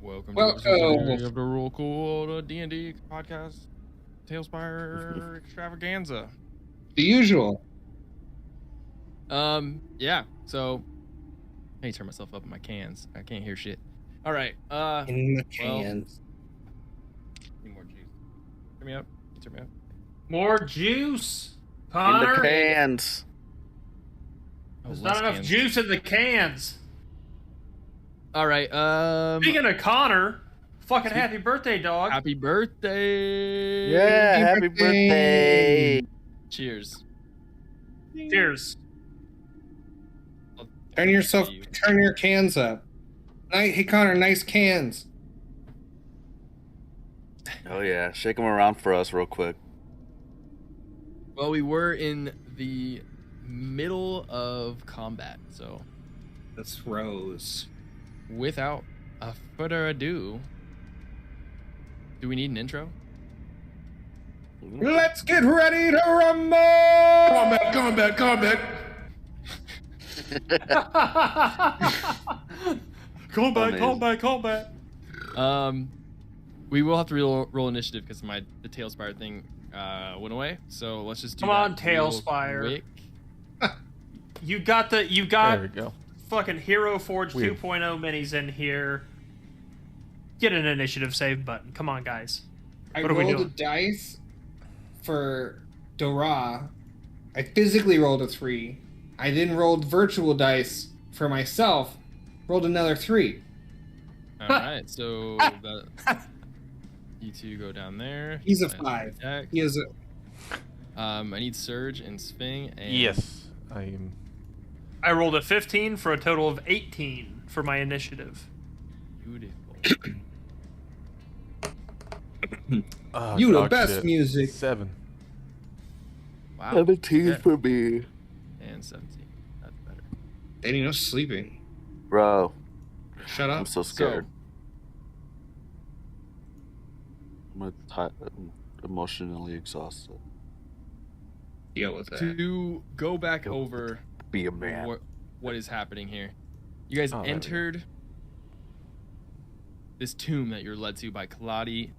Welcome to episode of the Real Cool D&D podcast, TaleSpire extravaganza. The usual. Yeah. So, I need to turn myself up in my cans. I can't hear shit. All right. In the cans. Need more juice. Turn me up. Turn me up. More juice, Connor. In the cans. There's not enough juice in the cans. All right. Speaking of Connor, fucking happy birthday, dog. Happy birthday. Yeah, happy birthday. Cheers. Cheers. Turn your cans up. Hey Connor, nice cans. Oh yeah, shake them around for us real quick. Well, we were in the middle of combat, so That's Rose. without a further ado, do we need an intro? Let's get ready to rumble! Combat! Callback. We will have to roll initiative because the TaleSpire thing went away. So let's just do Come that on, real TaleSpire. quick. You got There we go. fucking Hero Forge Weird. 2.0 minis in here. Get an initiative save button. Come on, guys. I What are we rolled a doing? dice for Dora. I physically rolled a 3. I then rolled virtual dice for myself. Rolled another 3. All right, so you two go down there. He's a And 5. attack. He is a... I need Surge and Swing. And Yes, I am. I rolled a 15 for a total of 18 for my initiative. Beautiful. Oh, You the dog best shit. music. 7. Wow. 17 Yeah. for me. And 17. That's better. Danny, no sleeping. Bro, Shut up. I'm so scared. I'm emotionally exhausted. Deal with that. To go back over Be a man. what is happening here. You guys Oh, there we go. entered this tomb that you're led to by Kaladi,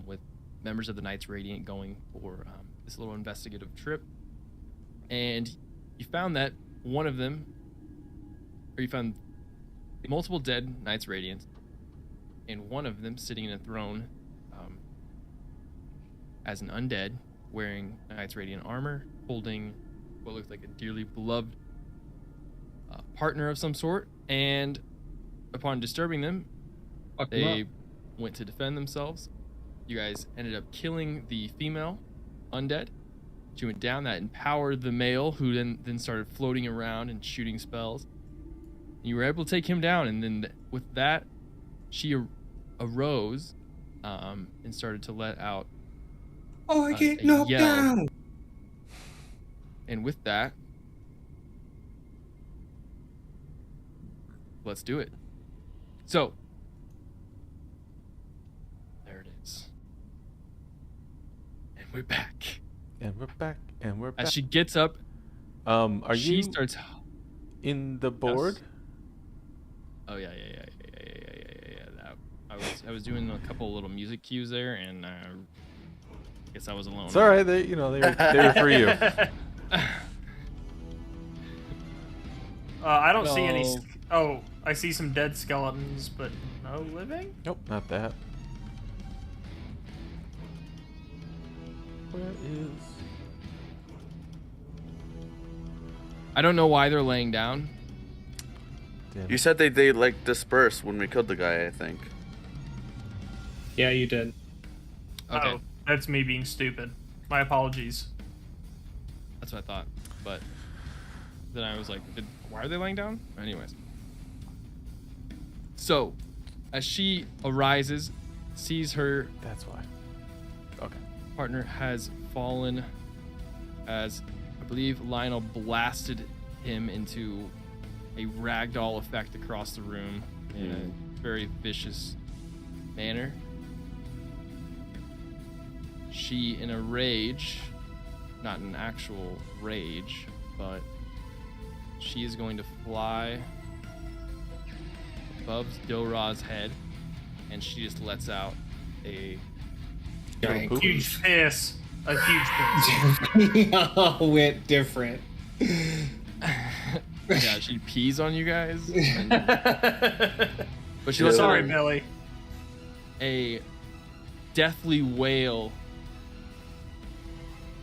with members of the Knights Radiant going for this little investigative trip. And you found that one of them, or you found multiple dead Knights Radiant, and one of them sitting in a throne as an undead, wearing Knights Radiant armor, holding what looked like a dearly beloved partner of some sort. And upon disturbing them, Fuck him they up. went to defend themselves. You guys ended up killing the female undead. She went down. That empowered the male, who then started floating around and shooting spells. You were able to take him down, and then with that, she arose and started to let out Oh, I get a knocked yell. down. And with that, let's do it. So, there it is. And we're back. And we're back. And we're back. As she gets up, Are she you starts. in the board? Oh yeah. I was doing a couple little music cues there, and I guess I was alone. It's all right. They were for you. I don't see any. No. Oh, I see some dead skeletons, but no living. Nope, not that. Where is? I don't know why they're laying down. Damn You it. said they like dispersed when we killed the guy, I think. Yeah, you did. Okay, Oh, that's me being stupid. My apologies. that's what I thought. But then I was like, why are they laying down? Anyways. So, as she arises, sees her That's why. Okay. partner has fallen, as I believe Lionel blasted him into a ragdoll effect across the room in a very vicious manner. She, in a rage, not an actual rage, but she is going to fly above Dora's head, and she just lets out a Giant poop. Huge piss. A huge piss. all went different. yeah, she pees on you guys. And, but she Yeah. lets out Sorry, Billy. a deathly wail,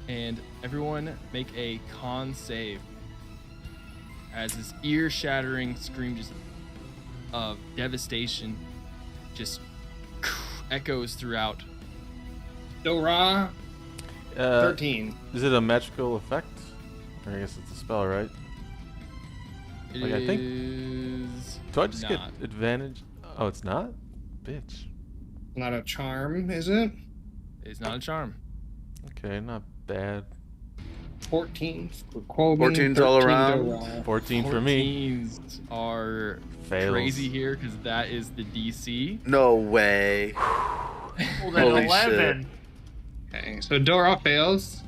and everyone make a con save as this ear-shattering scream just of devastation just echoes throughout. Dora, 13. Is it a magical effect? Or I guess it's a spell, right? It Like, I think- is Do I just get not. advantage? Oh, it's not? Bitch. Not a charm, is it? It's not a charm. Okay, not bad. 14 for Quoven, 14's all 13 around. Dora. 14 for me. 14s are Fails. crazy here because that is the DC. No way. Well, then Holy 11. Okay, so Dora fails.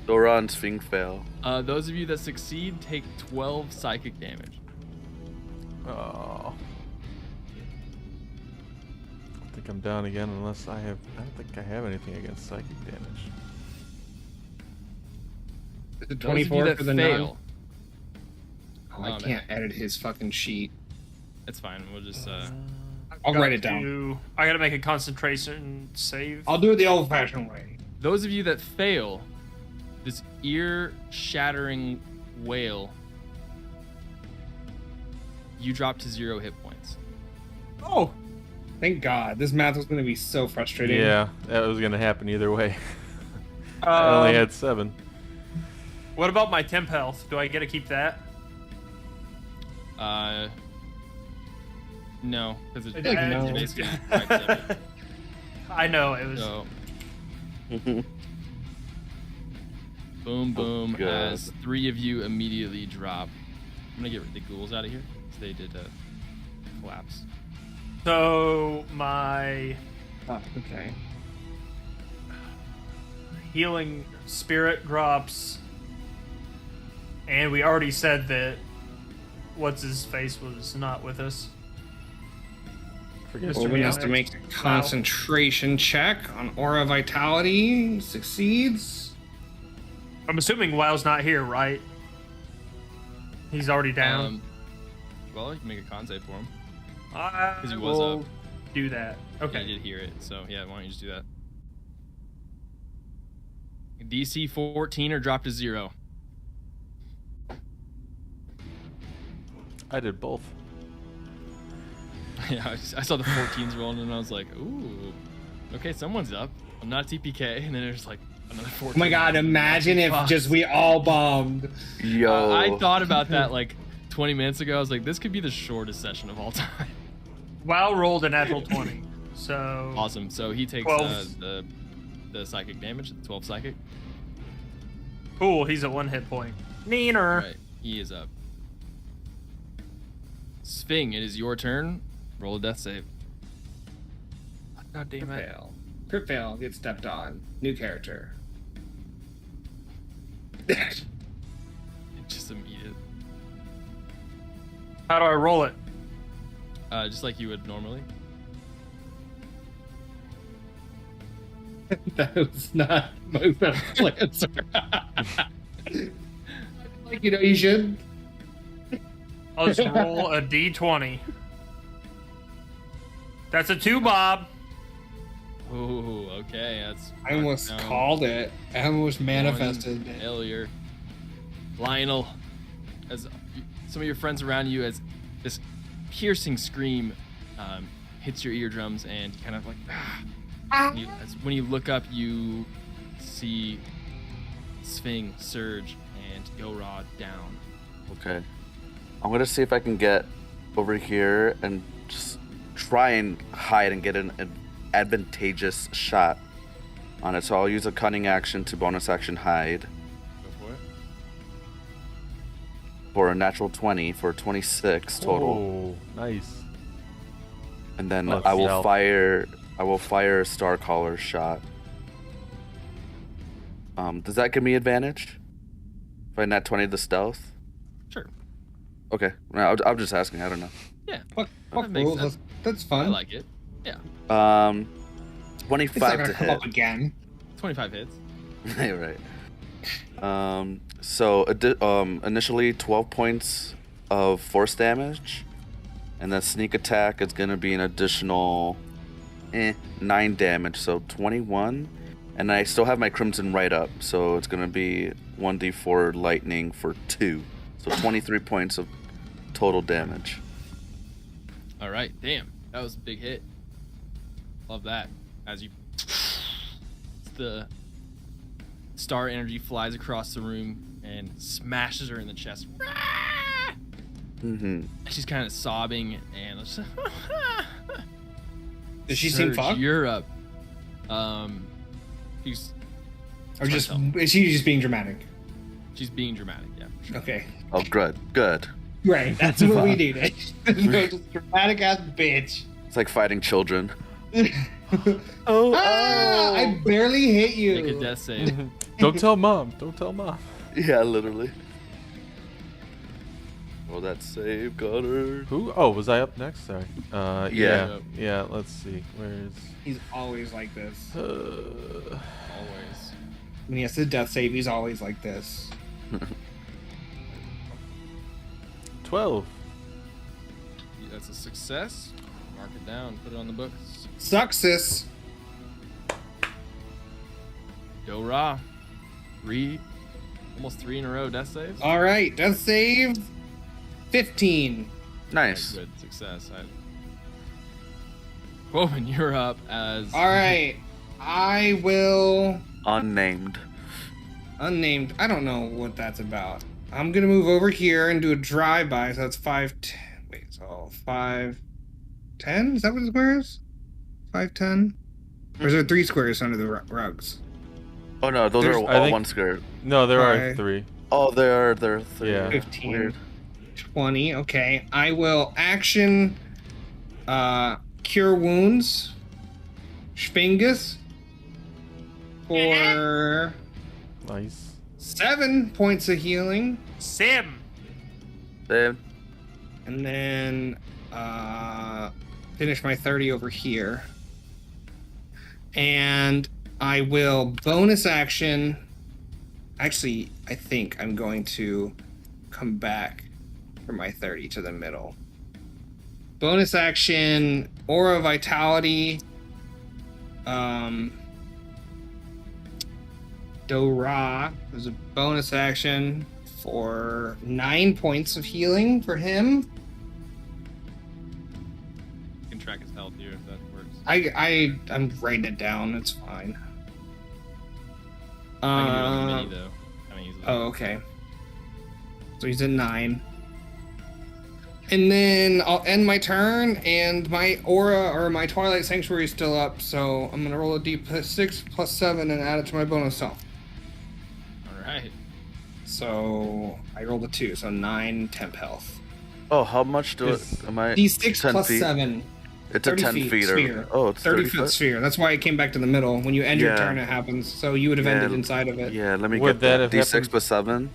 Dora and Sphinx fail. Those of you that succeed take 12 psychic damage. Oh. I think I'm down again unless I have... I don't think I have anything against psychic damage. Is it Those of you 24 that for the fail, Oh, I Oh, can't edit his fucking sheet. it's fine. We'll just I'll write it down. I gotta make a concentration save. I'll do it the old-fashioned way. those of you that fail, this ear-shattering wail, you drop to 0 hit points. Oh, thank God. This math was going to be so frustrating. Yeah, that was going to happen either way. I only had 7. What about my temp health? Do I get to keep that? No, because it's Like, no. basically 5-7. I know it was. So boom, boom. God. As 3 of you immediately drop. I'm gonna get the ghouls out of here. 'Cause they did collapse. So my Oh, okay. healing spirit drops, and we already said that what's his face was not with us. Forget Mr. Quoven has Meowth. to make a concentration check on Aura Vitality. He succeeds. I'm assuming Wow's not here, right? He's already down. Well, you can make a con save for him. I 'cause he was will up. do that. Okay. Okay. I did hear it, so yeah, why don't you just do that? DC 14 or drop to 0. I did both. Yeah, I saw the 14s rolling and I was like, ooh, okay, someone's up. I'm not TPK, and then there's like another 14. Oh my God, imagine if Fuck. just we all bombed. Yo. I thought about that like 20 minutes ago. I was like, this could be the shortest session of all time. Wow rolled a natural 20. So Awesome. So he takes 12. the psychic damage, 12 psychic. cool, he's at 1 hit point. Neener. Right, he is up. Sphinx, it is your turn. Roll a death save. God damn Crit it. fail. Crit fail. Get stepped on. New character. Just immediate. How do I roll it? Just like you would normally. That was not my best answer. Like, you should. I'll just roll a d20. That's a 2, Bob. Oh, okay. That's. I almost called it. I almost manifested it. Failure. Lionel, as some of your friends around you, as this piercing scream hits your eardrums and kind of like. When you look up, you see Sphinx, Surge, and Gorod down. Okay. I'm gonna see if I can get over here and just try and hide and get an advantageous shot on it. So I'll use a cunning action to bonus action hide. Go for it. For a natural 20 for 26 total. Oh, nice. And then Oh, I will stealth. fire a Star Caller shot. Does that give me advantage? If I nat 20 the stealth? Sure. Okay. No, I'm just asking. I don't know. Yeah. Fuck That makes rules. sense. That's I fun. like it. Yeah. It's not 25 gonna to come hit. up again. 25 hits. Right. So initially 12 points of force damage, and then sneak attack is gonna be an additional 9 damage, so 21. And I still have my crimson right up, so it's gonna be 1d4 lightning for 2, so 23 points of total damage. All right. Damn. That was a big hit. Love that. As you. The star energy flies across the room and smashes her in the chest. Mm-hmm. She's kind of sobbing and. Does she seem Surge, fucked? You're up. She's. Or just is she just being dramatic? She's being dramatic. Yeah. For sure. Okay. Oh, good. Right. That's what we needed. Just dramatic ass bitch. It's like fighting children. I barely hit you. Make a death save. Don't tell mom. Don't tell mom. Yeah, literally. Oh, that save got her. Who? Oh, was I up next? Sorry. Yeah. Yeah. Let's see. Where's? He's always like this. Always. When he has to death save, he's always like this. 12. That's a success. Mark it down. Put it on the books. Success. Go raw. Almost 3 in a row death saves. All right, death save. 15. Nice. Good success. Woman, you're up as. All right, I will. Unnamed. Unnamed. I don't know what that's about. I'm gonna move over here and do a drive-by. So that's 5. Wait, so 5, 10. Is that what the square is? 5, 10. Or is there 3 squares under the rugs? Oh no, those There's- are I all think- one square. No, there are Alright. 3. Oh, there are 3. Yeah. 15. Weird. 20. Okay, I will action. Cure wounds. Schwingus. For Nice. 7 points of healing. Sim. Then And then finish my 30 over here. And I will bonus action. Actually, I think I'm going to come back for my 30 to the middle. Bonus action, Aura Vitality. Dora is a bonus action for 9 points of healing for him. You can track his health here if that works. I'm writing it down. It's fine. I can do it on the mini though. I mean, easily. Oh, okay. So he's at 9. And then I'll end my turn, and my aura or my Twilight Sanctuary is still up. So I'm gonna roll a d6 plus 7 and add it to my bonus self. All right. So I rolled a 2, so 9 temp health. oh, how much Is- am I? D6 10 plus feet? 7. It's a 30 10 feet feet. sphere. Oh, it's 30 30 foot foot? sphere. That's why it came back to the middle. When you end your Yeah. turn, it happens. So you would have ended Yeah. inside of it. Yeah, let me Would get that that. have D6 happened- plus 7.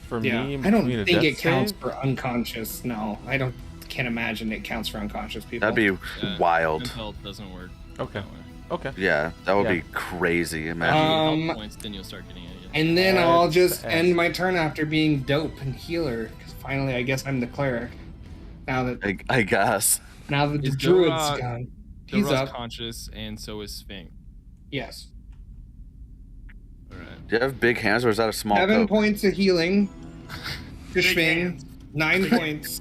For Yeah, me, I don't between a think death it counts save- for unconscious. No, I don't. Can't imagine it counts for unconscious people. That'd be Yeah, wild. Impel doesn't work. Okay. that way. Okay. Yeah, that would Yeah. be crazy. After Imagine. you get Um, health points, then you'll start getting it. Yeah. And then I'll just That's end ass. my turn after being dope and healer. Because finally, I guess I'm the cleric. Now that I guess. the Is druid's Dorog- gone, he's Dorog's up. conscious, and so is Sphinx. Yes. All right. Do you have big hands or is that a small 7 coke? points of healing. For Big Schwing. hands. 9 points.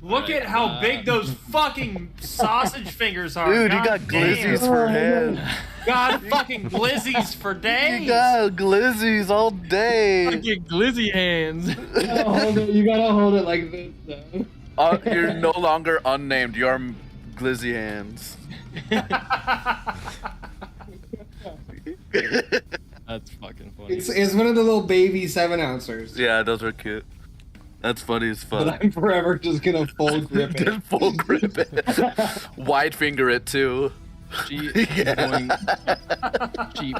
Look Alright, at how big those fucking sausage fingers are. Dude, you God got glizzies damn. for hands. God fucking glizzies for days. You got glizzies all I day. get glizzy hands. You gotta hold it like this, though. You're no longer unnamed. You're glizzy hands. That's fucking funny. It's one of the little baby 7-ouncers. Yeah, those are cute. That's funny as But fuck. I'm forever just gonna full grip it. Just full grip it. Wide finger it too. She is Yeah. going. She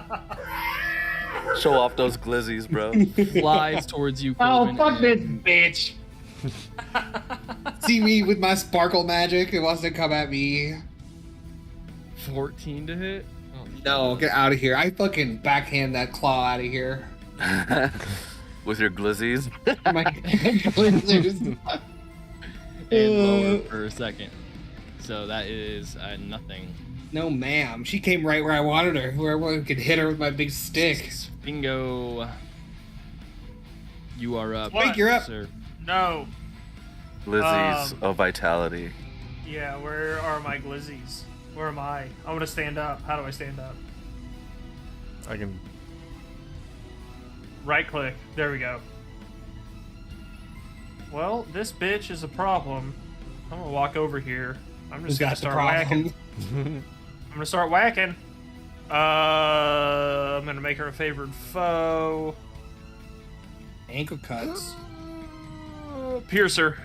Show off those glizzies, bro. flies towards you. Oh, Corbin, fuck this and bitch! See me with my sparkle magic? It wants to come at me. 14 to hit. Oh, No, get out of here. I fucking backhand that claw out of here. With your glizzies. My blizzards. and lower for a second. So that is nothing. No, ma'am. She came right where I wanted her. Where I could hit her with my big stick. Bingo. You are up. What? Wait, you're up. Sir. No. Glizzies of vitality. Yeah, where are my glizzies? Where am I? I want to stand up. How do I stand up? I can. Right click. There we go. Well, this bitch is a problem. I'm gonna walk over here. I'm Who's just gonna got the start problem? whacking. I'm gonna start whacking. I'm gonna make her a favored foe. Ankle cuts. Piercer.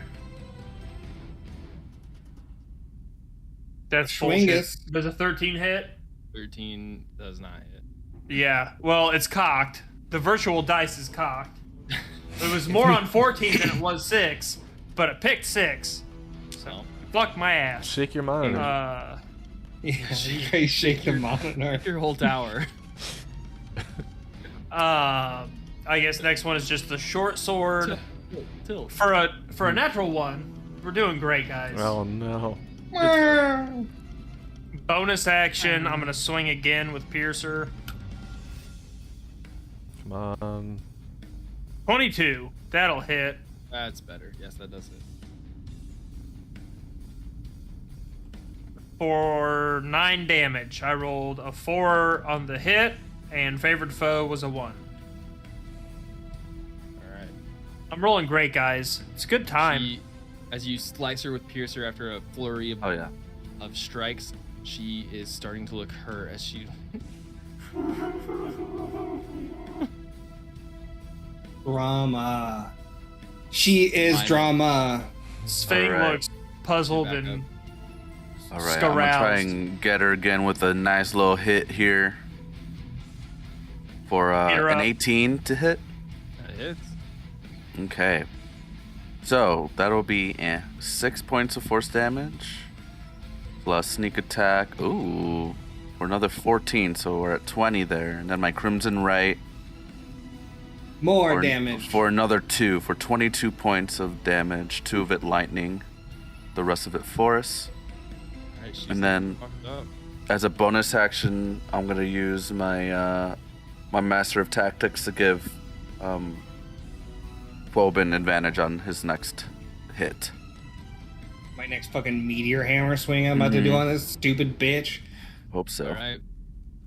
That's bullshit. Schwingus. Does a 13 hit? 13 does not hit. Yeah. Well, it's cocked. The virtual dice is cocked. It was more on 14 than it was 6, but it picked 6. So Fuck my ass. Shake your monitor. Yeah, you guys shake the monitor. your whole tower. I guess next one is just the short sword. Tilt. For a natural one, we're doing great, guys. Oh no. Bonus action, I'm gonna swing again with Piercer. Come on. 22, that'll hit. That's better. Yes, that does hit. For 9 damage. I rolled a 4 on the hit, and favored foe was a 1. All right. I'm rolling great, guys. It's a good time. She, as you slice her with Piercer after a flurry of, Oh yeah. of strikes, she is starting to look hurt as she. Drama. She is Fine. drama. Sphinx Alright. looks puzzled Back and All right. I'm gonna try Scaroused. and get her again with a nice little hit here. For You're an up. 18 to hit. That hits. Okay. So that'll be 6 points of force damage. Plus sneak attack. Ooh. For another 14, so we're at 20 there. And then my Crimson Right. More for, damage. For another 2. For 22 points of damage. 2 of it lightning. The rest of it force. All right, she's And then- fucked up. As a bonus action, I'm going to use my my Master of Tactics to give Phobin advantage on his next hit. My next fucking meteor hammer swing I'm about to do on this stupid bitch. Hope so. All right.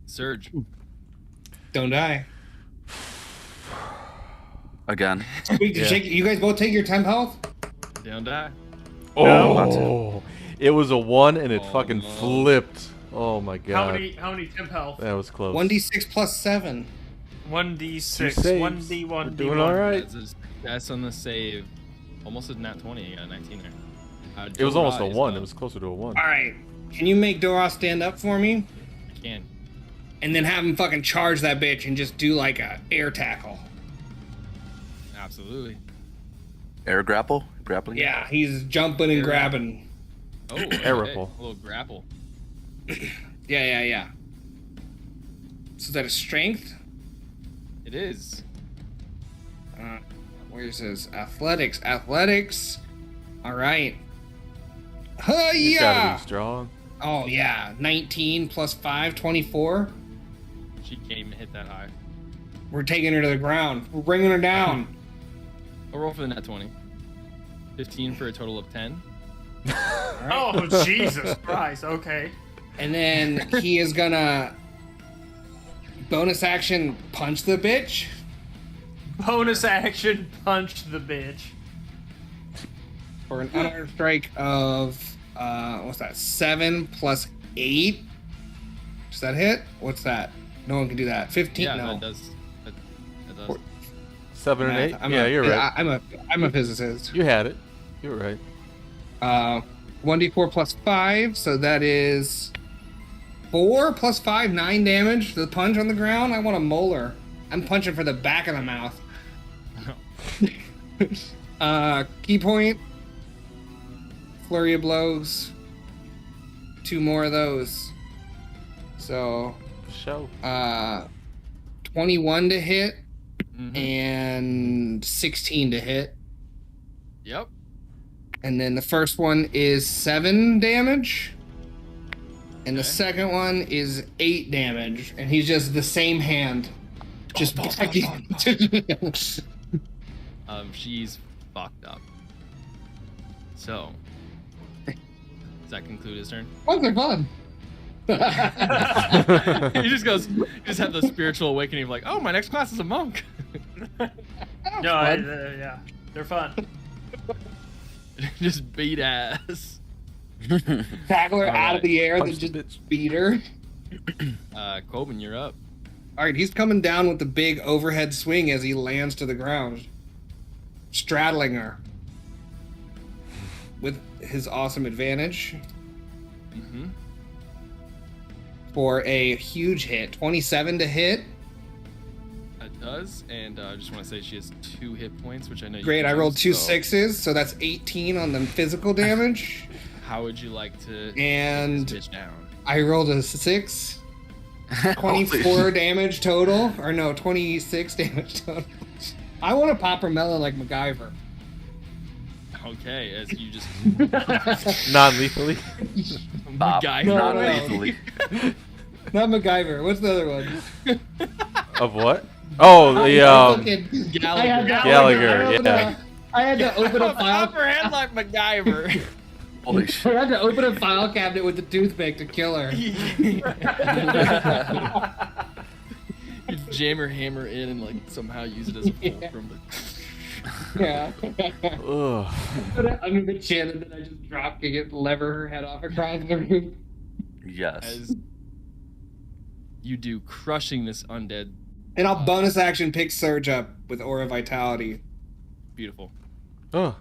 Surge. Don't die. Again. Wait, you guys both take your temp health? Don't die. Oh, it was a 1 and it Oh, fucking no. flipped. Oh my god. how many temp health? That was close. 1d6 plus 7. 1d6, Two saves. 1d1, We're d1. doing all right. That's a success on the save. Almost a nat 20. You got a 19 there. It was almost a Dora is 1. up. It was closer to a 1. All right. Can you make Dora stand up for me? I can. And then have him fucking charge that bitch and just do like a air tackle. Absolutely. Air grapple? Grappling? Yeah, he's jumping and grabbing. Oh, Air okay. ripple. A little grapple. Yeah. So is that a strength? It is. Where's his athletics? Athletics. All right. He's gotta Yeah. be strong. Oh yeah, 19 plus 5, 24. She can't even hit that high. We're taking her to the ground. We're bringing her down. I'll roll for the net 20. 15 for a total of 10. Oh, Jesus Christ. Okay. And then he is gonna bonus action punch the bitch. Bonus action, punch the bitch. For an unarmed strike of what's that? 7 plus 8. Does that hit? What's that? No one can do that. 15. Yeah, no. that does. That does. 7 and 8? I'm Yeah, you're right. I'm a physicist. You had it. You were right. 1d4 plus 5, so that is 4 plus 5, 9 damage. The punch on the ground. I want a molar. I'm punching for the back of the mouth. Key point. Flurry of blows. 2 more of those. So, Show. 21 to hit Mhm. and 16 to hit. Yep. And then the first one is 7 damage. And the Okay. second one is 8 damage. And he's just the same hand. Just backing. She's fucked up. So, does that conclude his turn? Ones are fun. He just goes. You just have the spiritual awakening of like, oh, my next class is a monk. No, yeah, they're fun. Just beat ass. Tackle her out of the air, then Punch the just beat her. Coben, you're up. Alright, he's coming down with the big overhead swing as he lands to the ground. Straddling her. With his awesome advantage. Mm-hmm. For a huge hit. 27 to hit. That does, and I just want to say she has 2 hit points, which I know. Great, you I know, rolled 2 so 6s, so that's 18 on the physical damage. How would you like to And take this bitch down? I rolled a 6. Holy 24 damage total. Or no, 26 damage total. I want to pop her melon like MacGyver. Okay, as you just Non-lethally. Bob, MacGyver. No, no. non-lethally. Not MacGyver. What's the other one? Of what? Oh, the Fucking- Gallagher. I had to Gallagher, open yeah. I had to open a file. Pop her head like MacGyver. Holy I shit. had to open a file cabinet with the toothpick to kill her. You jam her hammer in and like somehow use it as a fulcrum. Yeah. Ugh. Put it under the chin and then I just drop kick it, lever her head off across the room. Yes. As you do, crushing this undead. And I'll bonus action pick Surge up with Aura Vitality Beautiful. Ugh.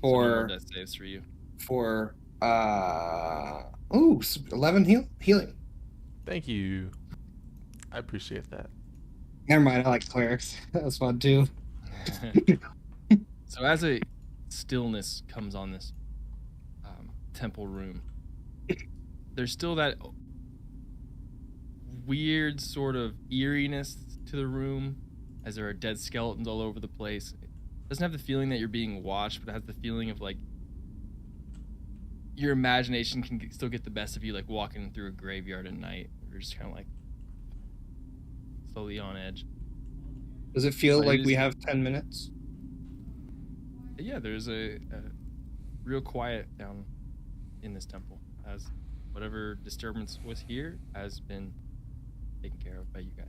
for That saves for you. 11 healing. Thank you. I appreciate that. Never mind, I like clerics. That was fun too. So as a stillness comes on this temple room, there's still that weird sort of eeriness to the room, as there are dead skeletons all over the place. It doesn't have the feeling that you're being watched, but it has the feeling of like your imagination can still get the best of you, like walking through a graveyard at night. You're just kind of like slowly on edge. Does it feel But it like is- we have 10 minutes? Yeah, there's a real quiet down in this temple, as whatever disturbance was here has been taken care of by you guys.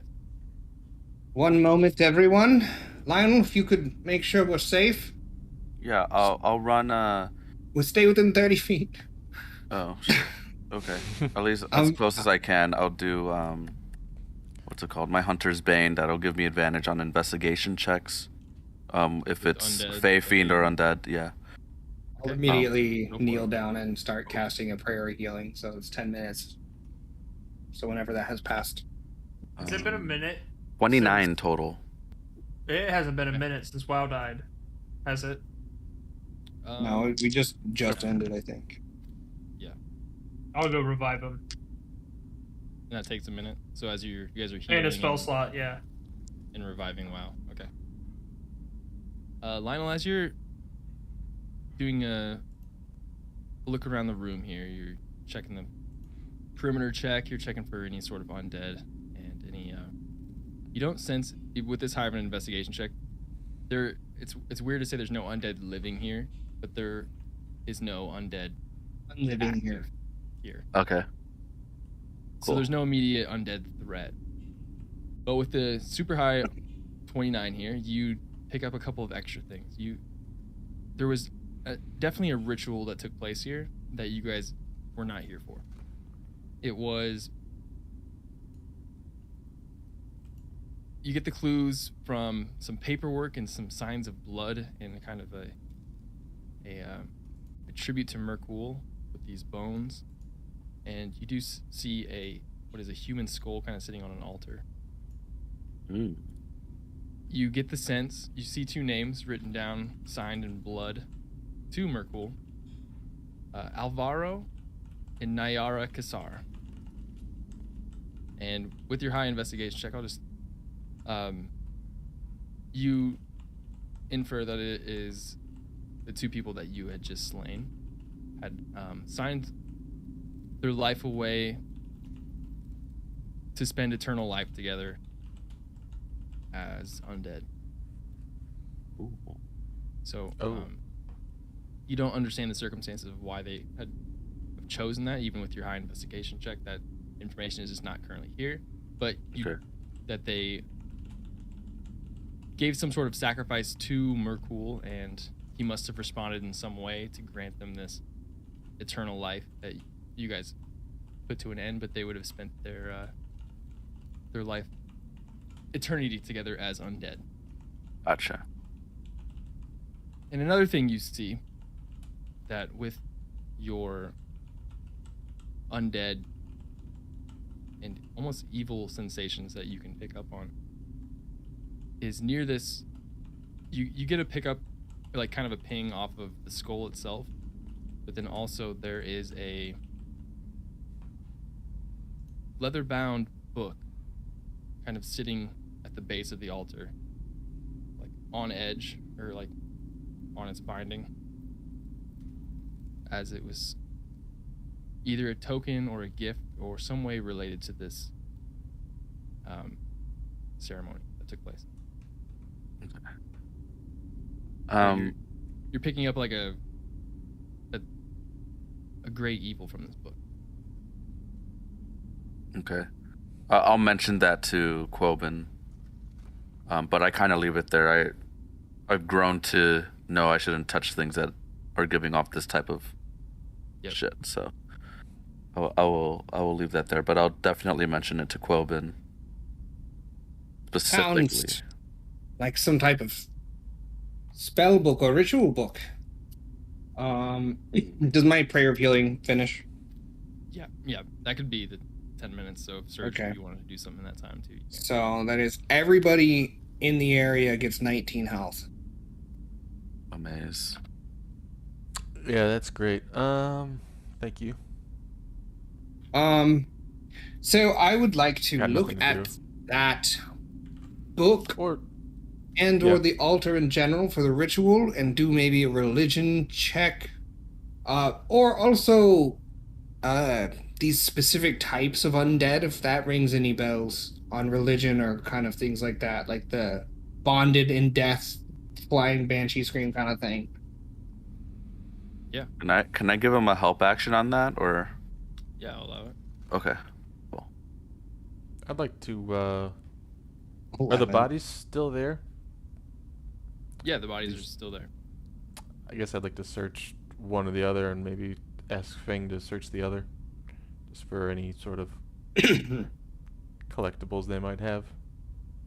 One moment, everyone. Lionel, if you could make sure we're safe. Yeah, I'll run. We'll stay within 30 feet. Oh, okay. At least as close as I can. I'll do what's it called? My Hunter's Bane. That'll give me advantage on investigation checks. If it's Undead, Fey Fiend or okay. Undead, yeah. I'll Okay. immediately Go for kneel it. down and start casting a prayer of healing. So it's 10 minutes. So whenever that has passed. Has it been a minute? 29 since- total. It hasn't been a minute since WoW died, has it? No, we just ended, I think. I'll go revive him. And that takes a minute. So as you guys are healing And a spell slot, yeah. and reviving, wow. Okay. Lionel, as you're doing a look around the room here, you're checking the perimeter check. You're checking for any sort of undead and any. You don't sense with this high of an investigation check. It's weird to say there's no undead living here, but there is no undead Living active here. here. Okay. So Cool. there's no immediate undead threat. But with the super high 29 here, you pick up a couple of extra things. There was definitely a ritual that took place here that you guys were not here for. It was... You get the clues from some paperwork and some signs of blood and kind of a tribute to Merkul with these bones. And you do see a human skull kind of sitting on an altar. Mm. You get the sense, you see two names written down, signed in blood to Merkul. Alvaro and Nayara Kassar. And with your high investigation check, I'll just... you infer that it is the two people that you had just slain had signed their life away to spend eternal life together as undead. Ooh. So Oh. you don't understand the circumstances of why they had chosen that, even with your high investigation check. That information is just not currently here, but Okay. that they gave some sort of sacrifice to Merkul, and he must have responded in some way to grant them this eternal life that you guys put to an end, but they would have spent their life eternity together as undead. Gotcha. And another thing you see, that with your undead and almost evil sensations that you can pick up on, is near this, you get a pickup, like kind of a ping off of the skull itself, but then also there is a leather-bound book kind of sitting at the base of the altar, like on edge, or like on its binding, as it was either a token or a gift or some way related to this ceremony that took place. You're picking up like a great evil from this book. Okay. I'll mention that to Quoben, but I kind of leave it there. I've grown to know I shouldn't touch things that are giving off this type of shit. So I will leave that there, but I'll definitely mention it to Quoben specifically. Sounds like some type of spell book or ritual book. Does my prayer of healing finish? Yeah, that could be the 10 minutes. So if Serge, Okay. if you wanted to do something in that time too. You can. So that is everybody in the area gets 19 health. Amaze. Yeah, that's great. Thank you. So I would like to Got look nothing to at do. that book Or and Yeah. or the altar in general for the ritual and do maybe a religion check. Or also these specific types of undead, if that rings any bells on religion or kind of things like that, like the bonded in death, flying banshee scream kind of thing. Can I give him a help action on that, or Yeah, I'll allow it. okay? I'd like to. Are the 11. bodies still there? Yeah, the bodies are still there. I guess I'd like to search one or the other, and maybe ask Feng to search the other, just for any sort of collectibles they might have,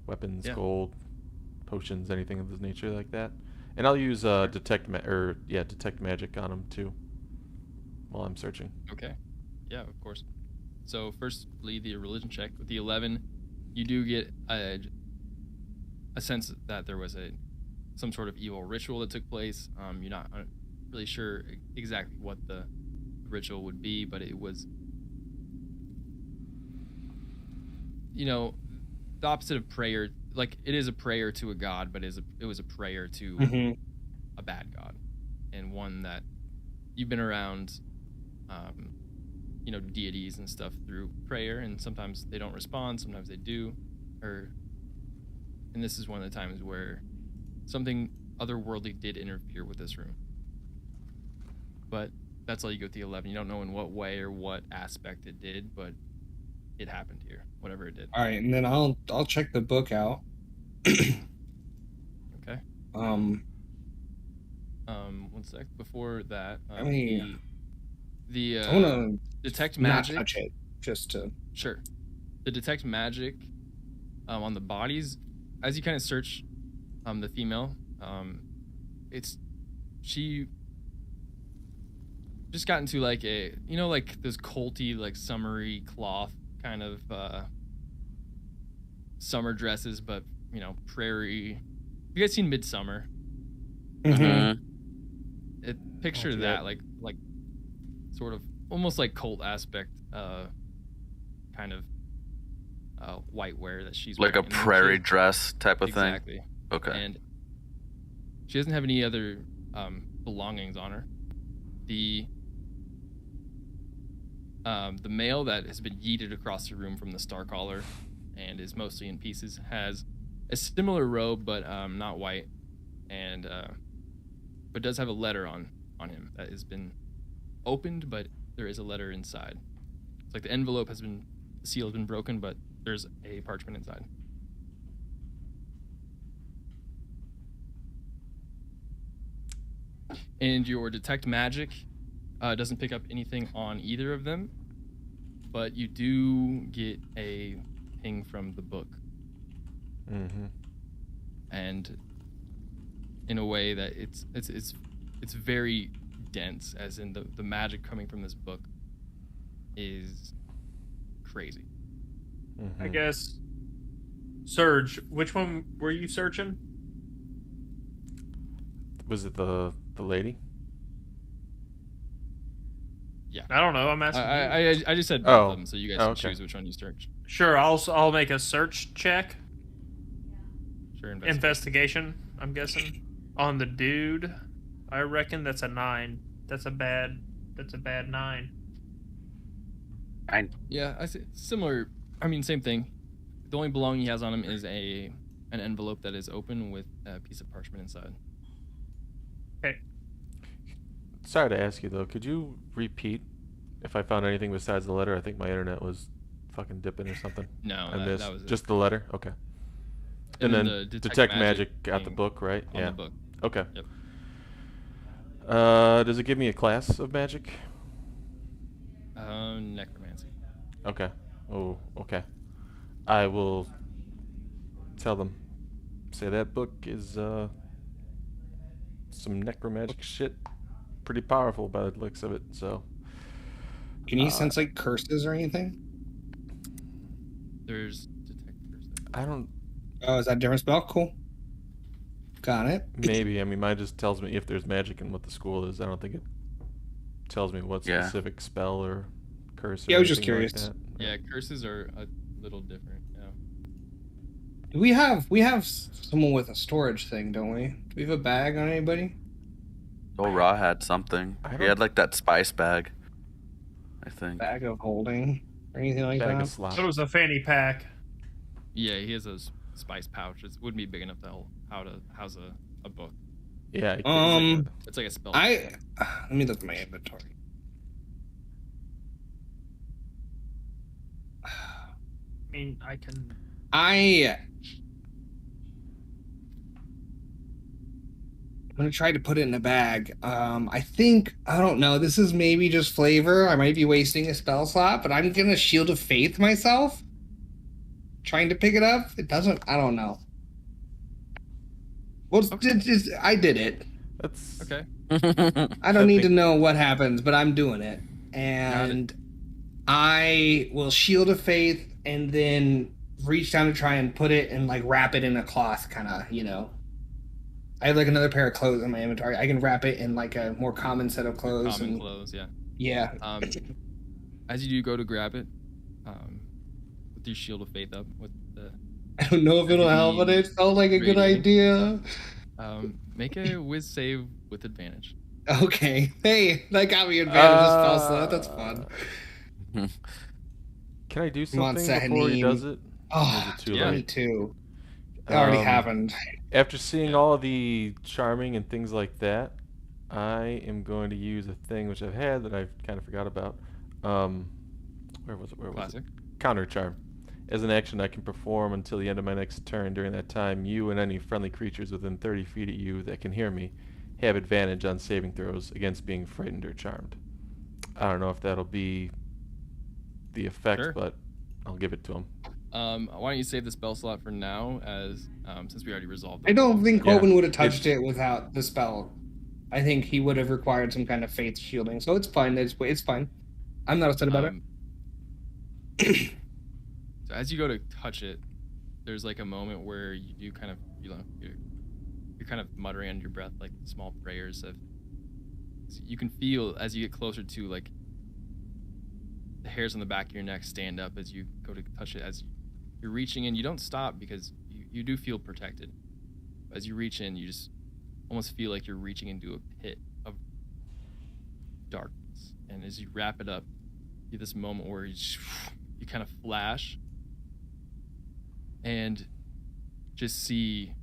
weapons, Yeah. gold, potions, anything of this nature like that. And I'll use detect magic on him too while I'm searching. Okay. Yeah, of course. So firstly, the religion check with the 11, you do get a sense that there was some sort of evil ritual that took place. You're not really sure exactly what the ritual would be, but it was, the opposite of prayer. Like, it is a prayer to a god, but it was a prayer to a bad god, and one that you've been around, deities and stuff through prayer, and sometimes they don't respond, sometimes they do, and this is one of the times where something otherworldly did interfere with this room. But that's all you get with the 11. You don't know in what way or what aspect it did, but it happened here, whatever it did. All right, and then I'll check the book out. Okay. 1 sec. Before that, I mean, the I want to detect not magic. touch it, just to. Sure. The detect magic on the bodies, as you kind of search the female, she just got into like like those colty, like summery cloth kind of summer dresses, but prairie. Have you guys seen Midsummer? Picture that, like sort of almost like cult aspect, kind of white wear that she's like wearing. a prairie dress type of exactly. thing. Okay. And she doesn't have any other belongings on her. The male that has been yeeted across the room from the Starcaller and is mostly in pieces has a similar robe, but not white, and but does have a letter on him that has been opened, but there is a letter inside. It's like the envelope the seal has been broken, but there's a parchment inside. And your detect magic doesn't pick up anything on either of them, but you do get a ping from the book. And in a way that it's very dense, as in the magic coming from this book is crazy. I guess, Surge, which one were you searching? Was it the lady? Yeah. I don't know. I'm asking. I just said both of them, so you guys can okay. choose which one you search. Sure. I'll make a search check. Sure. Investigation. I'm guessing on the dude. I reckon that's a 9. That's a bad 9. Yeah, I see. Similar. I mean, same thing. The only belonging he has on him is an envelope that is open with a piece of parchment inside. Okay. Sorry to ask you though, could you repeat if I found anything besides the letter? I think my internet was fucking dipping or something. No, I missed. that was just the letter. Okay. And then the detect magic got the book, right? On the book. Okay. Yep. Does it give me a class of magic? Necromancy. Okay. Oh, okay. I will tell them. Say that book is some necromagic shit. Pretty powerful by the looks of it, so. Can you sense like curses or anything? There's detectors. I don't. Oh, is that a different spell? Cool. Got it. Maybe. I mean, mine just tells me if there's magic and what the school is. I don't think it tells me what specific spell or curse. Or I was just anything curious. Like that. Yeah, curses are a little different. Yeah. We have someone with a storage thing, don't we? Do we have a bag on anybody? Oh, Ra had something. He had like that spice bag, I think. Bag of holding or anything like Bag that? of slop. It was a fanny pack. Yeah, he has a spice pouch. It wouldn't be big enough to house a book. Yeah. It's like a spell. Let me look at my inventory. I mean, I can. I'm gonna try to put it in a bag. I don't know. This is maybe just flavor. I might be wasting a spell slot, but I'm gonna Shield of Faith myself. Trying to pick it up. It doesn't. I don't know. Well, Okay. I did it. That's Okay. I don't need to think- know what happens, but I'm doing it. And I will Shield of Faith and then reach down to try and put it and like wrap it in a cloth, kind of, you know. I have like another pair of clothes in my inventory. I can wrap it in like a more common set of clothes. Common and, clothes, yeah. Yeah. As you do go to grab it, with your Shield of Faith up, with the I don't know if it'll help, but it felt like a good idea. make a whiz save with advantage. Okay. Hey, that got me advantage of spell slot. That's fun. Can I do Come on, something before he Sahanim. does it? Or is Oh, it too yeah. me late? too. It already happened. After seeing all of the charming and things like that, I am going to use a thing which I've had that I kind of forgot about. Where was it? Classic. Counter charm. As an action I can perform until the end of my next turn. During that time, you and any friendly creatures within 30 feet of you that can hear me have advantage on saving throws against being frightened or charmed. I don't know if that'll be the effect, Sure. but I'll give it to him. Why don't you save the spell slot for now, as since we already resolved. I don't think Yeah. Coben would have touched it without the spell. I think he would have required some kind of faith shielding, so it's fine. It's fine. I'm not upset about it. So as you go to touch it, there's like a moment where you do kind of, you're kind of muttering under your breath, like small prayers of. So you can feel as you get closer to, like, the hairs on the back of your neck stand up as you go to touch it. As you're reaching in, you don't stop because you do feel protected. As you reach in, you just almost feel like you're reaching into a pit of darkness. And as you wrap it up, you have this moment where you kind of flash and just see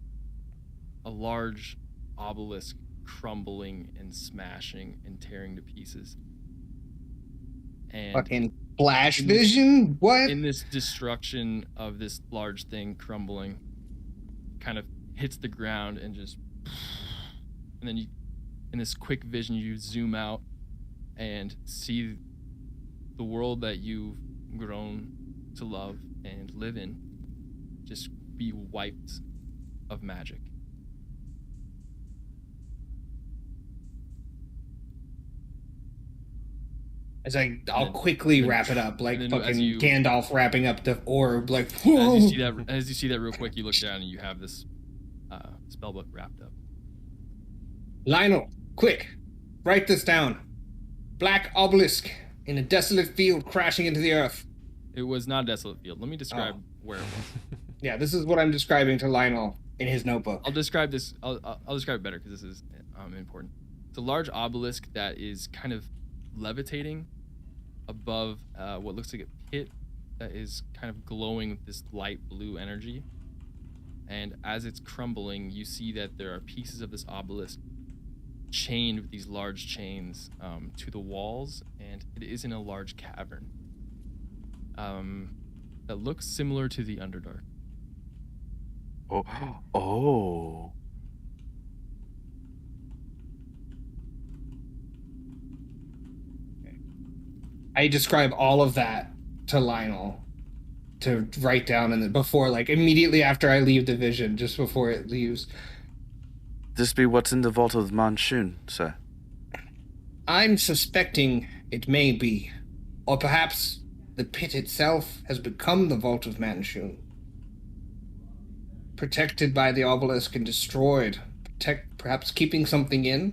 a large obelisk crumbling and smashing and tearing to pieces. And Fucking flash vision? What? in this destruction of this large thing crumbling, kind of hits the ground and just, and then you, in this quick vision, you zoom out and see the world that you've grown to love and live in just be wiped of magic. It's like I'll quickly wrap it up, like and then as fucking you- Gandalf wrapping up the orb. Like, As whoa. you see that real quick, you look down and you have this spellbook wrapped up. Lionel, quick, write this down. Black obelisk in a desolate field crashing into the earth. It was not a desolate field. Let me describe where it was. Yeah, this is what I'm describing to Lionel in his notebook. I'll describe this. I'll describe it better because this is important. It's a large obelisk that is kind of levitating above what looks like a pit that is kind of glowing with this light blue energy. And as it's crumbling, you see that there are pieces of this obelisk chained with these large chains to the walls, and it is in a large cavern that looks similar to the Underdark. Oh. I describe all of that to Lionel to write down and before, like immediately after I leave the vision, just before it leaves. This be what's in the vault of Monsoon, sir. I'm suspecting it may be, or perhaps the pit itself has become the vault of Manshun. Protected by the obelisk and destroyed, perhaps keeping something in,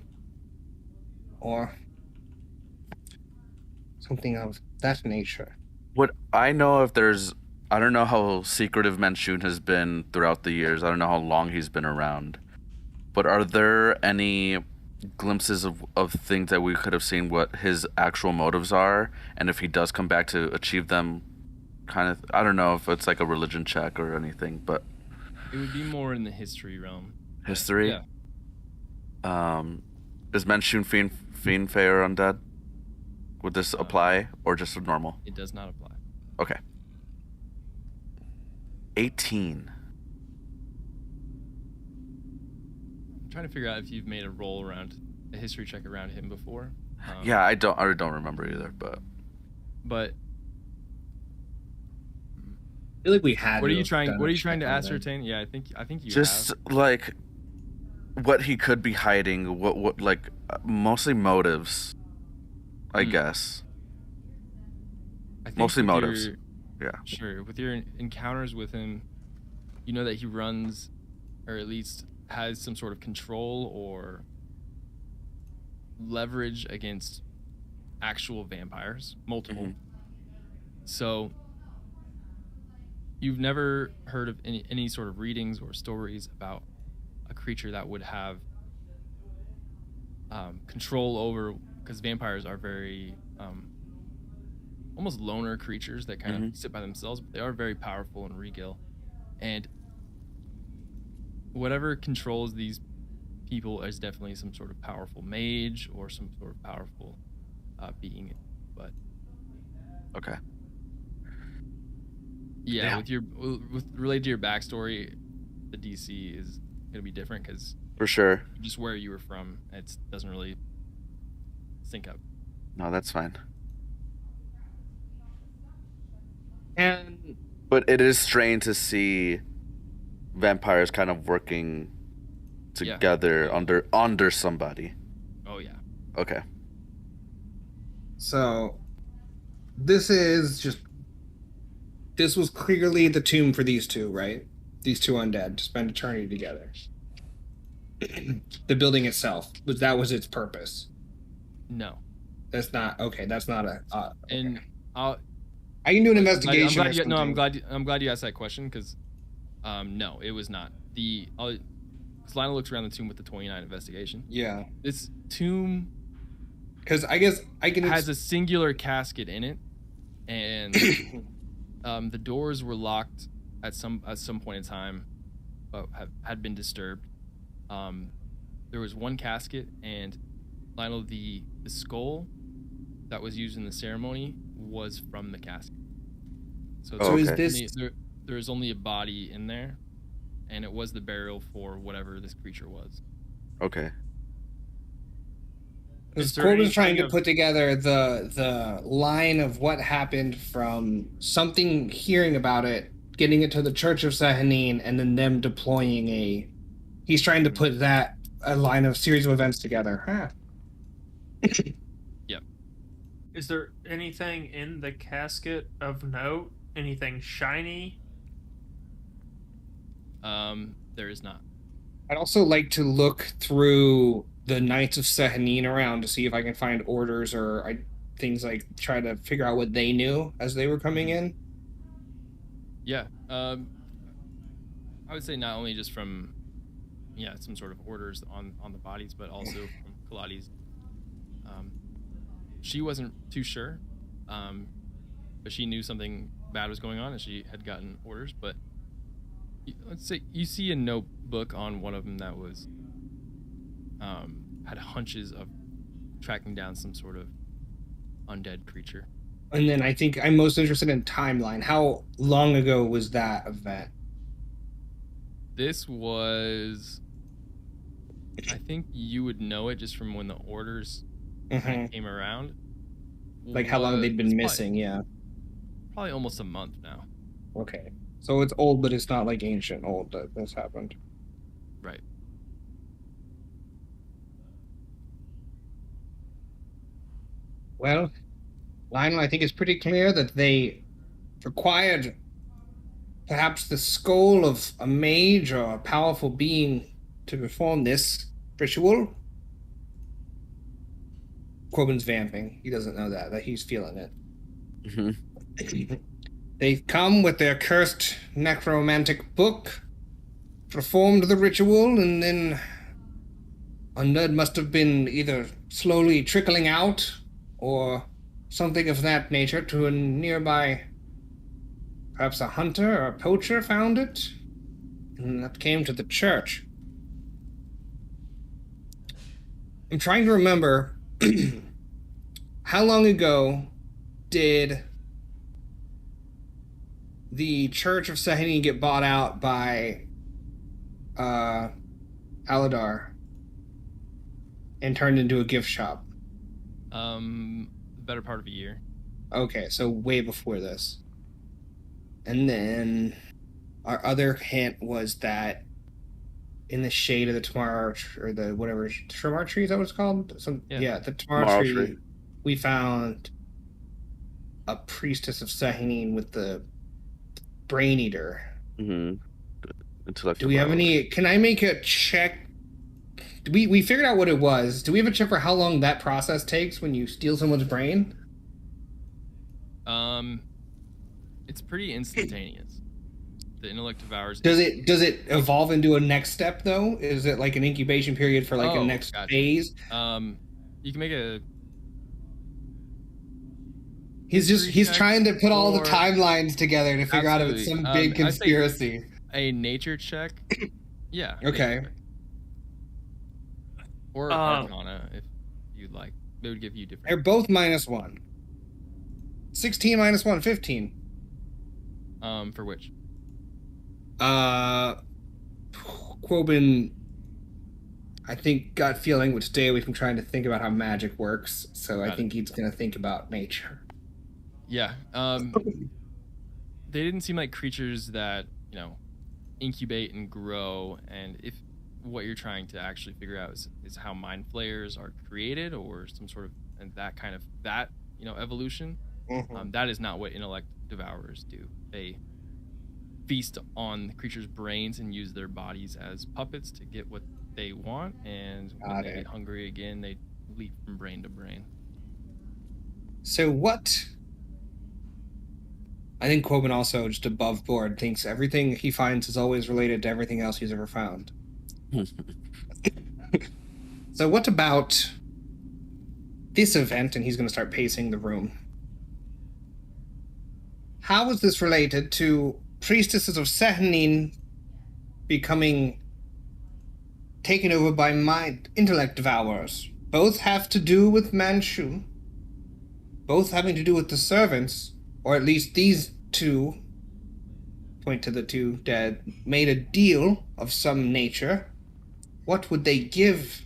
or something of that nature. What I know if there's... I don't know how secretive Manchun has been throughout the years. I don't know how long he's been around. But are there any glimpses of things that we could have seen what his actual motives are? And if he does come back to achieve them, kind of... I don't know if it's like a religion check or anything, but... It would be more in the history realm. History? Yeah. Is Manchun Fiend Fey or Undead? Would this apply, or just normal? It does not apply. Okay. 18. I'm trying to figure out if you've made a roll around a history check around him before. Yeah, I don't remember either, but... But I feel like we had. what are to you have trying? done What a are you trying to check on that. ascertain? Yeah, I think you Just have. like what he could be hiding, what like mostly motives, I guess. I think Mostly with motives. your- Yeah. Sure. With your encounters with him, you know that he runs, or at least has some sort of control or leverage against actual vampires, multiple. So you've never heard of any sort of readings or stories about a creature that would have control over, because vampires are very almost loner creatures that kind of sit by themselves, but they are very powerful and regal. And whatever controls these people is definitely some sort of powerful mage or some sort of powerful being. But Okay. yeah, with related to your backstory, the DC is gonna be different because For sure. just where you were from, it doesn't really sync up. No, that's fine. And But it is strange to see vampires kind of working together under somebody. Oh yeah. Okay. so this was clearly the tomb for these two, right? These two undead to spend eternity together. The building itself was its purpose. No. That's not okay. That's not a. And I can do an investigation. I'm glad you asked that question because, no, it was not. Because Lionel looks around the tomb with the 29 investigation. Yeah, This tomb because I guess I can. has a singular casket in it, and the doors were locked at some point in time, but had been disturbed. There was one casket, and Lionel, the skull that was used in the ceremony was from the casket. So, Oh, is okay. this? there's only a body in there, and it was the burial for whatever this creature was. Okay. Because Is there Corbin's trying anything to of- put together the line of what happened from something hearing about it, getting it to the Church of Sahanin, and then them deploying a. He's trying to put that a line of series of events together. Huh. Is there anything in the casket of note? Anything shiny? There is not. I'd also like to look through the Knights of Sahanin around to see if I can find orders or things like try to figure out what they knew as they were coming in. Yeah. I would say not only just from, some sort of orders on the bodies, but also from Kaladi's. She wasn't too sure, but she knew something bad was going on, and she had gotten orders. But let's say you see a notebook on one of them that was had hunches of tracking down some sort of undead creature. And then I think I'm most interested in timeline. How long ago was that event? This was, I think you would know it just from when the orders Mhm. came around. Like how long they'd It's been probably- missing? Yeah. Probably almost a month now. Okay. So it's old, but it's not like ancient old that this happened. Right. Well, Lionel, I think it's pretty clear that they required perhaps the skull of a mage or a powerful being to perform this ritual. Corbin's vamping. He doesn't know that he's feeling it. Mm-hmm. They've come with their cursed necromantic book, performed the ritual, and then undead must have been either slowly trickling out or something of that nature to a nearby, perhaps a hunter or a poacher found it, and that came to the church. I'm trying to remember how long ago did the Church of Sahanin get bought out by Aladar and turned into a gift shop? Better part of a year. Okay, so way before this. And then our other hint was that in the shade of the tomorrow or the whatever tomorrow tree, is that what it's called? Yeah. The tomorrow Tomorrow tree. tree. We found a priestess of Sahanin with the brain eater. Mm-hmm. Intellect Do we have devour. any? Can I make a check? We figured out what it was. Do we have a check for how long that process takes when you steal someone's brain? It's pretty instantaneous. The intellect devours. Does it evolve into a next step though? Is it like an incubation period for like a Oh, next gotcha. phase? You can make a. He's check trying to put all the or- timelines together to figure out if it's some Absolutely. big I'd say- conspiracy. A nature check. Yeah. Okay. nature check. Or Arcana, if you'd like. They would give you different. They're both -1. 16 -1, 15. For which? Quoben, I think, gut feeling would stay away from trying to think about how magic works, so I Got think he's gonna think about nature. Yeah. They didn't seem like creatures that, incubate and grow, and if what you're trying to actually figure out is how mind flayers are created or some sort of and that kind of evolution, that is not what intellect devourers do. They feast on the creature's brains and use their bodies as puppets to get what they want, and when they get hungry again, they leap from brain to brain. So what? I think Quoben also, just above board, thinks everything he finds is always related to everything else he's ever found. So what about this event? And he's going to start pacing the room. How is this related to priestesses of Sahanin becoming taken over by my intellect devourers? Both have to do with Manchu. Both having to do with the servants, or at least these two, point to the two dead, made a deal of some nature. What would they give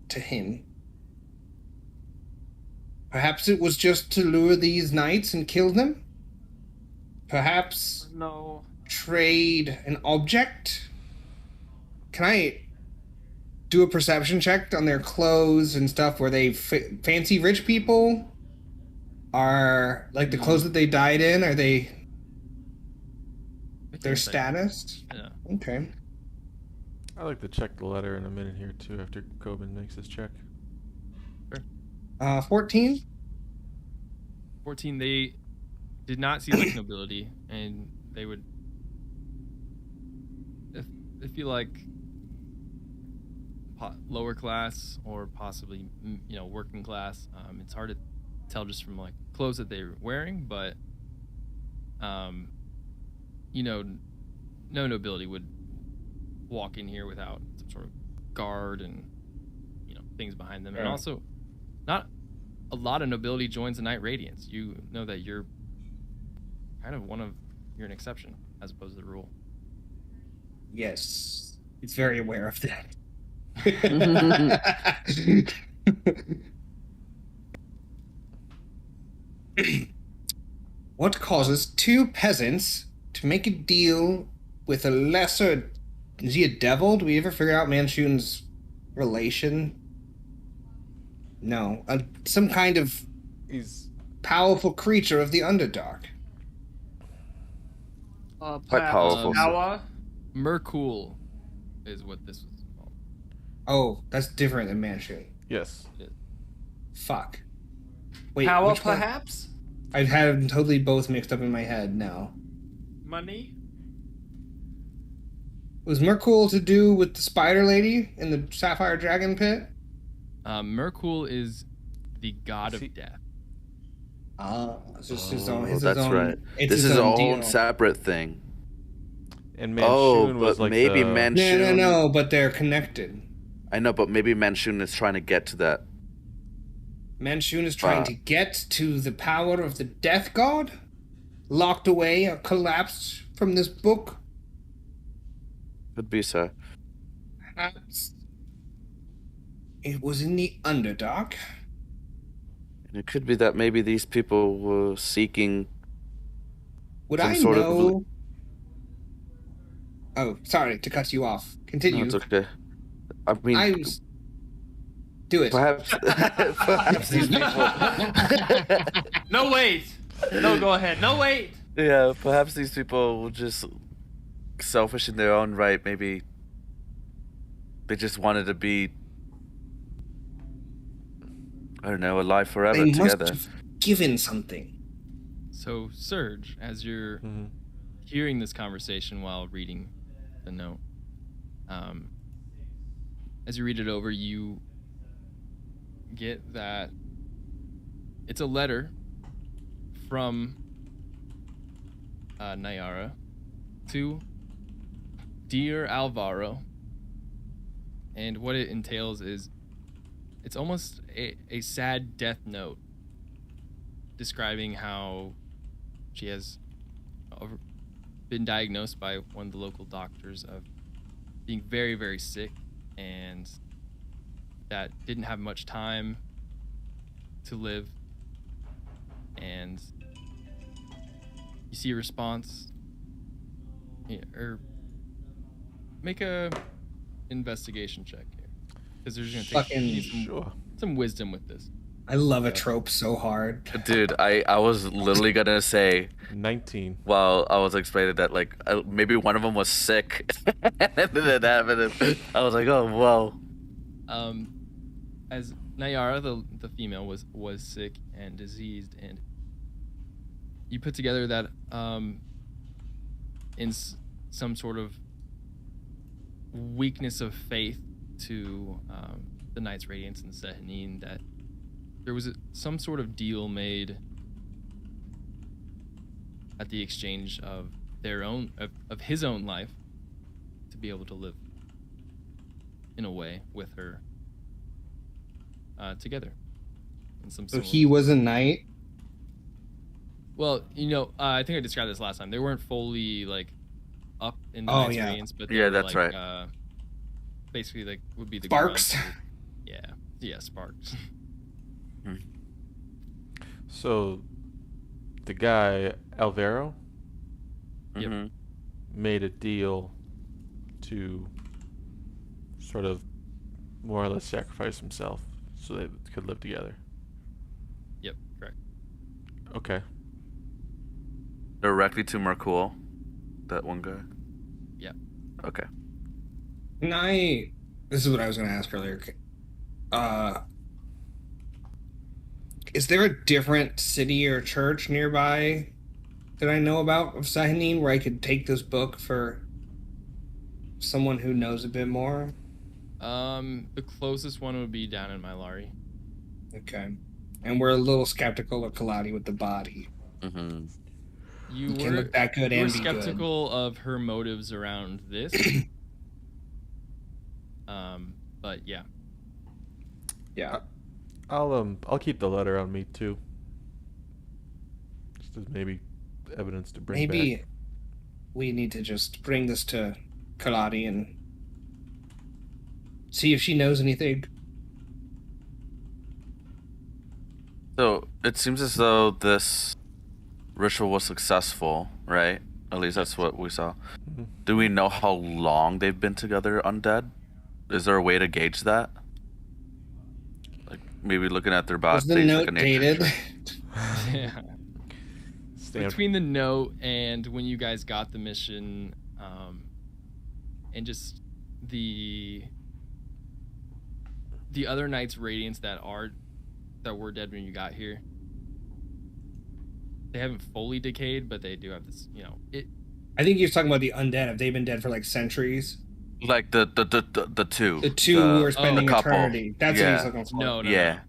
to him? Perhaps it was just to lure these knights and kill them? Perhaps No. trade an object? Can I do a perception check on their clothes and stuff? Were they fancy rich people? Are, like, the clothes that they died in, are they their status? Yeah. Okay. I'd like to check the letter in a minute here, too, after Coben makes his check. 14? 14, they did not see like nobility, and they would if you like lower class or possibly working class. It's hard to tell just from like clothes that they're wearing, but no nobility would walk in here without some sort of guard and things behind them. And Yeah. also, not a lot of nobility joins the Knight Radiance. You know that you're kind of you're an exception as opposed to the rule. Yes. He's very aware of that. What causes two peasants to make a deal with a lesser... Is he a devil? Do we ever figure out Manchun's relation? No. Some kind of He's powerful creature of the Underdark. Perhaps powerful, sir. Awa? Merkul is what this was called. Oh, that's different than Manchun. yes. Fuck. Wait, Power, which one? perhaps? I've had them totally both mixed up in my head now. Money? Was Merkul to do with the spider lady in the Sapphire Dragon Pit? Merkul is the god See- of death. It's just his own. Oh, His that's own, right. It's This his is a own whole deal. separate thing. And Manchun Oh, was but like maybe the... Manchun... No, but they're connected. I know, but maybe Manchun is trying to get to that. Manchun is trying to get to the power of the Death God? Locked away or collapsed from this book? Could be, sir. Perhaps it was in the Underdark. And it could be that maybe these people were seeking... Would Some I sort of know Oh, sorry to cut you off. Continue. No, it's okay. I mean, Do it. perhaps, perhaps these people. No, wait. No, go ahead. No, wait. Yeah, perhaps these people were just selfish in their own right. Maybe they just wanted to be, I don't know, alive forever They together. must have given something. So, Serge, as you're hearing this conversation while reading the note, as you read it over, you get that it's a letter from Nyara to Dear Alvaro. And what it entails is it's almost a sad death note describing how she has been diagnosed by one of the local doctors of being very, very sick, and that didn't have much time to live. And you see a response, or make a investigation check here, because there's gonna take you need some wisdom with this. I love a trope so hard. Dude, I was literally gonna say 19. while I was explaining that, like, maybe one of them was sick, and then it happened. And I was like, oh, whoa. As Nyara, the female, was sick and diseased, and you put together that in some sort of weakness of faith to the Knights Radiance and the Sehanine, that there was some sort of deal made at the exchange of their own of his own life to be able to live in a way with her together in some So sort. he was a knight? Well, I think I described this last time. They weren't fully like up in the Oh, Knights yeah. Radiance, but they Yeah, were, that's like, right. Basically, like would be the Sparks? grunts. Yeah, Sparks. So, the guy, Alvaro, Yep. Mhm. made a deal to sort of more or less sacrifice himself so they could live together. Yep, correct. Okay. Directly to Merkul, that one guy. Yep. Okay. This is what I was going to ask earlier. Is there a different city or church nearby that I know about of Sahanin where I could take this book for someone who knows a bit more? The closest one would be down in Mylari. Okay. And we're a little skeptical of Kaladi with the body. Mm-hmm. You It can look that good you were and be good. skeptical of her motives around this. But yeah. Yeah. I'll keep the letter on me too. Just as maybe evidence to bring Maybe back. we need to just bring this to Kaladi and see if she knows anything. So it seems as though this ritual was successful, right? At least that's what we saw. Mhm. Do we know how long they've been together, undead? Is there a way to gauge that? Like maybe looking at their bodies. Was the note dated? Yeah. Stand- Between the note and when you guys got the mission, and just the other Knights Radiance that were dead when you got here, they haven't fully decayed, but they do have this. I think you're talking about the undead. Have they been dead for like centuries? Like the two. The two who are spending the couple. eternity. That's Yeah. what he's looking for. No. Yeah.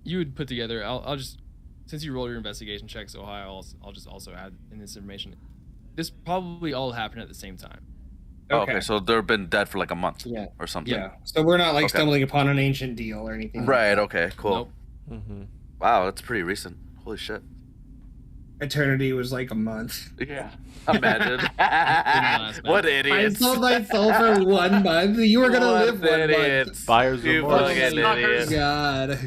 You would put together. I'll just, since you rolled your investigation check so high, I'll just also add in this information. This probably all happened at the same time. Oh, okay, so they've been dead for like a month Yeah. or something. Yeah. So we're not like Okay. stumbling upon an ancient deal or anything. Right. Like Okay. Cool. Nope. Mhm. Wow, that's pretty recent. Holy shit. eternity was like a month. Yeah. Imagine. last What minute. I idiots. sold my soul for 1 month. You were gonna What live 1 month. idiots. Buyer's You remorse. fucking idiots. God.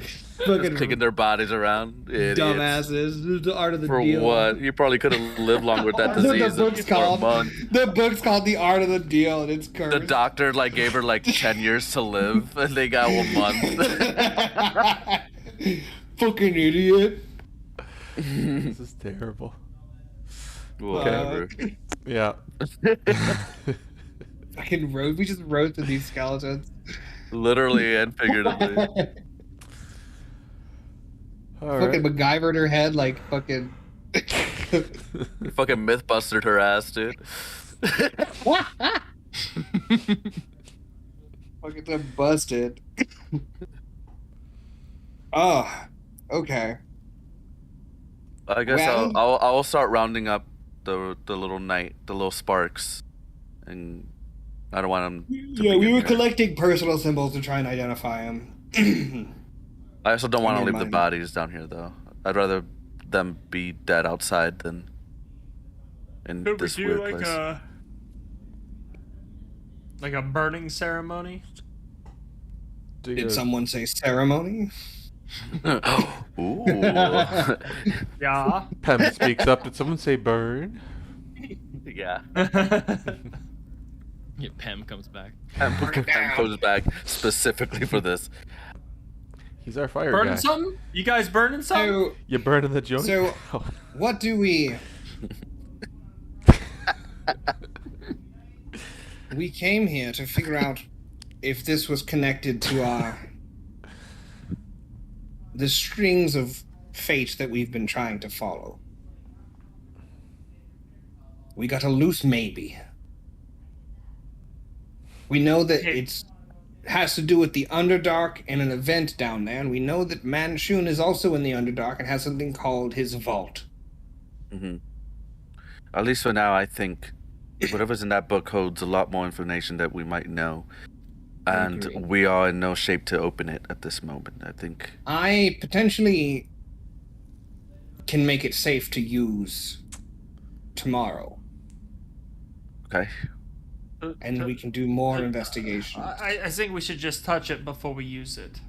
Fucking Kicking their bodies around. Idiots. dumbasses. The art of the For deal. what? You probably could have lived longer with that That's what disease the book's for a called. month. The book's called The Art of the Deal, and it's cursed. The doctor like gave her like 10 years to live, and they got 1 month. Fucking idiot. This is terrible. Whatever. Yeah. Fucking roast. We just roasted these skeletons. Literally and figuratively. All Fucking right. MacGyvered her head like fucking. You fucking mythbusted her ass, dude. Fucking done busted. Oh, okay. I guess Well- I'll start rounding up the little sparks, and I don't want them. Yeah, we were collecting personal symbols to try and identify them. I also don't want to in leave the mind. bodies down here, though. I'd rather them be dead outside than in Could we this do weird place. like a burning ceremony? Do Did you- someone say ceremony? Ooh. Yeah. Pem speaks up. Did someone say burn? Yeah. Yeah, Pem comes back. And comes back specifically for this. He's our fire Burning guy. something? You guys burning something? So, You burning the joint? So- what do we... We came here to figure out if this was connected to the strings of fate that we've been trying to follow. We got a loose maybe. We know that it has to do with the Underdark and an event down there, and we know that Manchun is also in the Underdark and has something called his vault. Hmm. At least for now, I think whatever's in that book holds a lot more information that we might know. And agree. we are in no shape to open it at this moment, I think. I potentially can make it safe to use tomorrow, Okay. and we can do more investigation. I think we should just touch it before we use it.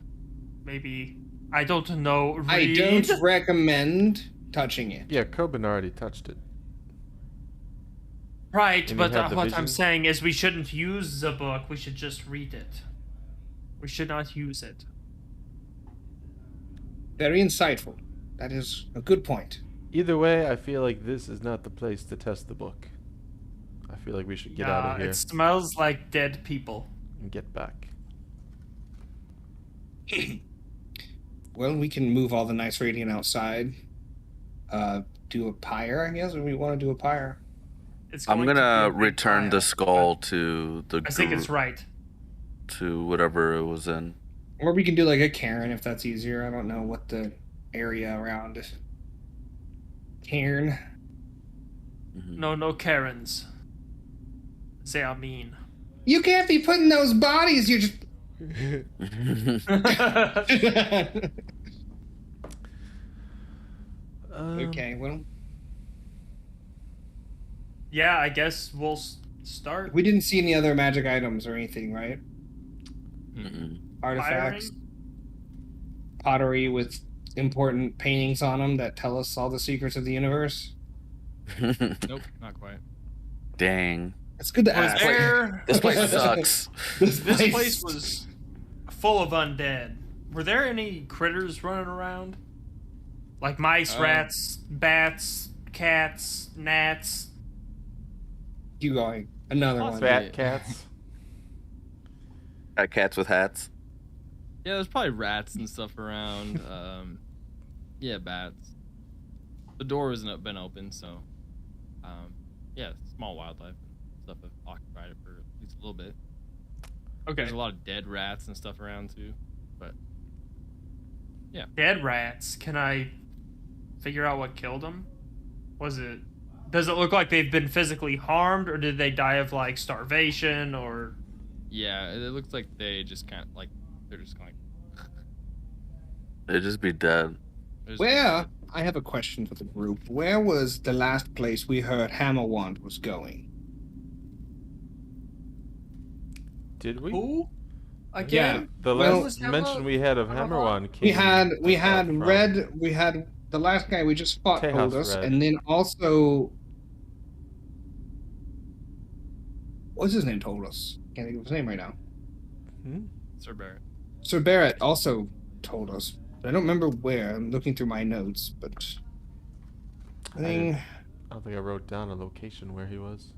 Maybe, I don't know. I Read. don't recommend touching it. Yeah, Coben already touched it. Right, And but you have the what I'm vision? saying is we shouldn't use the book, we should just read it. We should not use it. Very insightful. That is a good point. Either way, I feel like this is not the place to test the book. I feel like we should get out of here It smells like dead people. and get back. Well, we can move all the nice radiant outside. Do a pyre, I guess, if we want to do a pyre. It's I'm going to gonna be a big return the pile. skull to the I think it's group- right. to whatever it was in. Or we can do like a cairn if that's easier. I don't know what the area around is. Cairn. Mhm. No Karens. They are mean. You can't be putting those bodies. You're just. Okay, well, Yeah, I guess we'll start. we didn't see any other magic items or anything, right? Mhm. Artifacts, Firing? pottery with important paintings on them that tell us all the secrets of the universe. Nope, not quite. Dang. It's good to Was ask. there... This place sucks. This This place- place was full of undead. Were there any critters running around? Like mice, rats, bats, cats, gnats? Keep going. Another one. Fat cats. Cats with hats. Yeah, there's probably rats and stuff around. Yeah, bats. The door hasn't been open, so yeah, small wildlife and stuff have occupied it for at least a little bit. Okay. There's a lot of dead rats and stuff around too, but Dead rats. Can I figure out what killed them? Was it... Does it look like they've been physically harmed, or did they die of, like, starvation, or... yeah, it looks like they just kind of like they're just going. They'd just be dead. They're just Well, I have a question for the group. Where was the last place we heard Hammerwand was going? Did we? Who? Again? The Well- last mention we had of Hammerwand came. We had from Red. We had the last guy we just fought told Tejas us, Red. and then also, what's his name told us? Can't think of his name right now. Sir Barrett. Sir Barrett also told us. I don't remember where. I'm looking through my notes, but I don't think I wrote down a location where he was.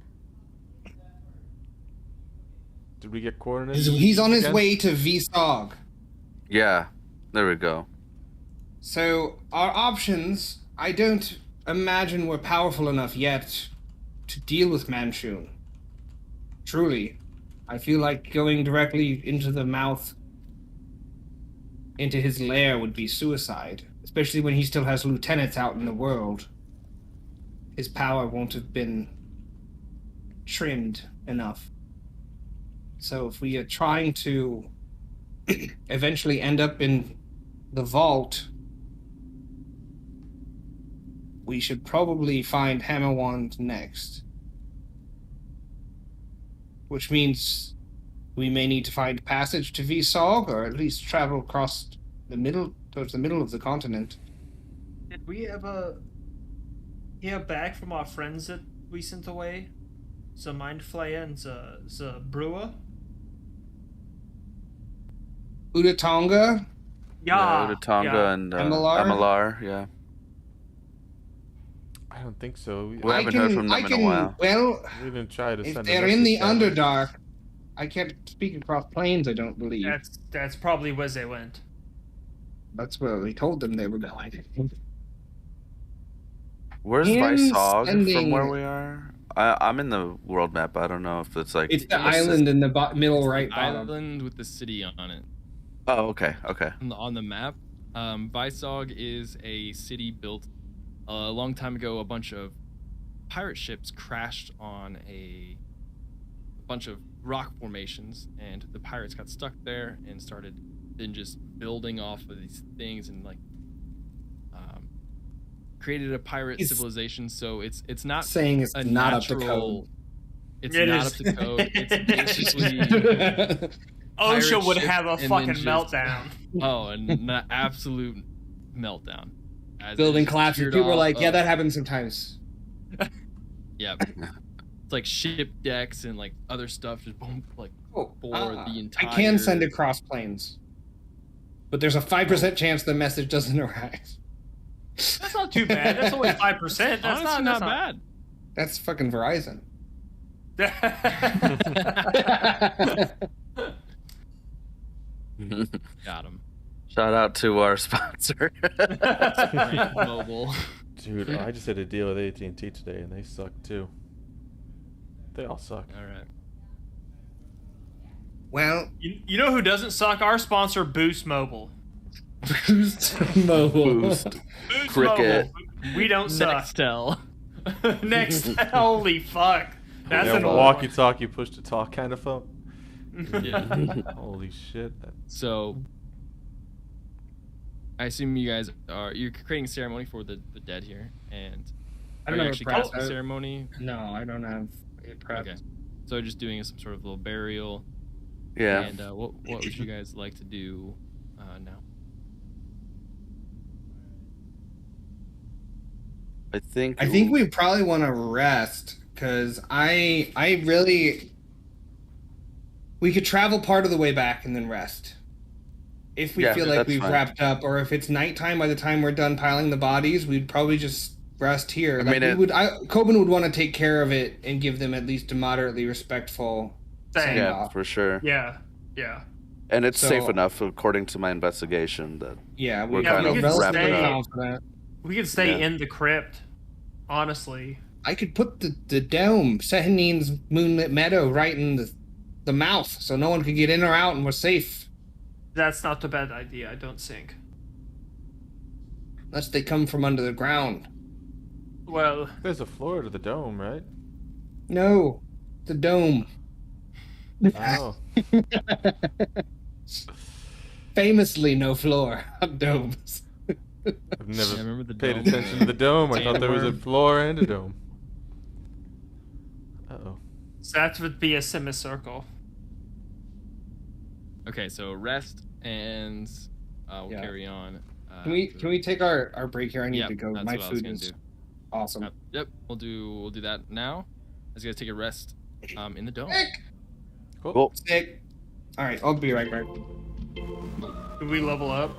Did we get coordinates? he's on his again? way to Visog. Yeah, there we go. So our options, I don't imagine we're powerful enough yet to deal with Manchun. Truly, I feel like going directly into the mouth, into his lair would be suicide, especially when he still has lieutenants out in the world. His power won't have been trimmed enough. So if we are trying to eventually end up in the vault, we should probably find Hammerwand next. Which means we may need to find passage to Visog, or at least travel across the middle, towards the middle of the continent. Did we ever hear back from our friends that we sent away? The Mind Flayer and the Brewer? Udatonga? Yeah, Udatonga and Amalar? Amalar, yeah. I don't think so. We haven't heard from them in a while. Well, We didn't try to if send. they're a in the message down. Underdark, I can't speak across planes, I don't believe. That's probably where they went. That's where we told them they were going. Where's Him Visog from sending- where we are? I'm in the world map. I don't know if it's like. It's the island in the middle right bottom. Island with the city on it. Oh, okay, okay. On the map, Visog is a city built a long time ago. A bunch of pirate ships crashed on a bunch of rock formations, and the pirates got stuck there and started then just building off of these things and like created a pirate He's civilization. So it's not Saying it's a not up to natural. code. It's It not is. up to code. It's basically OSHA pirate would ship have a and then fucking just- meltdown. an absolute meltdown. As it Building just collapses. sheared People are off like, yeah, of- that happens sometimes. Yeah. It's like ship decks and like other stuff just boom, like Oh, for the entire. I can send across planes. But there's a 5% chance the message doesn't arrive. That's not too bad. That's only 5%. That's Honestly, not bad. That's fucking Verizon. Got him. Shout out to our sponsor. Sprint Mobile. Dude, I just had a deal with AT&T today, and they suck too. They all suck. All right. Well, You know who doesn't suck? Our sponsor, Boost Mobile. Boost Mobile. Boost. Boost Cricket. Mobile. We don't suck. Nextel. Next. Holy fuck. That's Yeah, an old walkie-talkie, push-to-talk kind of phone. Yeah. Holy shit! So, I assume you guys you're creating a ceremony for the dead here, and I are don't you know actually what casting prep- the ceremony? No, I don't have it prepped. Okay. So just doing some sort of little burial. Yeah. And what would you guys like to do now? I think we probably want to rest because I really we could travel part of the way back and then rest if we Yeah, feel like that's we've fine. wrapped up, or if it's nighttime by the time we're done piling the bodies, we'd probably just rest here. I Like, mean, Coben would want to take care of it and give them at least a moderately respectful Same. send Yeah, off. for sure. Yeah. And it's So- safe enough, according to my investigation, that Yeah, We're kind feel of relatively wrapping up. confident. We could stay Yeah. in the crypt, honestly. I could put the dome, Sehanin's moonlit meadow, right in the mouth, so no one could get in or out, and we're safe. That's not a bad idea, I don't think. Unless they come from under the ground. Well, There's a floor to the dome, right? No, the dome. Oh, Famously, no floor on domes. I've never Yeah, remember the paid dome? attention to the dome. I thought there was a Sandworm. floor and a dome. Uh-oh. So that would be a semicircle. Okay, so rest and we'll Yeah. carry on. Can we take our break here? I need Yep, to go. that's My what I was food gonna is do. awesome. Yep, we'll do that now. Let's guys take a rest in the dome. Sick. Cool. Sick. All right, I'll be right back. Do we level up?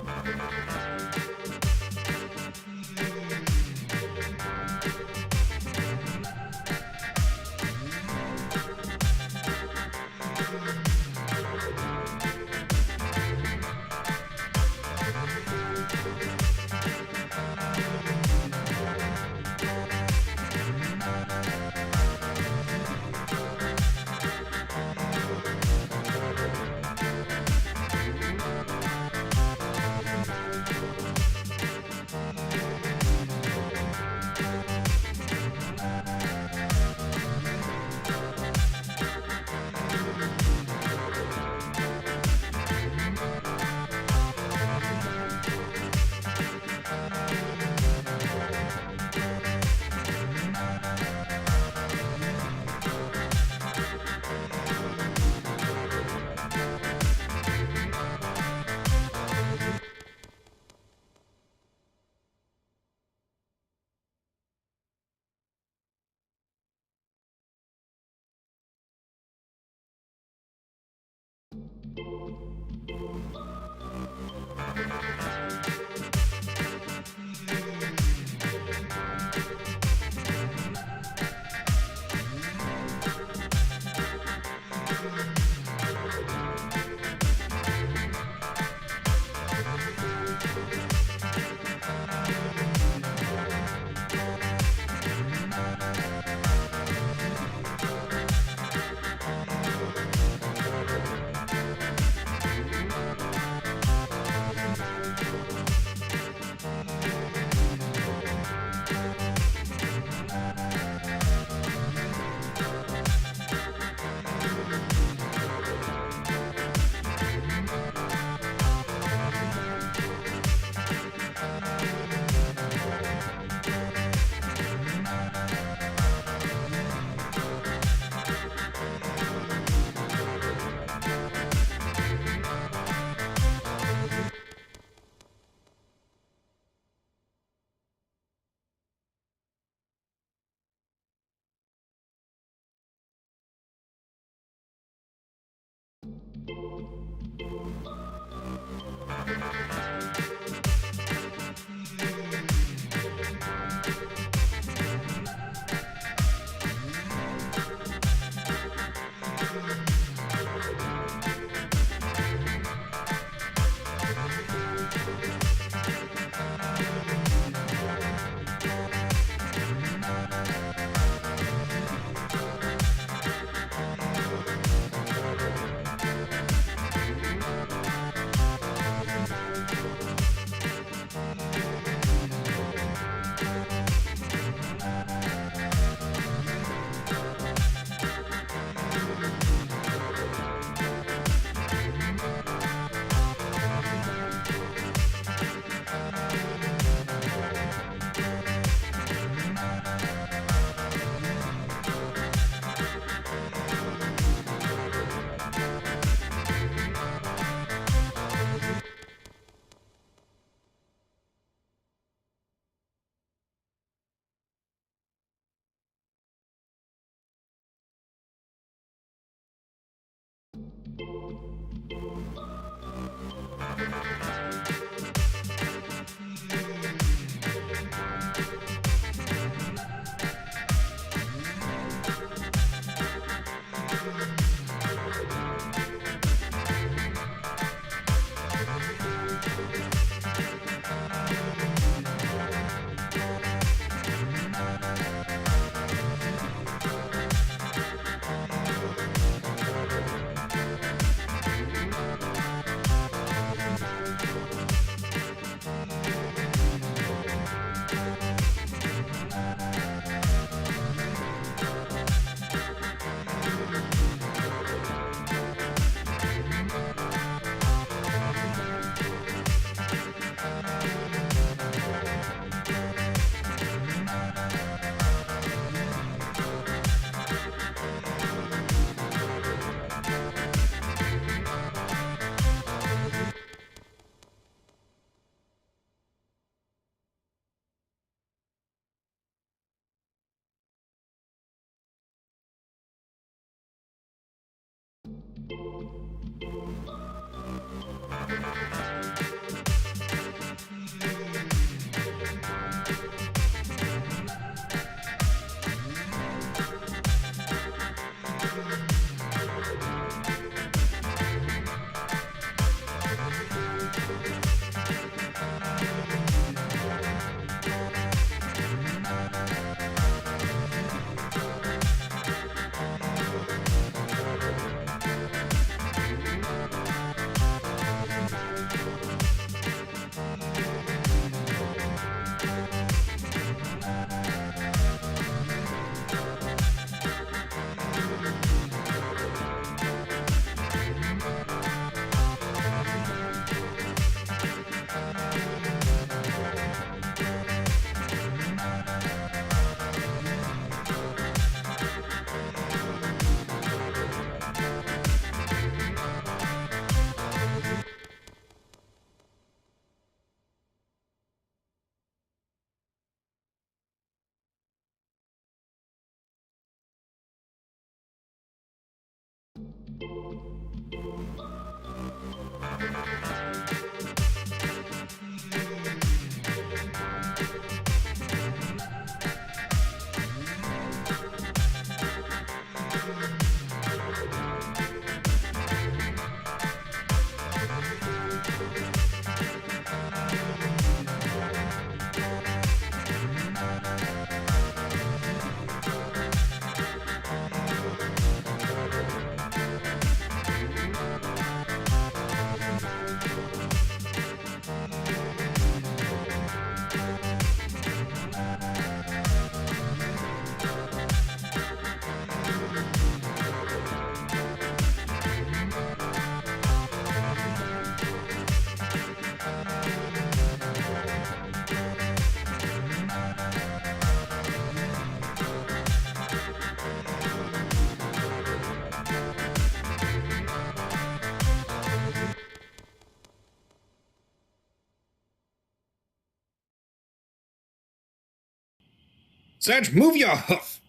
Serge, move your hoof.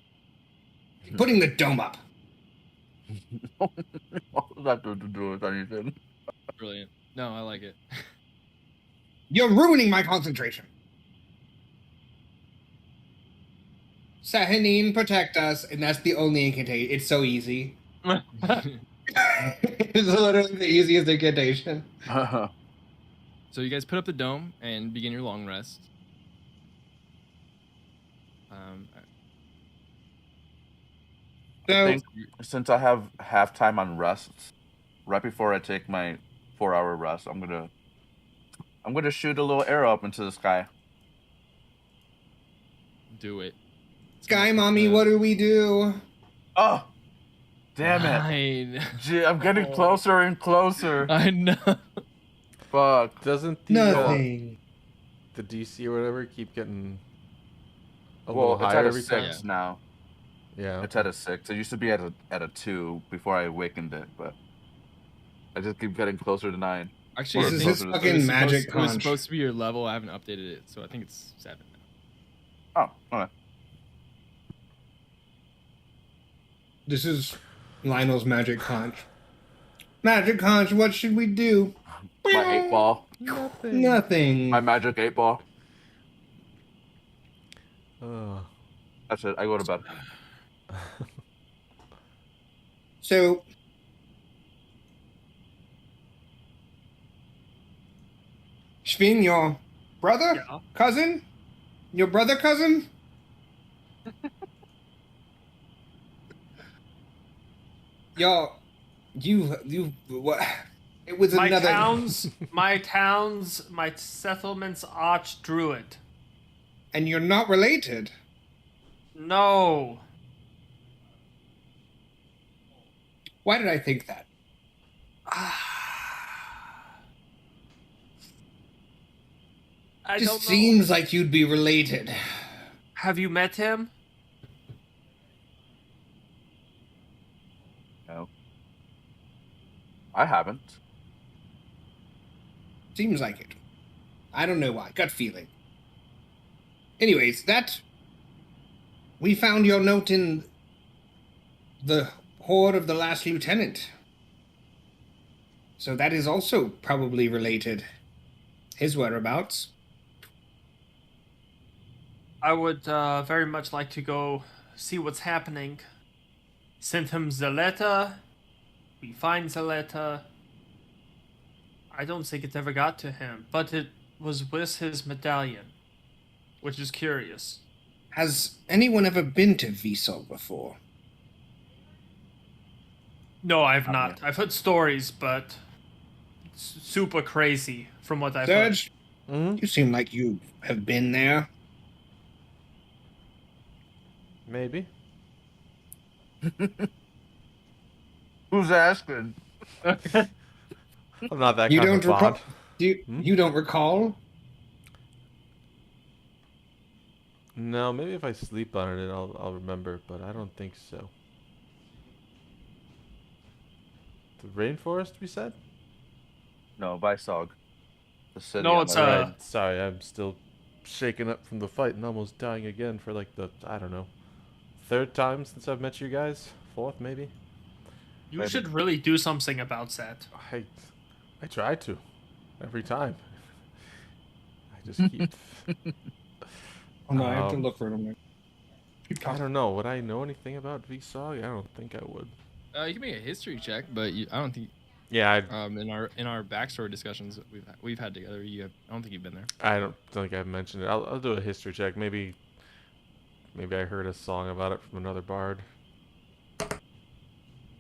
You're putting the dome up. What does that have to do with anything? Brilliant. No, I like it. You're ruining my concentration. Sahanine, protect us, and that's the only incantation. It's so easy. It's literally the easiest incantation. So you guys put up the dome and begin your long rest. I So, think since I have half time on rest, right before I take my 4-hour rest, I'm gonna shoot a little arrow up into the sky. Do it. Sky Mommy, what do we do? Oh, damn it! 9. Gee, I'm getting closer and closer. I know. Fuck. Doesn't the Nothing. the DC or whatever keep getting a Well, little it's higher at a every 6 time? now. Yeah. It's at a 6. It used to be at a 2 before I awakened it, but I just keep getting closer to 9. Actually, This I is think his it was fucking supposed- magic It was conch. supposed to be your level. I haven't updated it, so I think it's 7 now. Oh, okay. This is Lionel's magic conch. Magic conch, what should we do? My 8 ball. Nothing. My magic 8 ball. Oh. That's it. I go to bed. So, Svin, your brother? Yeah. Cousin? Your brother cousin? You, what? It was My another. towns, my settlement's archdruid. And you're not related. No. Why did I think that? I Just don't know. seems like you'd be related. Have you met him? No. I haven't. Seems like it. I don't know why. Gut feeling. Anyways, we found your note in the hoard of the last lieutenant. So that is also probably related. His whereabouts. I would very much like to go see what's happening. Sent him the letter. We find the letter. I don't think it ever got to him, but it was with his medallion, which is curious. Has anyone ever been to Vsol before? No, I've Not not. I've heard stories, but it's super crazy from what I've heard. Serge, Hmm? you seem like you have been there. Maybe. Who's asking? I'm not that You kind don't of recall? bot. You don't recall? No, maybe if I sleep on it, I'll remember, but I don't think so. The rainforest, we said? No, Vysog. The city. No, on it's the right. Right. Sorry, I'm still shaken up from the fight and almost dying again for like the, I don't know, 3rd time since I've met you guys? 4th, maybe? You should really do something about that. I try to. Every time. I just keep... Oh no, I have to Um, look for it. I'm like, I don't know. Would I know anything about VSOG? I don't think I would. You can make a history check, but I don't think. Yeah, In our backstory discussions that we've had together, I don't think you've been there. I don't think I've mentioned it. I'll do a history check. Maybe I heard a song about it from another bard.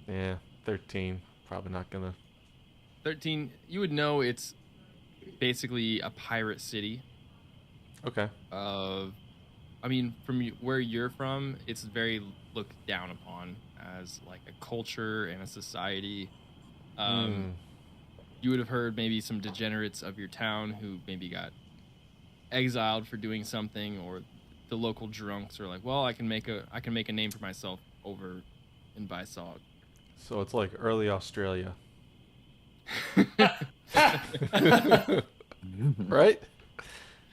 Yeah, 13. Probably not gonna. 13. You would know it's basically a pirate city. Okay. I mean, from where you're from, it's very looked down upon as like a culture and a society. You would have heard maybe some degenerates of your town who maybe got exiled for doing something, or the local drunks are like, well, I can make a name for myself over in Bysog. So it's like early Australia. Right?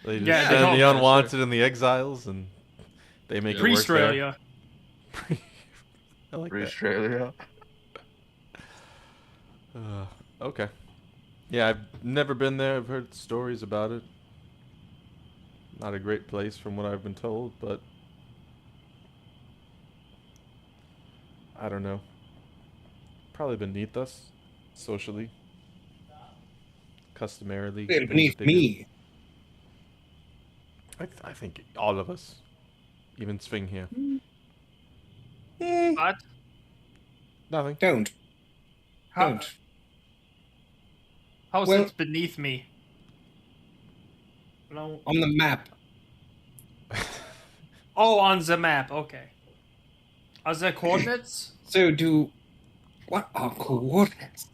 They just Yeah, send they the don't- unwanted and the exiles, and they make it work there. Pre-Australia. I like Free that. Australia. Okay. Yeah, I've never been there. I've heard stories about it. Not a great place from what I've been told, but I don't know. Probably beneath us, socially, customarily. they're things beneath that they do. me. I think all of us, even Sving here. But Nothing. Don't. how, Don't. how is Well- it beneath me? No. On the map. Oh, on the map. Okay. Are there coordinates? So what are coordinates?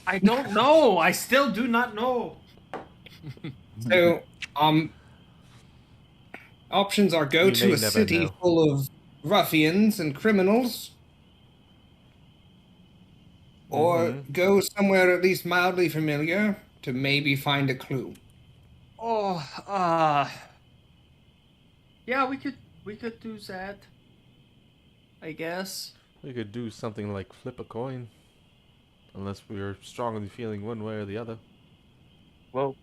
I don't know. I still do not know. So, options are go We to may a never city know. full of ruffians and criminals, or go somewhere at least mildly familiar to maybe find a clue. Oh, yeah, we could do that. I guess. We could do something like flip a coin, unless we are strongly feeling one way or the other. Well,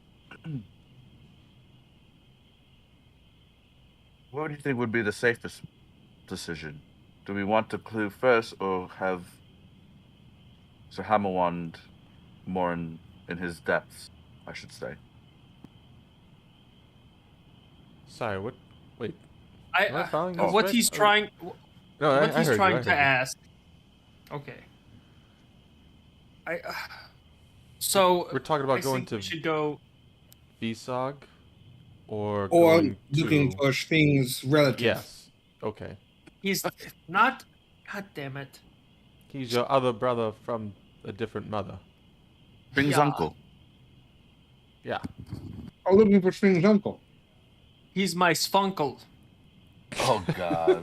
what do you think would be the safest decision? Do we want to clue first, or have Sir Hammerwand more in his depths, I should say? Sorry, what? Wait. Am I following this what right? he's Or- trying, No, what I he's heard you, trying I to heard you. ask. Okay. So We're talking about I going think to we should go. VSOG, or Or going looking to... for things relative. Yes. Okay. He's not. God damn it. He's your other brother from a different mother. Bing's Yeah. uncle. Yeah. Or looking for String's uncle. He's my spunkle. Oh God.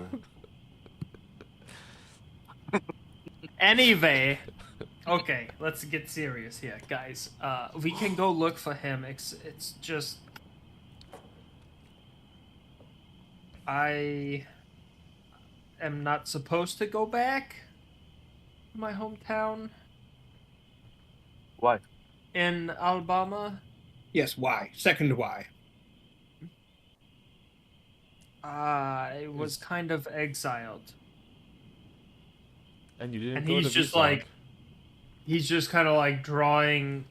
Anyway, okay, let's get serious here, guys. We can go look for him. It's just I am not supposed to go back to my hometown Why? in Alabama. Yes, why? Second why. I was kind of exiled. And you didn't And go he's to just VSOG. like, he's just kind of like drawing.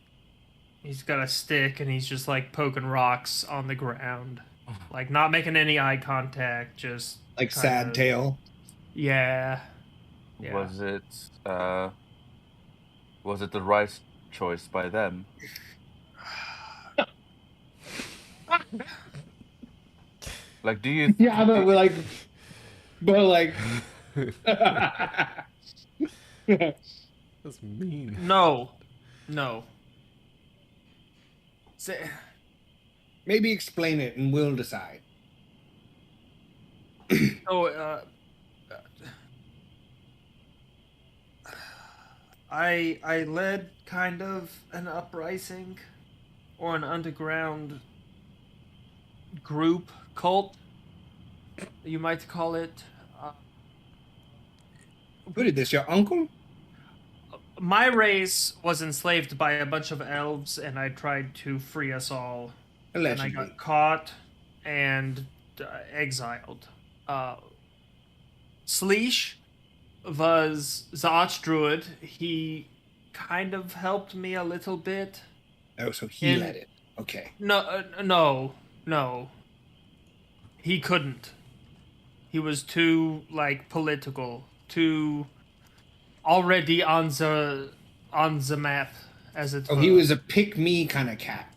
He's got a stick and he's just like poking rocks on the ground, like not making any eye contact. Just Like kinda- sad tale. Yeah. Yeah. Was it the right choice by them? Like, do you? Yeah, but we're like, That's mean. No. maybe explain it and we'll decide. So, I led kind of an uprising or an underground group cult, you might call it. Who did this? Your uncle? my race was enslaved by a bunch of elves, and I tried to free us all. And I Allegedly. got caught and exiled. Sleesh was the archdruid. He kind of helped me a little bit. Oh, so he And- led it. Okay. No. He couldn't. He was too political, too already on the map, as it Oh, were. he was a pick me kind of cat.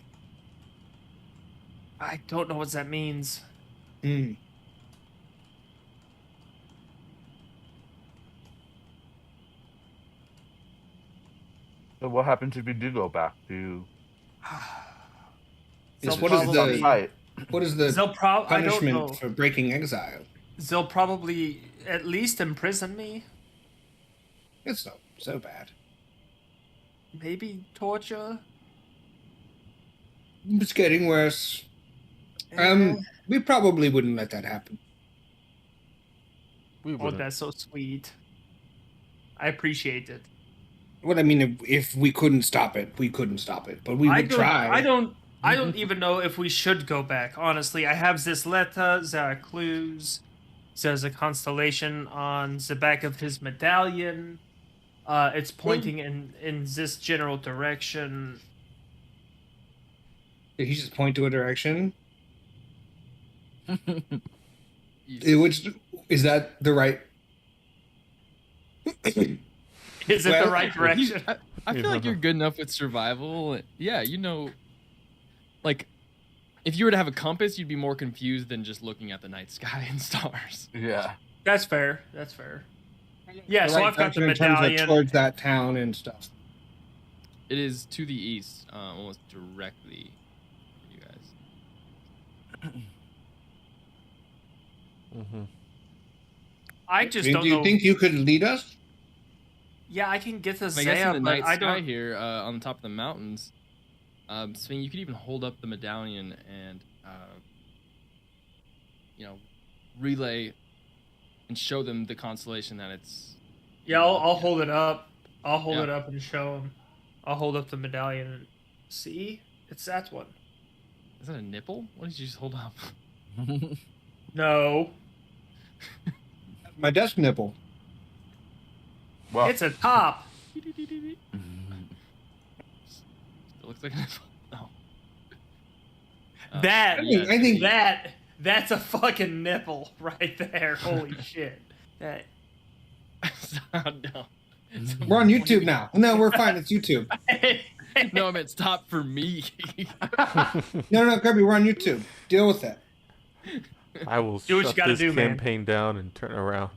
I don't know what that means. Hmm. So what happens if you do go back to Yes, They'll what is probably- the fight? what is the I don't know. punishment for breaking exile? They'll probably at least imprison me. It's not so bad. Maybe torture. It's getting worse. Eh. We probably wouldn't let that happen. We Oh, wouldn't. that's so sweet. I appreciate it. What I mean, if we couldn't stop it, we couldn't stop it. But we I would don't, try. I don't even know if we should go back. Honestly, I have this letter. There are clues. There's a constellation on the back of his medallion. It's pointing in this general direction. Did he just point to a direction? Jesus. Which is that the right? Is it Well, the right direction? I feel like you're good enough with survival. Yeah, you know, like, if you were to have a compass, you'd be more confused than just looking at the night sky and stars. Yeah. That's fair. That's fair. Yeah, The so right I've got the direction in terms of medallion. towards that town and stuff. It is to the east, almost directly for you guys. Mm-hmm. I just Do don't you know. think you could lead us? Yeah, I can get to I guess in Zaya, the but night I sky don't. here, on the top of the mountains, Sving, you could even hold up the medallion and, relay and show them the constellation that it's. Yeah, I'll hold it up. I'll hold Yeah. it up and show him. I'll hold up the medallion and see. It's that one. Is that a nipple? What did you just hold up? No, My desk nipple. Well, it's a top. Still looks like a nipple. No. That I think that's a fucking nipple right there. Holy shit. That. No. we're on YouTube now. No, we're fine. It's YouTube. No, I meant stop for me. No, Kirby, we're on YouTube. Deal with that. I will Do what you shut gotta this do, man. campaign down and turn around.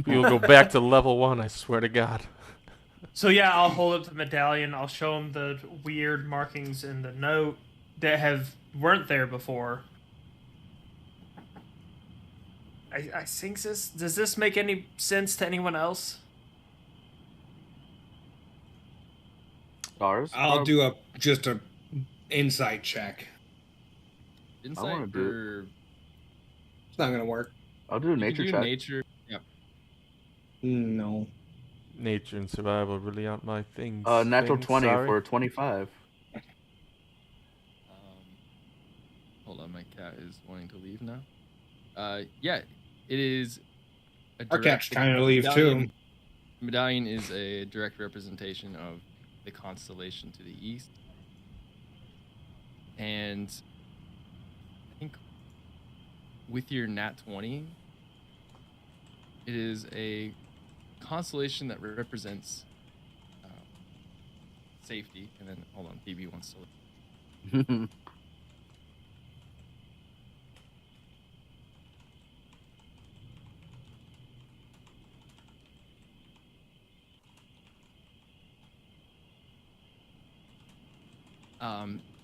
We will go back to level 1, I swear to God. So yeah, I'll hold up the medallion. I'll show him the weird markings in the note that weren't there before. I think does this make any sense to anyone else? stars. I'll do just a insight check. Insight wanna do it. or It's not gonna work. I'll do a you can nature do check. nature. Yeah. No. Nature and survival really aren't my things. Natural thing, 20 sorry. for 25. Hold on, my cat is wanting to leave now. Yeah, it is. Our cat's trying to leave too. The medallion is a direct representation of the constellation to the east, and I think with your Nat 20, it is a constellation that represents safety. And then, hold on, Phoebe wants to.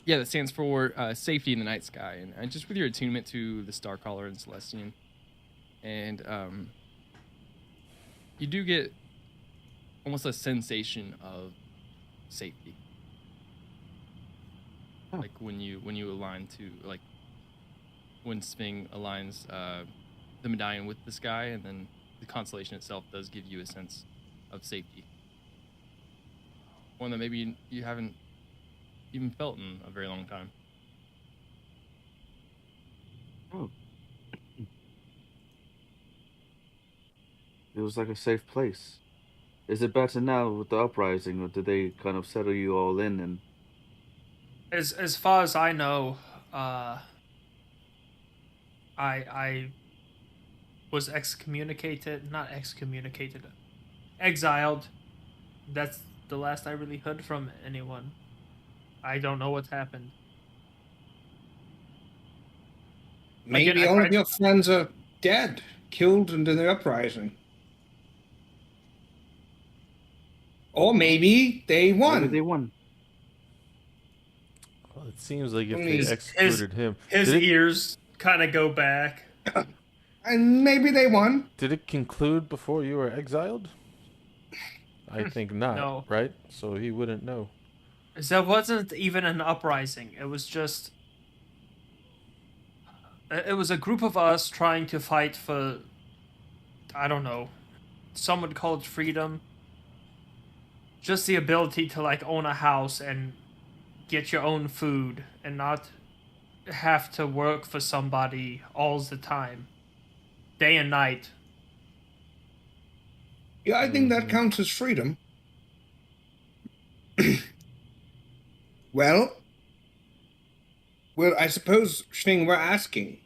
Yeah, that stands for safety in the night sky, and just with your attunement to the Star Caller and Celestian, and you do get almost a sensation of safety, like when you align to like when Sping aligns the medallion with the sky, and then the constellation itself does give you a sense of safety. one that maybe you haven't even felt in a very long time. Oh. It was like a safe place. Is it better now with the uprising, or did they kind of settle you all in? And As far as I know, I was exiled. That's the last I really heard from anyone. I don't know what happened. Maybe Again, I all of tried- your friends are dead, killed in the uprising. Or maybe they won. maybe they won. Well, it seems like if I they mean, excluded him, His did it, ears kind of go back. And maybe they won. did it conclude before you were exiled? I think not, No. right? So he wouldn't know. There wasn't even an uprising. It was just... It was a group of us trying to fight for... I don't know. Some would call it freedom. Just the ability to, like, own a house and get your own food and not have to work for somebody all the time. Day and night. Yeah, I think that counts as freedom. Well, I suppose, Schwing, we're asking.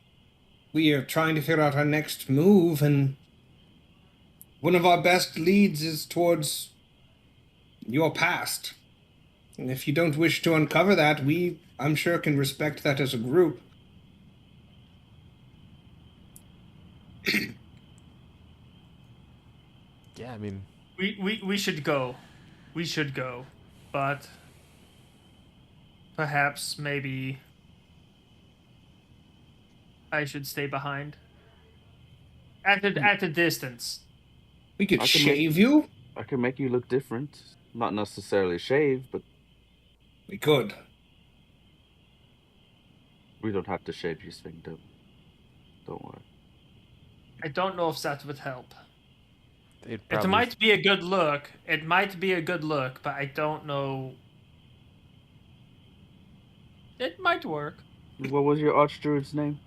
We are trying to figure out our next move, and one of our best leads is towards your past. And if you don't wish to uncover that, I'm sure, can respect that as a group. Yeah, I mean, We should go. We should go. But... perhaps, maybe... I should stay behind. At a distance. We could I can shave you? I can make you look different. Not necessarily shave, but We could. we don't have to shave you, Sphinx. Don't worry. I don't know if that would help. they'd It probably might be a good look. It might be a good look, but I don't know. It might work. What was your archdruid's name?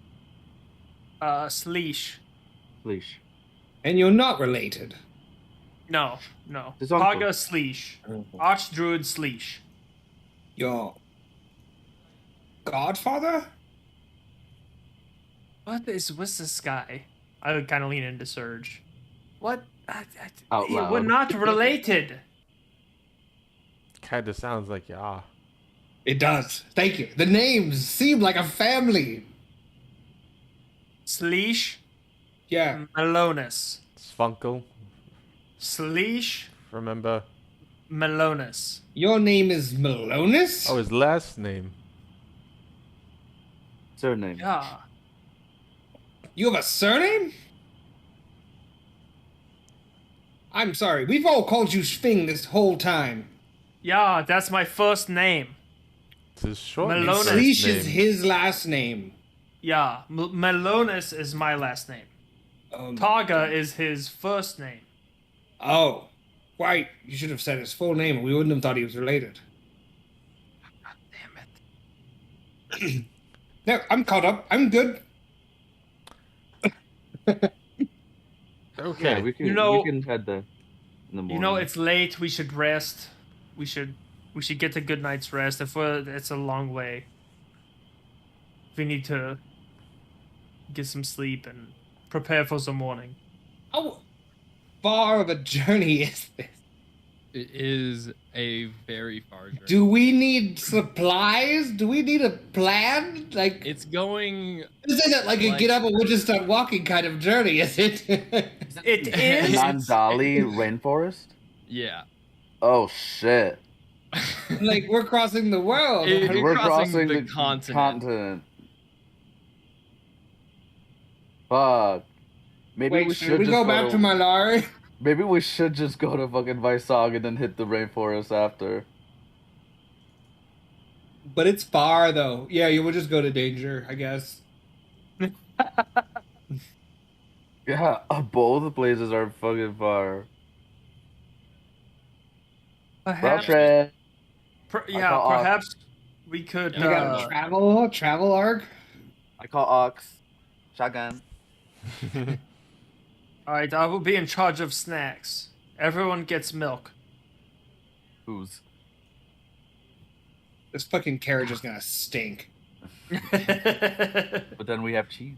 Sleesh. Leash. And you're not related. No. His uncle. Paga Sleesh. Archdruid Sleesh. Your godfather? What is with this guy? I would kind of lean into Surge. What? Out We're loud. not related. kind of sounds like yeah. It does. Thank you. The names seem like a family. Sleesh. Yeah. Melonis. Sfunkel, Sleesh. remember? Melonis. Your name is Melonis? Oh, his last name. Surname. Yeah. You have a surname? I'm sorry. We've all called you Schwing this whole time. Yeah, that's my first name. It's his short Melonis. first Sleesh name. is his last name. Yeah, Melonis is my last name. Taga is his first name. Oh. Why, you should have said his full name and we wouldn't have thought he was related. Damn it. No, I'm caught up. I'm good. Okay. Yeah, we can know- we can head there in the morning. You know, it's late. We should rest. We should get a good night's rest. It's a long way. We need to get some sleep and prepare for the morning. How far of a journey is this? It is a very far journey. Do we need supplies? Do we need a plan? Like, It's going. this isn't like a like- get up and we'll just start walking kind of journey, is it? It is. Nandali rainforest. Yeah. Oh shit! Like, we're crossing the world. It- We're crossing crossing the the continent. Fuck. Maybe Wait, we should should we just go back to Malari? Maybe we should just go to fucking Vaisag and then hit the rainforest after. But it's far, though. Yeah, you will just go to danger, I guess. Yeah, both places are fucking far. Well, Perhaps Trent. Yeah, call Ox. perhaps we could. Yeah, You got a travel arc? I call Ox. Shotgun. All right, I will be in charge of snacks. Everyone gets milk. Who's? This fucking carriage is gonna stink. But then we have cheese.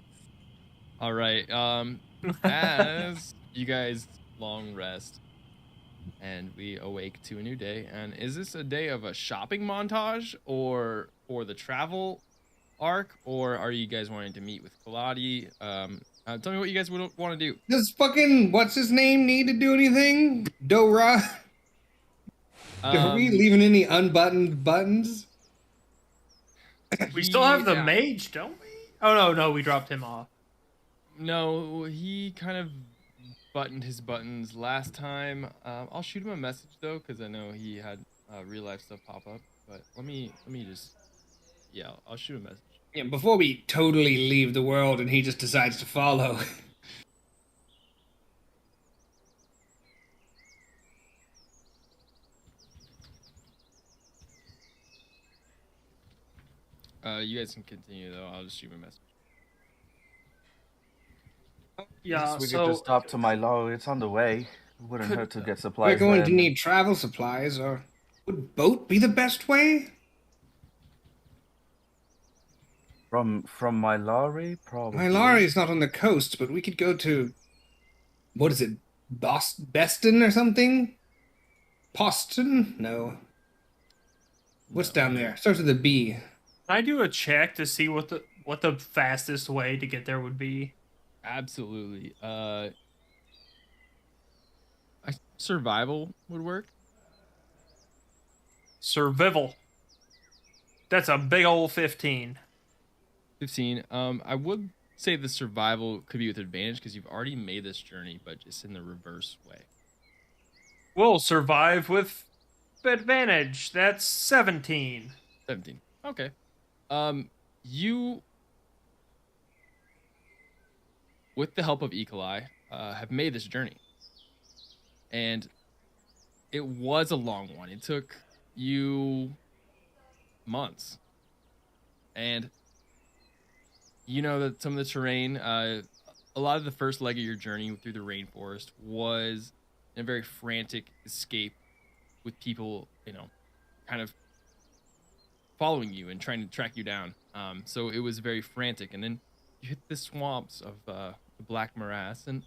All right. As you guys long rest, and we awake to a new day. And is this a day of a shopping montage, or for the travel arc, or are you guys wanting to meet with Kaladi? Tell me what you guys would want to do. Does fucking what's his name need to do anything? Dora? Are we leaving any unbuttoned buttons? We still have the Yeah. mage, don't we? Oh no, we dropped him off. No, he kind of buttoned his buttons last time. I'll shoot him a message though, because I know he had real life stuff pop up. But let me just, yeah, I'll shoot him a message. Yeah, before we totally leave the world and he just decides to follow. You guys can continue though. I'll just shoot him a message. Yeah, we so could just stop to my lorry. It's on the way. It wouldn't hurt to get supplies. We're going to then. need travel supplies, or would boat be the best way? From my lorry, probably. My lorry is not on the coast, but we could go to, what is it, Beston or something? Poston? No. What's down there? Starts with a B. can I do a check to see what the fastest way to get there would be? Absolutely. Survival would work. Survival. That's a big old 15. 15. I would say the survival could be with advantage because you've already made this journey, but just in the reverse way. We'll survive with advantage. That's 17. 17. Okay. You, with the help of Ecolai, have made this journey. And it was a long one. It took you months. And you know that some of the terrain, a lot of the first leg of your journey through the rainforest was a very frantic escape with people, kind of following you and trying to track you down. So it was very frantic. And then you hit the swamps of the Black Morass, and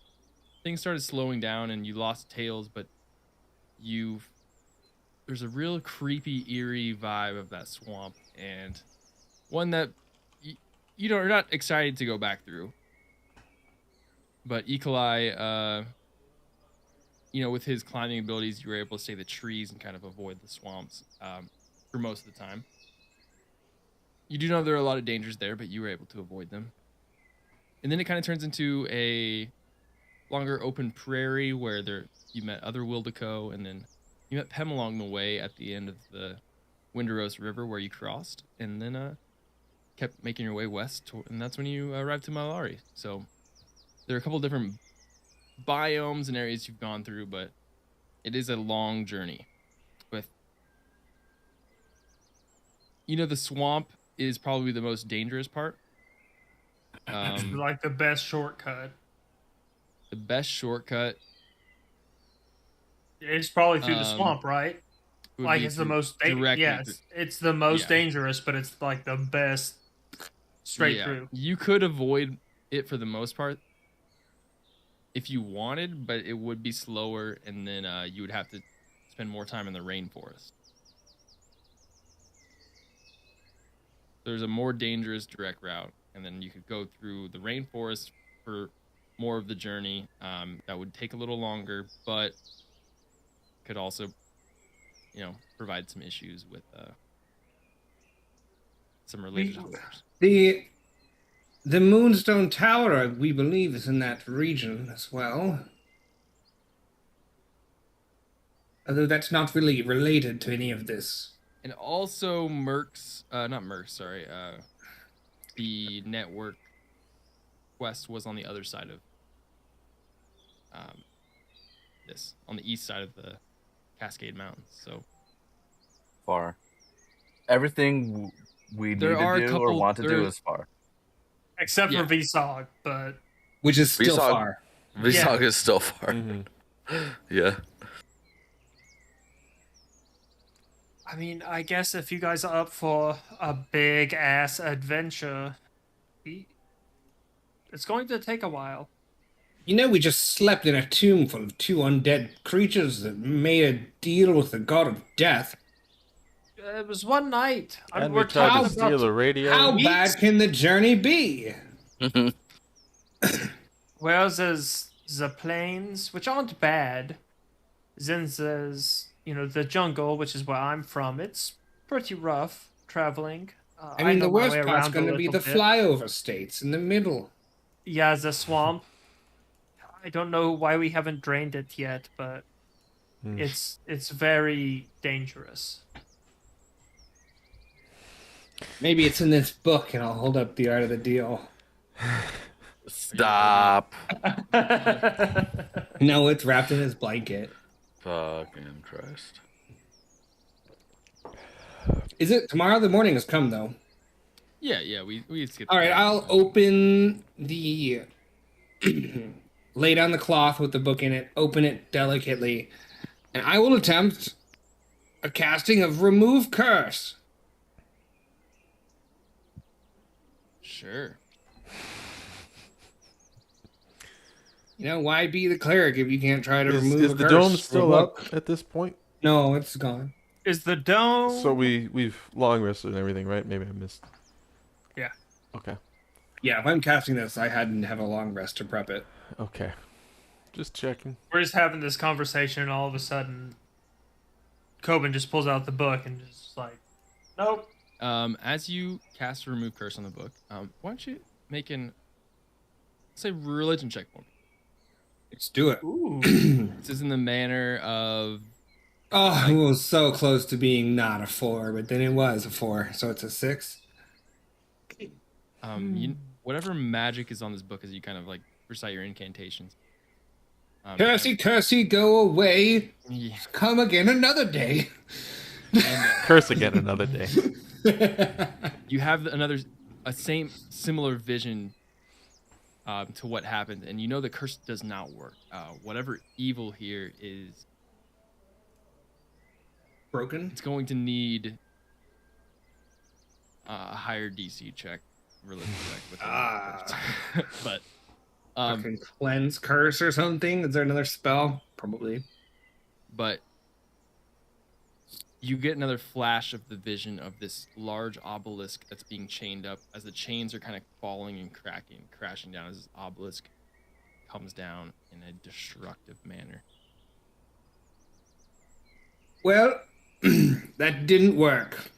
things started slowing down, and you lost Tails, but there's a real creepy, eerie vibe of that swamp, and one that you're not excited to go back through. But Ecolai, with his climbing abilities, you were able to stay the trees and kind of avoid the swamps for most of the time. You do know there are a lot of dangers there, but you were able to avoid them. And then it kind of turns into a longer open prairie where you met other Wildeco, and then you met Pem along the way at the end of the Winderos River where you crossed, and then kept making your way west, and that's when you arrived to Malari. So there are a couple different biomes and areas you've gone through, but it is a long journey. With the swamp is probably the most dangerous part. Like the best shortcut. The best shortcut It's probably through the swamp, right? would Like be it's the through- most directly yes, through- it's the most Yeah. dangerous, but it's like the best straight Yeah. through. You could avoid it for the most part if you wanted, but it would be slower, and then you would have to spend more time in the rainforest. There's a more dangerous direct route, and then you could go through the rainforest for more of the journey. That would take a little longer, but could also, provide some issues with some related hunters. The Moonstone Tower, we believe, is in that region as well. Although that's not really related to any of this. And also the network quest was on the other side of on the east side of the Cascade Mountains. So Far. everything we There need are to a do or couple- want to do there- is far. Except Yeah. for Vsog, but Which is still Vsog. far. Vsog is still far. Yeah. I mean, I guess if you guys are up for a big ass adventure, it's going to take a while. You know, we just slept in a tomb full of 2 undead creatures that made a deal with the god of death. It was one night. And We're we tried talking to steal about a radio. How weeks? bad can the journey be? whereas the plains, which aren't bad, then there's the jungle, which is where I'm from. It's pretty rough traveling. I mean, know the my worst way part's around going a to be the little bit. flyover states in the middle. Yeah, the swamp. I don't know why we haven't drained it yet, but it's very dangerous. Maybe it's in this book, and I'll hold up the art of the deal. Stop. No, it's wrapped in his blanket. Fucking Christ. Is it tomorrow? The morning has come, though. Yeah, we skipped. All right, I'll open the lay down the cloth with the book in it, open it delicately, and I will attempt a casting of Remove Curse. Sure. You know, why be the cleric if you can't try to remove Is a the curse? dome still Revoke. up at this point? No, it's gone. Is the dome? So we've long rested and everything, right? Maybe I missed. Yeah. Okay. Yeah, if I'm casting this, I hadn't have a long rest to prep it. Okay. Just checking. We're just having this conversation, and all of a sudden, Coben just pulls out the book and just like, nope. As you cast Remove Curse on the book, why don't you make an, say, religion check for me? Let's do it. Ooh. This is in the manner of Oh, it was so close to being not a 4, but then it was a 4, so it's a 6. whatever magic is on this book as you kind of like recite your incantations. Cursey, cursey, go away. Yeah. Come again another day. Curse again another day. You have a similar vision to what happened, and you know the curse does not work. Whatever evil here is Broken? it's going to need a higher DC check, religion check. With but Fucking cleanse curse or something? Is there another spell? Probably. but you get another flash of the vision of this large obelisk that's being chained up as the chains are kind of falling and crashing down as this obelisk comes down in a destructive manner. Well, that didn't work.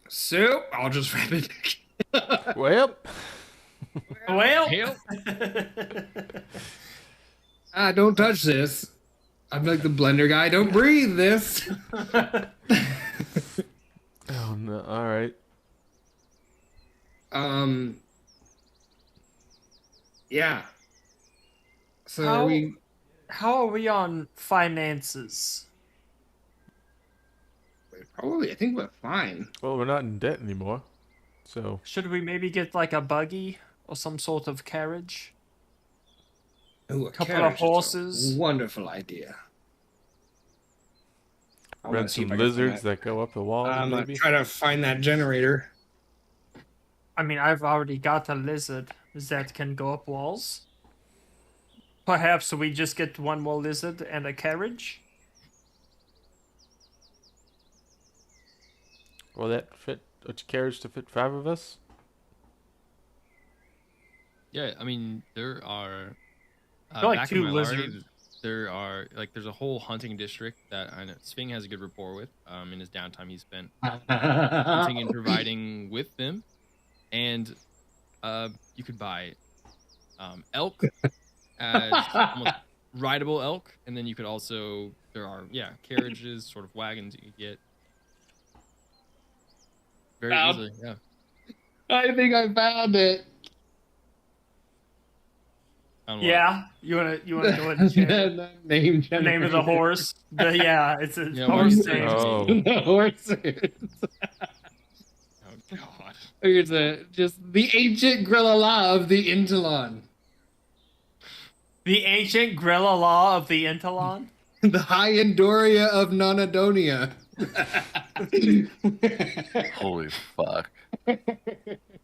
So, I'll just wrap it. Well, Well, Don't touch this. I'm like the blender guy. Don't breathe this. oh no! All right. Yeah. So How- are we? how are we on finances? Probably. I think we're fine. Well, we're not in debt anymore, so Should we maybe get like a buggy or some sort of carriage? Ooh, a Couple of carriage is a horses. Wonderful idea. I wanna rent see if some I can find lizards that go up the wall. I'm gonna maybe. try to find that generator. I mean, I've already got a lizard that can go up walls. Perhaps we just get one more lizard and a carriage? Will that fit a carriage to fit 5 of us? Yeah, I mean there are They're like back 2 in Malari, lizards. there are there's a whole hunting district that I know Sving has a good rapport with. In his downtime he spent hunting and providing with them, and you could buy elk as almost rideable elk, and then you could also there are carriages, sort of wagons you could get very easily. Yeah. I think I found it. On what? Yeah, you wanna go ahead and share The name the name of the horse? It's a Yeah, what horse do you name. think? Oh. The horses. Oh god. Here's just the ancient Grillala of the Intalon. The ancient Grilla Law of the Intalon. The High Endoria of Nonadonia. Holy fuck.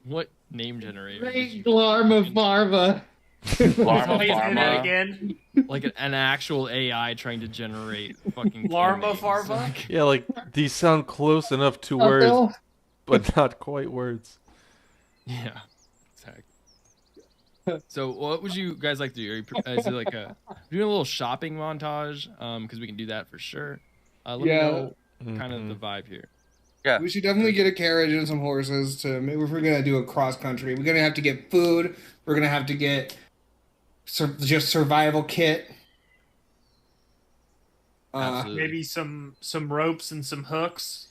What name generator? did Great you- Glarma Farva. Larma Please say that Pharma. again. Like an actual AI trying to generate fucking Larma names. Farva? Like, Yeah, like these sound close enough to words, but not quite words. yeah, exactly. So, what would you guys like to do? Are you, is it like doing a little shopping montage? Because we can do that for sure. Let me know kind of the vibe here. Yeah. We should definitely get a carriage and some horses to maybe if we're gonna do a cross country. We're gonna have to get food. We're gonna have to get just survival kit. Absolutely. Maybe some ropes and some hooks.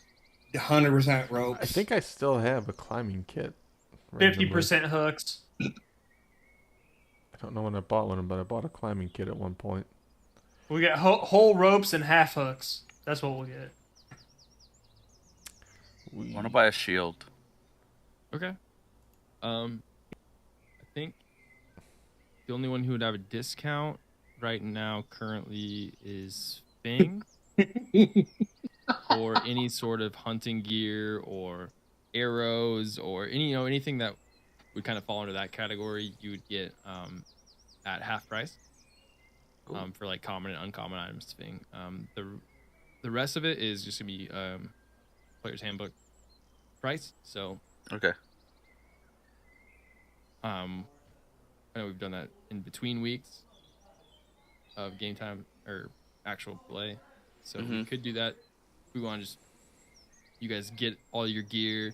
100% ropes. I think I still have a climbing kit. randomly. 50% hooks. I don't know when I bought one, but I bought a climbing kit at one point. We got whole ropes and half hooks. That's what we'll get. We... Want to buy a shield? Okay. I think the only one who would have a discount right now currently is Bing. Or any sort of hunting gear or arrows or anything that would kind of fall into that category, you would get at half price. For like common and uncommon items thing. The rest of it is just gonna be player's handbook price. So Okay. I know we've done that in between weeks of game time or actual play. So we could do that. We want to just you guys get all your gear.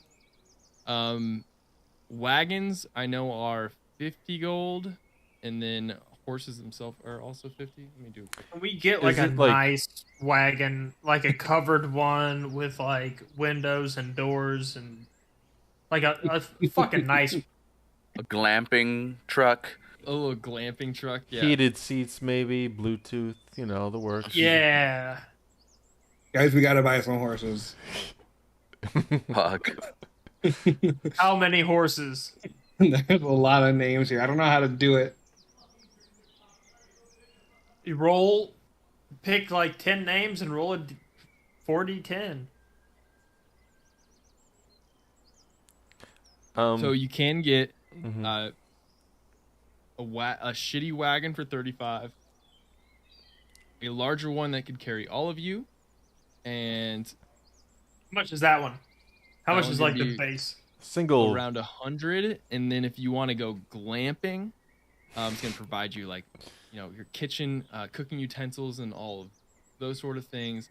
Wagons I know are 50 gold, and then horses themselves are also 50. Let me do. Can we get like Is a it, like- nice wagon, like a covered one with like windows and doors and like a fucking nice. A glamping truck. A little glamping truck. Yeah. Heated seats, maybe Bluetooth. The works. Yeah. Guys, we gotta buy some horses. Fuck. How many horses? There's a lot of names here. I don't know how to do it. You pick like 10 names and roll a 4d10. So you can get mhm. a shitty wagon for 35, a larger one that could carry all of you, and How much is that one? How That much one is could like the be- base? Single. around 100. And then if you want to go glamping, it's gonna provide you like your kitchen, cooking utensils, and all of those sort of things.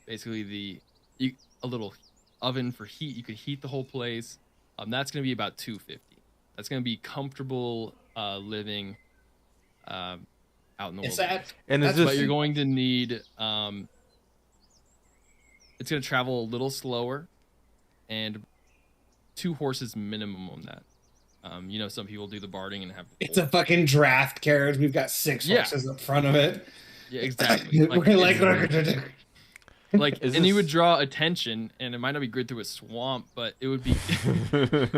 Basically, a little oven for heat. You could heat the whole place. That's gonna be about 250. That's gonna be comfortable living out in the Is world. that And is That's this? But you're going to need it's going to travel a little slower, and 2 horses minimum on that. Some people do the barding and have it's a fucking draft carriage. We've got 6 Yeah. horses up front of it. yeah, exactly. We're like, Is and you would this- draw attention, and it might not be good through a swamp, but it would be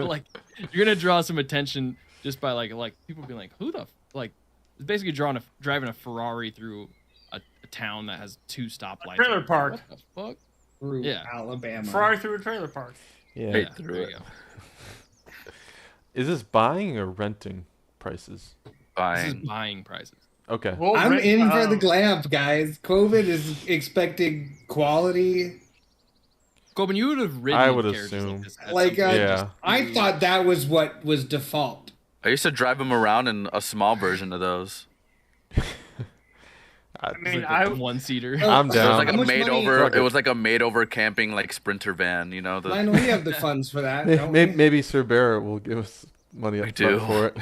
like you're gonna draw some attention just by like people being like, who the like it's basically driving a Ferrari through a town that has 2 stoplights. trailer park. What the fuck? through Yeah. Alabama. Ferrari through a trailer park. Yeah. Hey. Yeah, through there it. you go. Is this buying or renting prices? This is Buying. buying prices. Okay. We'll I'm rent- in for the glamp, guys. COVID is expecting quality. Coben, you would have ridden I would carriages assume. like this at Like, some point. Yeah. I thought that was what was default. I used to drive them around in a small version of those. I mean, Like a one-seater. I'm Oh, It was down. like How a much made money- over. Fuck It it. was like a made over camping like sprinter van. The Lionel, we have the funds for that. don't we? Maybe Sir Barrett will give us money up We front do. for it.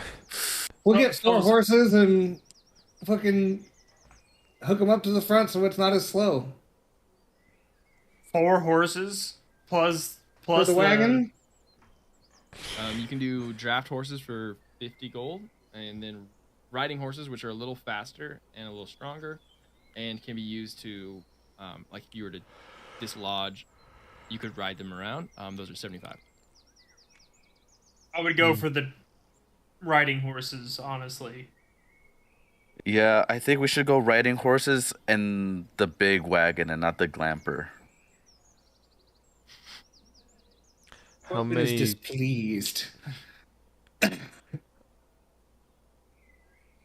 We'll Oh, get 4 horses and fucking hook them up to the front so it's not as slow. 4 horses plus For the wagon, You can do draft horses for 50 gold, and then riding horses, which are a little faster and a little stronger, and can be used to, like if you were to dislodge, you could ride them around. Those are 75. I would go for the riding horses, honestly. Yeah, I think we should go riding horses and the big wagon and not the glamper. How Corbin is many? displeased.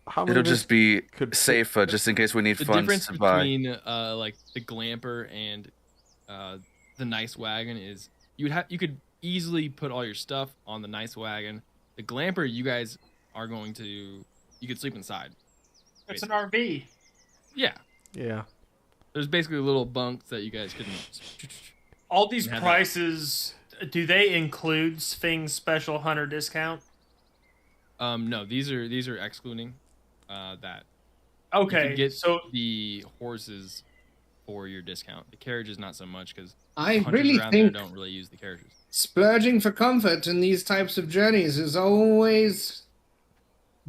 How many It'll of us just be could safer, just in case we need The funds difference to buy. between like the glamper and the nice wagon is you could easily put all your stuff on the nice wagon. The glamper, you guys are going to you could sleep inside. It's an RV. Yeah, Yeah. there's basically little bunks that you guys couldn't. All these Have that. prices, do they include Sphinx special hunter discount? No, these are excluding that. You Okay, can get so the horses for your discount. The carriages not so much because I hunters really around there think don't really use the carriages. splurging for comfort in these types of journeys is always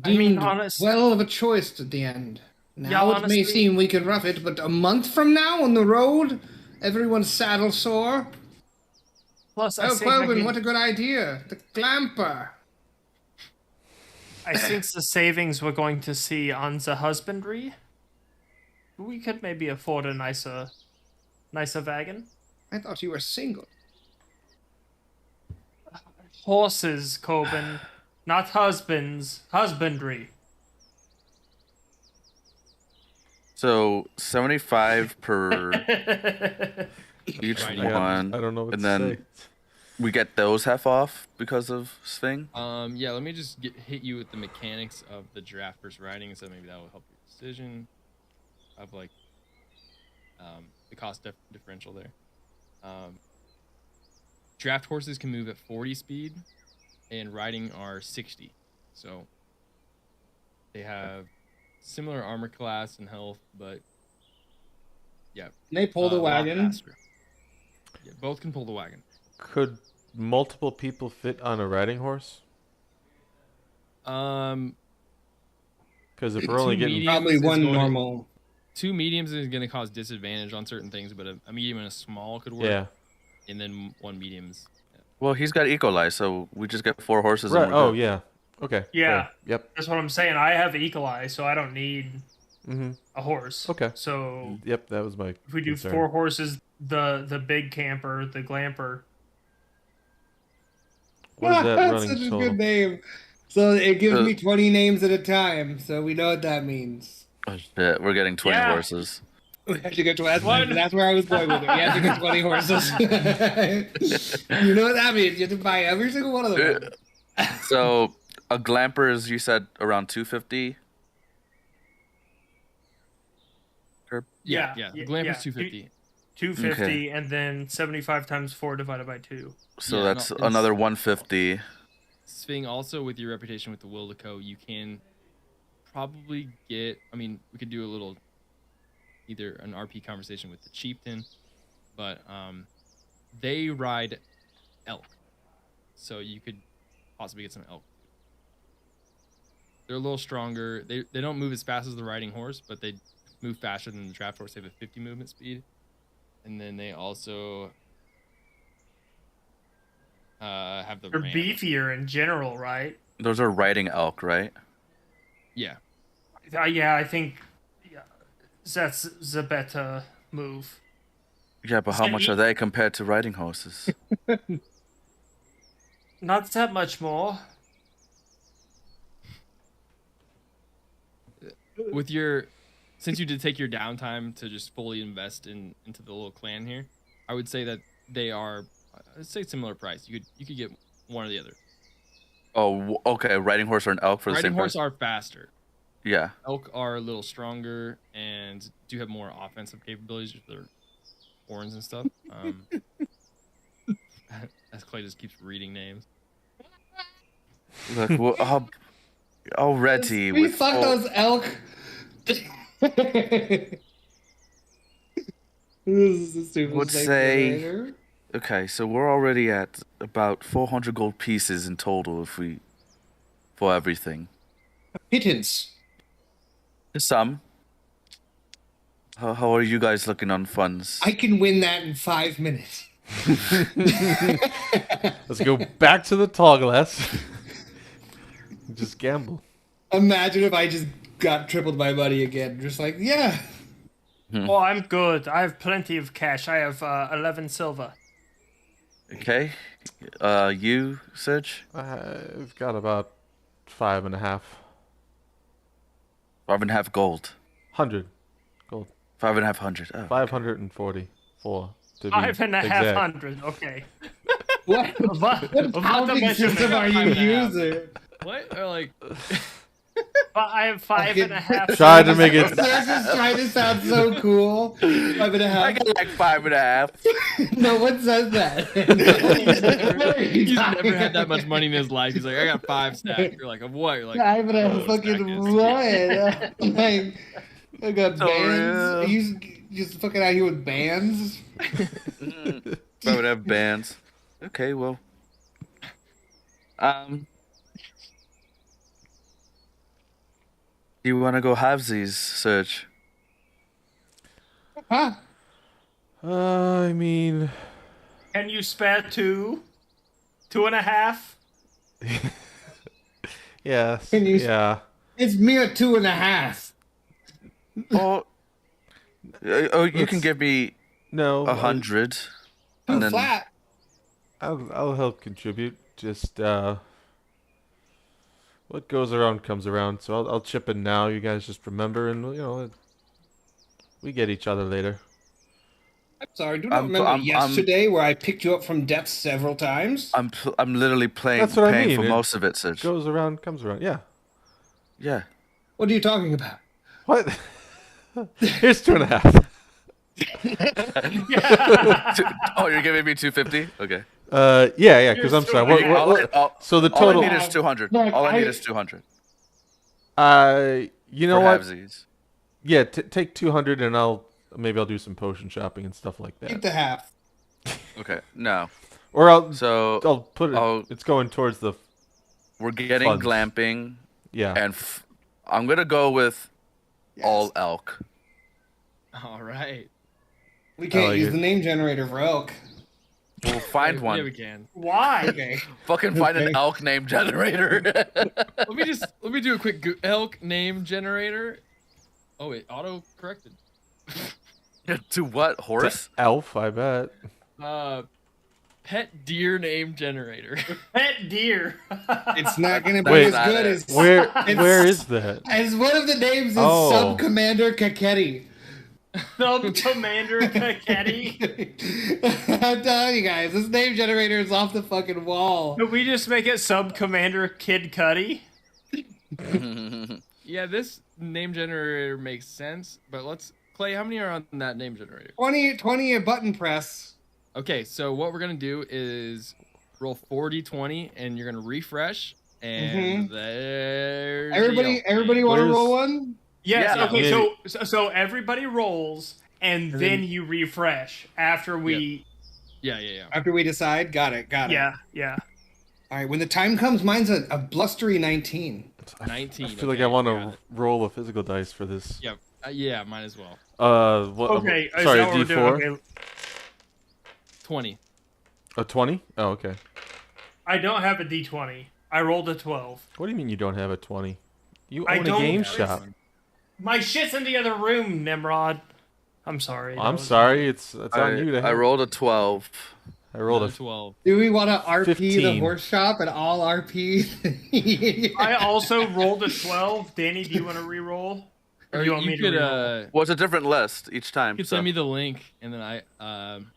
I mean, deemed honest- well of a choice at the end. Now Yeah, it may honestly- seem we can rough it, but a month from now on the road, everyone's saddle sore. plus I Oh, think, Quoven, what a good idea. The glamper. I think the savings we're going to see on the husbandry, we could maybe afford a nicer wagon. I thought you were single. Horses, Coben, not husbands. Husbandry. So 75 per each Right. one, I don't know what and to then say. we get those half off because of Sving. Yeah, let me just hit you with the mechanics of the draft versus riding, so maybe that will help your decision of like the cost differential there. Draft horses can move at 40 speed, and riding are 60. So they have similar armor class and health, but yeah, Can they pull the a lot wagon? faster. Yeah, both can pull the wagon. Could multiple people fit on a riding horse? Um, Because if we're only Two getting mediums Probably is one going to- normal. 2 mediums is going to cause disadvantage on certain things, but a medium and a small could work. yeah, And then 1 medium's. Well, he's got Equalize, so we just get 4 horses. right. And we're Oh good. yeah, okay. Yeah. fair. Yep. That's what I'm saying. I have Equalize, so I don't need Mm-hmm. a horse. Okay. So Yep, that was my. if we do concern. 4 horses, the big camper, the glamper. What is that That's running such a total? good name. So it gives Uh, me 20 names at a time, so we know what that means. Oh, shit, we're getting 20 Yeah. horses. We have to get 20. One. That's where I was going with it. We have to get 20 horses. You know what that means? You have to buy every single one of them. So a glamper is, you said, around 250. Yeah. Yeah, The yeah, Glamper's yeah. 250. 250 and then 75 times 4 divided by 2. So Yeah, that's no, it's- another 150. Sving, also with your reputation with the Will to Co, you can probably get. I mean, we could do a little, either an RP conversation with the chieftain, but they ride elk, so you could possibly get some elk. They're a little stronger. They don't move as fast as the riding horse, but they move faster than the draft horse. They have a 50 movement speed, and then they also have the They're ram. beefier in general, right? Those are riding elk, right? Yeah. Yeah, I think that's the better move. Yeah, but how So much you- are they compared to riding horses? Not that much more. With your, since you did take your downtime to just fully invest into the little clan here, I would say that they are, I'd say similar price. You could get one or the other. Oh, okay. Riding horse or an elk for the Riding same horse price? are faster. Yeah. Elk are a little stronger and do have more offensive capabilities with their horns and stuff. As Clay just keeps reading names. Look, well, already We with fuck full- those elk. This is the stupidest Would thing say- ever. Okay, so we're already at about 400 gold pieces in total if we, for everything. Pittance. Some. How are you guys looking on funds? I can win that in 5 minutes. Let's go back to the tall glass. Just gamble. Imagine if I just got tripled my money again. Just like, yeah. Oh, I'm good. I have plenty of cash. I have 11 silver. Okay. You, Serge? I've got about 5.5. 5.5 gold. 100 gold. 5,500. Oh, 544 to be 5,500. Okay. What counting system are you using? What? Or like, But I have 5.5. Try to make it. Serge is trying to sound so cool. 5.5. I got like 5.5. No one says that. he's never had that much money in his life. He's like, I got 5 stacks. You're like, of what? You're like, 5.5 fucking what? Like, I got So real. bands. He's just fucking out here with bands. 5.5 bands. Okay, well. Do you want to go halvesies, Serge? Huh? I mean, Can you spare 2? 2.5? yes. Can you- Yeah. It's mere 2.5. Oh, you can give me No. 100. Too And then flat. I'll help contribute. Just what goes around comes around. So I'll chip in now. You guys just remember, and we get each other later. I'm sorry, do you not remember yesterday where I picked you up from death several times? I'm literally paying That's what I mean. for It most of it, Serge. Goes around comes around. Yeah. Yeah. What are you talking about? What? Here's 2.5. Oh, you're giving me 250? Okay. Yeah. Because I'm sorry. So the All total. I need is 200. Look, All I need is 200. You know For what? halvesies. Yeah, take 200, and I'll do some potion shopping and stuff like Keep that. the half. Okay. No. Or I'll So put it. It's going towards the. we're getting funds. glamping, Yeah. and I'm gonna go with all elk. all right. We can't like use it. the name generator for elk. We'll find one. Yeah, we can. Why? Okay. Fucking find an Okay. elk name generator. Let me do a quick elk name generator. Oh, it auto corrected. To what? Horse? Elf, I bet. Pet deer name generator. Pet deer. It's not going to be Wait, as good as Where is that? as one of the names is Oh. Sub Commander Kaketti. Sub Commander Kaketti. I'm telling you guys, this name generator is off the fucking wall. Could we just make it Sub Commander Kid Cudi? Yeah, this name generator makes sense, but Clay, how many are on that name generator? 20 a button press. Okay, so what we're gonna do is roll 4d20, and you're gonna refresh, and there's the Everybody want to Where's- roll one? Yes. Yeah. Okay. So everybody rolls, and then you refresh after we. Yeah. After we decide, got it. Yeah. All right, when the time comes, mine's a blustery 19. 19. I feel like I want to roll a physical dice for this. Yeah, yeah, mine as well. What? Okay. Is Sorry, that what we're D4. doing? Okay. 20. A 20? Oh, okay. I don't have a D20. I rolled a 12. What do you mean you don't have a 20? You I own a don't game have shop. My shit's in the other room, Nimrod. I'm sorry. I'm sorry. It's on you to have. I rolled a 12. I rolled a 12. Do we want to RP the 15. horse shop and all RP? I also rolled a 12. Danny, do you want to re-roll? Or do you want me to could re-roll? Well, it's a different list each time. you could so. send me the link, and then I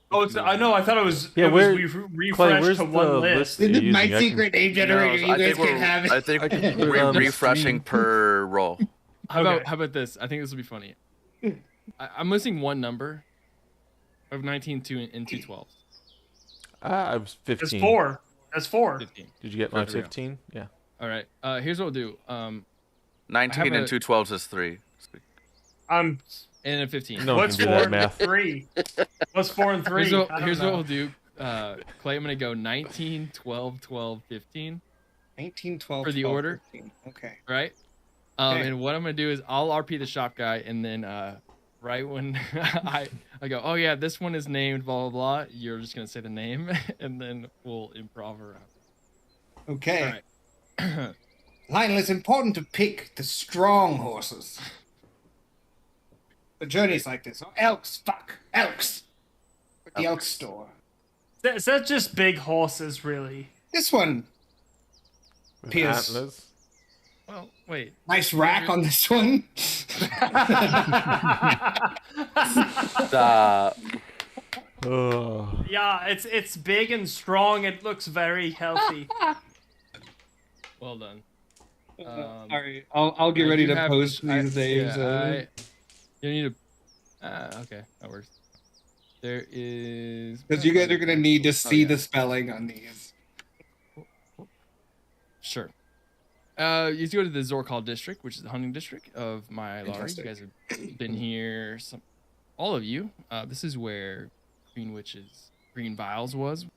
Oh, I know. I thought it was. Yeah, it was where- refreshed Clay, where's to the one list? list. that you're My using? I can- secret name generator, you guys can have it. I think I can put it we're on the refreshing screen. per roll. How Okay. about this? I think this will be funny. I'm missing one number of 19 and 2 12s. I was 15. That's 4. That's 4. 15. Did you get my There we go. 15? Yeah. All right. Here's what we'll do. 19 and 2 12s is 3. I'm. And a 15. No one What's can do 4 that and math. 3? What's 4 and 3? Here's what we'll do. Clay, I'm gonna go 19, 12, 12, 15. 19, 12, For the 12, order? 15. Okay. Right? Okay. And what I'm gonna do is I'll RP the shop guy, and then right when I go, oh yeah, this one is named blah blah blah. You're just gonna say the name, and then we'll improv around. Okay. All right. Lionel, it's important to pick the strong horses. The journey's like this. Oh, elks, fuck, elks. At the elk store. Is that just big horses, really? This one. With Pierce. antlers. Well, wait. Nice rack on this one. Stop. Oh. Yeah, it's big and strong. It looks very healthy. Well done. All right, I'll get ready to post these names. You need to. Okay, that works. There is. Because you guys are gonna need to see the spelling on these. Sure. You go to the Zorkal district, which is the hunting district of my Lari. You Fantastic. guys have been here. All of you. This is where Green Vials was,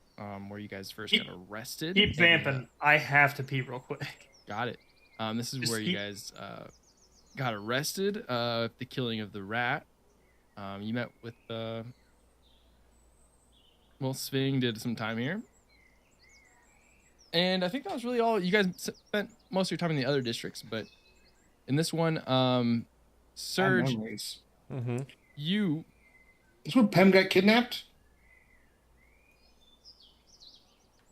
where you guys first got arrested. Keep vamping. I have to pee real quick. Got it. This is Just where you guys got arrested. The killing of the rat. You met with Sving did some time here. And I think that was really all. You guys spent most of your time in the other districts, but in this one, Surge, Mm-hmm. you. This where Pem got kidnapped?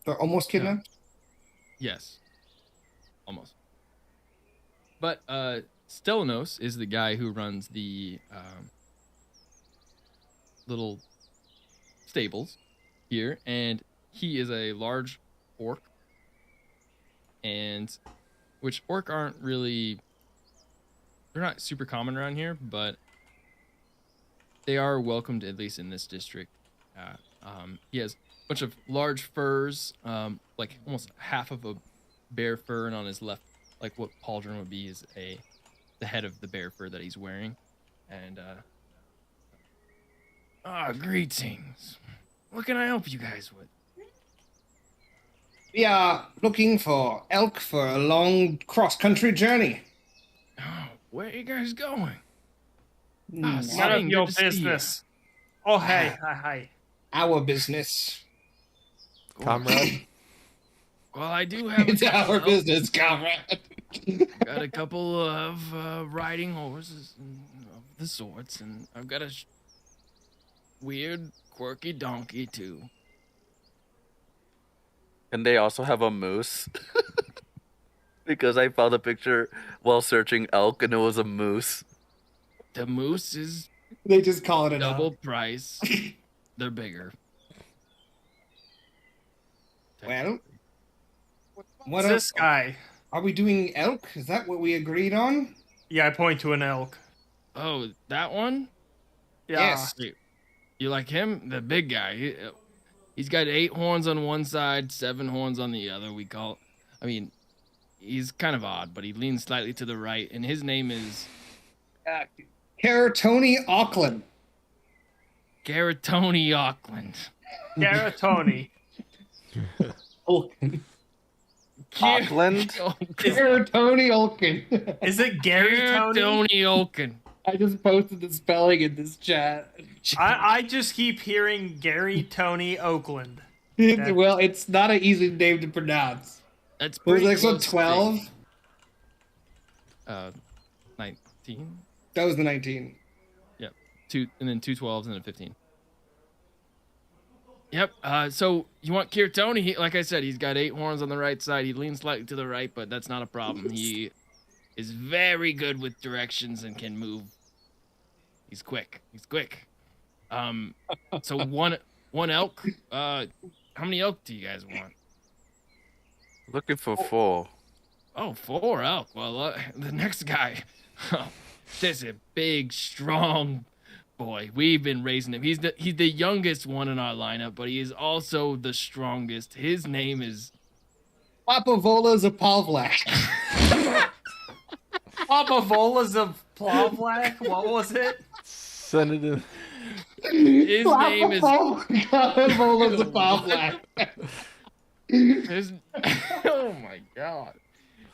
Or almost kidnapped? Yes. Almost. But Stelanos is the guy who runs the little stables here, and he is a large orc. And which orc aren't really, they're not super common around here, but they are welcomed, at least in this district. He has a bunch of large furs, like almost half of a bear fur, and on his left, like what pauldron would be, is the head of the bear fur that he's wearing. And greetings. What can I help you guys with? We are looking for elk for a long cross-country journey. Oh, where are you guys going? None Sving, of your good to see ya. business. Oh, hey, hi. Our business. Comrade. Well, I do have It's our business, comrade. got a couple of riding horses of the sorts, and I've got a weird, quirky donkey too. And they also have a moose. Because I found a picture while searching elk and it was a moose. The moose is They just call it a double price. They're bigger. Well, what What's else? this guy? Are we doing elk? Is that what we agreed on? Yeah, I point to an elk. Oh, that one? Yeah. Yes. You like him? The big guy. He's got 8 horns on one side, 7 horns on the other. I mean, he's kind of odd, but he leans slightly to the right, and his name is Tony Auckland. Garatoni Auckland. Garatoni. Auckland. Auckland? Tony Auckland. Is it Gary Tony? Garatoni Auckland. I just posted the spelling in this chat. I just keep hearing Gary Tony Oakland. Well, it's not an easy name to pronounce. That's What was pretty the next one? close to 12? 19. That was the 19. Yep. 2, and then 2 12s and then 15. Yep. So you want Kiratoni? Like I said, he's got 8 horns on the right side. He leans slightly to the right, but that's not a problem. He is very good with directions and can move. He's quick. So one elk. How many elk do you guys want? Looking for 4. Oh, 4 elk. Well, the next guy. This is a big, strong boy. We've been raising him. He's the youngest one in our lineup, but he is also the strongest. His name is Papavola Zapavlak. Papavolas of Plavlak? What was it? Send it in. his name is Papavola Zapavlak. oh my god.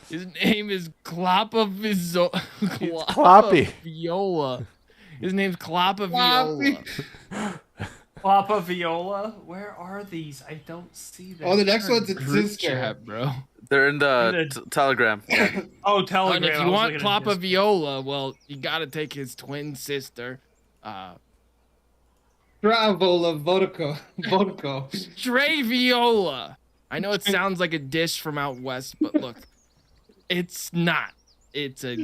His name is Kloppy. Viola. His name's Kloppa Kloppy. Viola. Papa Viola? Where are these? I don't see them. Oh, the next one's a Group sister. chat, bro. They're in the In the- telegram. Yeah. Oh, Oh, Telegram. and if I you was want looking at Kloppa his- Viola, well, you gotta take his twin sister, Stravola Vodko. Stray Viola. I know it sounds like a dish from out west, but look, it's not. It's a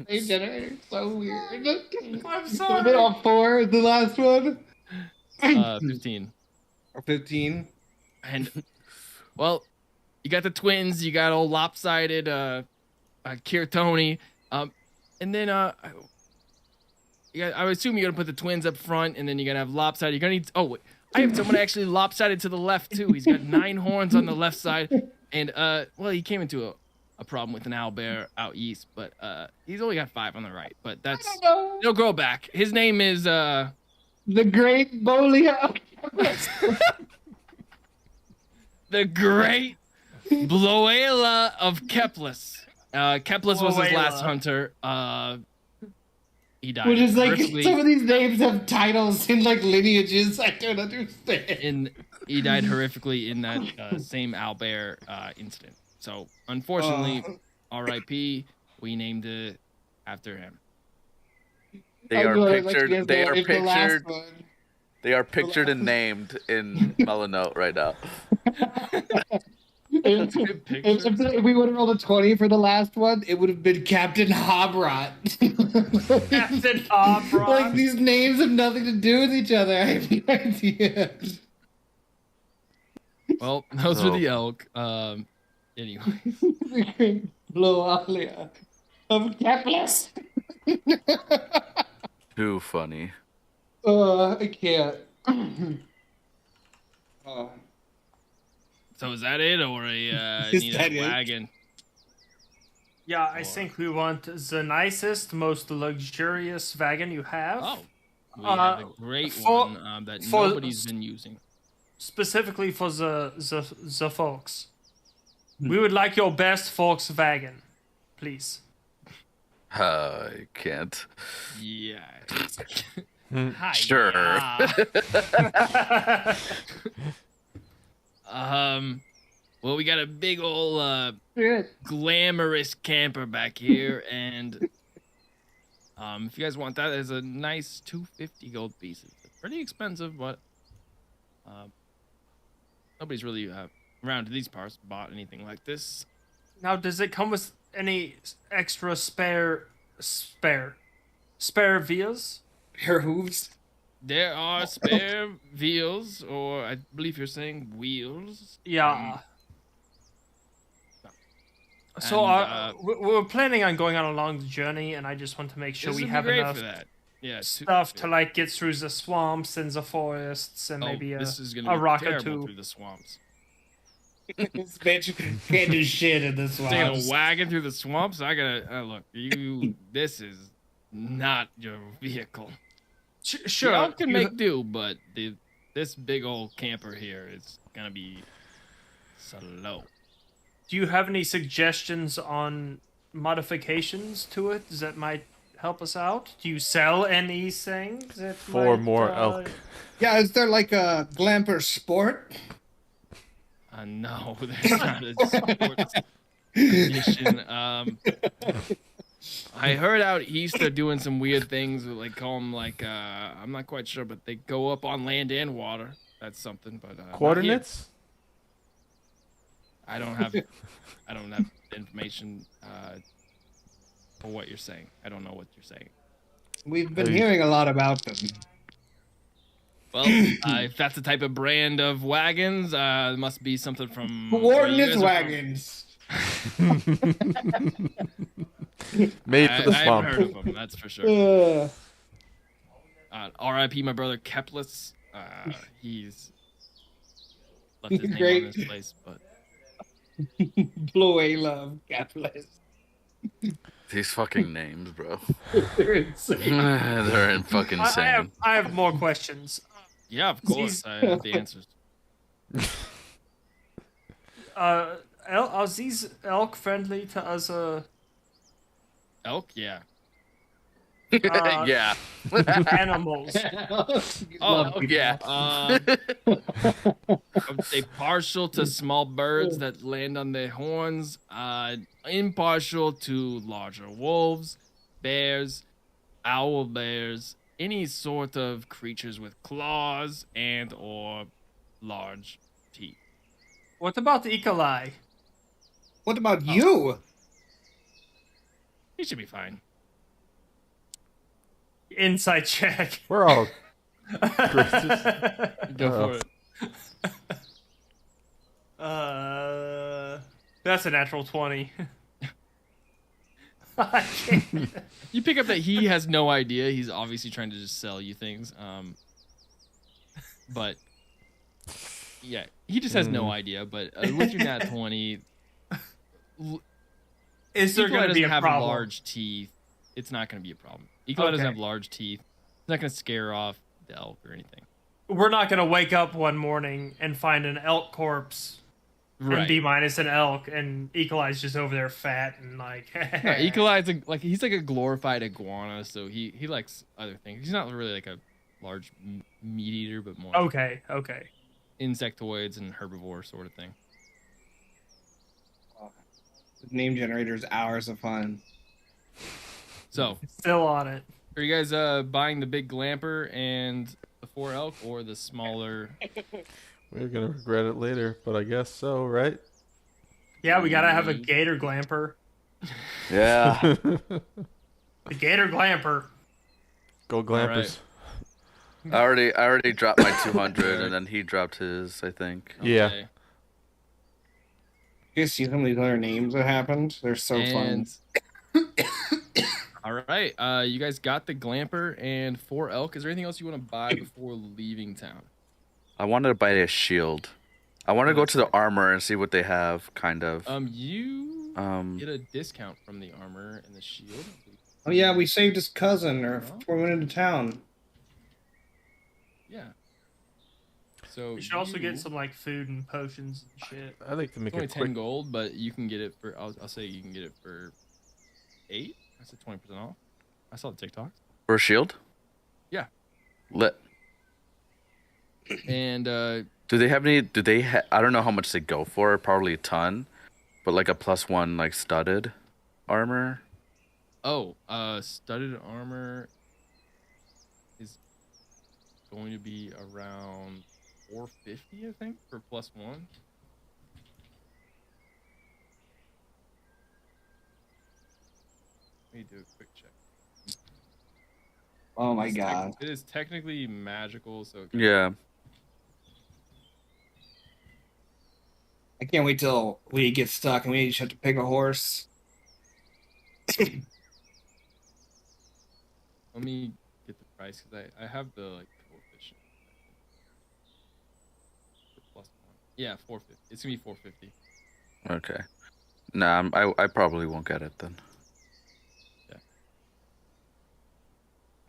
They generator so weird. I'm Are sorry. they all 4? The last one? 15. Or 15? And well, you got the twins, you got old lopsided Kirtoni, and then I would assume you're gonna put the twins up front, and then you're gonna have lopsided. You're gonna need. Oh, wait, I have someone actually lopsided to the left too. He's got 9 horns on the left side, and well, he came into a problem with an owlbear out east, but he's only got 5 on the right. But that's he'll grow back. His name is The Great Bolia. the Great Bloela of Keplis. Keplis was his last Bloela. hunter. He died. Which is like, horrifically some of these names have titles in like lineages. I don't understand. He died horrifically in that same owlbear incident. So unfortunately, R.I.P. We named it after him. They are pictured. They are pictured. They are pictured and named in Melanote right now. If we would have rolled a 20 for the last one, it would have been Captain Hobrot. Captain Hobrot. Like, these names have nothing to do with each other. I have no idea. Well, those were the elk. Anyway. Bloalia of Keplis. Too funny. I can't. So is that it, or a Is need that a it? wagon? Yeah, I think we want the nicest, most luxurious wagon you have. Oh, we have a great for- one that for- nobody's been using. Specifically for the folks. We would like your best Volkswagen, please. I can't. Yeah. Sure. Well, we got a big old Good. glamorous camper back here, and if you guys want that, there's a nice 250 gold pieces. It's pretty expensive, but nobody's really around to these parts bought anything like this. Now, does it come with any extra spare wheels? Hair hooves. There are spare wheels, or I believe you're saying wheels. Yeah. So And, we're planning on going on a long journey, and I just want to make sure This we would be have great enough for that. Yeah, stuff to like get through the swamps and the forests, and maybe this is a gonna be rock or terrible two. through the swamps. This bitch can't do shit in this Taking a swamps. wagon through the swamps. I gotta look. You, this is not your vehicle. Sure, Y'all can you- make do, but this big old camper here is gonna be slow. Do you have any suggestions on modifications to it that might help us out? Do you sell any things that 4 might, more elk. Yeah, is there like a Glamper Sport? No, there's not a sports edition. I heard out east they're doing some weird things. Like call them like I'm not quite sure, but they go up on land and water. That's something. But not here. Coordinates? I don't have information for what you're saying. I don't know what you're saying. We've been hearing a lot about them. Well, if that's the type of brand of wagons, it must be something from where you Coordinates guys are wagons. Made from. for the I've swamp. heard of them, that's for sure. Uh, R.I.P. my brother Keplis. He's left his name Great. on this place, but Bloela of Keplis. These fucking names, bro. They're insane. They're in fucking insane. I have more questions. yeah, of course, I have the answers. Are these elk friendly to us? Elk, yeah. Yeah. Animals. Oh, yeah. I would say partial to small birds that land on their horns, impartial to larger wolves, bears, owl bears, any sort of creatures with claws and or large teeth. What about the ecoli? What about you? He should be fine. Insight check. We're all Go Uh-oh. for it. That's a natural 20. I can't. You pick up that he has no idea. He's obviously trying to just sell you things. But yeah, he just has no idea. But with your nat 20, Is there going to be a have problem? large teeth. It's not going to be a problem. Ecoli doesn't Okay. have large teeth. It's not going to scare off the elk or anything. We're not going to wake up one morning and find an elk corpse and B minus an elk, and Ecoli's just over there fat and like. No, Ecoli's he's like a glorified iguana, so he likes other things. He's not really like a large meat eater, but more Okay. insectoids and herbivore sort of thing. Name generators, hours of fun. So, Still on it. are you guys buying the big glamper and the 4 elk, or the smaller? We're gonna regret it later, but I guess so, right? Yeah, we gotta have a gator glamper. Yeah. The gator glamper. Go glampers. I already dropped my 200, and then he dropped his, I think. Yeah. Okay. You guys see some of these other names that happened? They're so fun. All right, you guys got the glamper and 4 elk. Is there anything else you want to buy before leaving town? I wanted to buy a shield. I want to go to the armor and see what they have, kind of. You get a discount from the armor and the shield. Oh yeah, we saved his cousin before we went into town. Yeah. So We should also you- get some like food and potions and shit. I'd like to It's make only a 10 quick. gold, but you can get it for. I'll say you can get it for 8. I said 20% off. I saw the TikTok. For a shield? Yeah. Lit. And Do they have any? I don't know how much they go for. Probably a ton, but like a +1 like studded armor. studded armor is going to be around 450, I think, for +1. Let me do a quick check. Oh my god. It is technically magical, so Yeah. I can't wait till we get stuck and we each have to pick a horse. let me get the price because I have the like coefficient. For +1. Yeah, 450. It's gonna be 450. Okay. Nah, I probably won't get it then.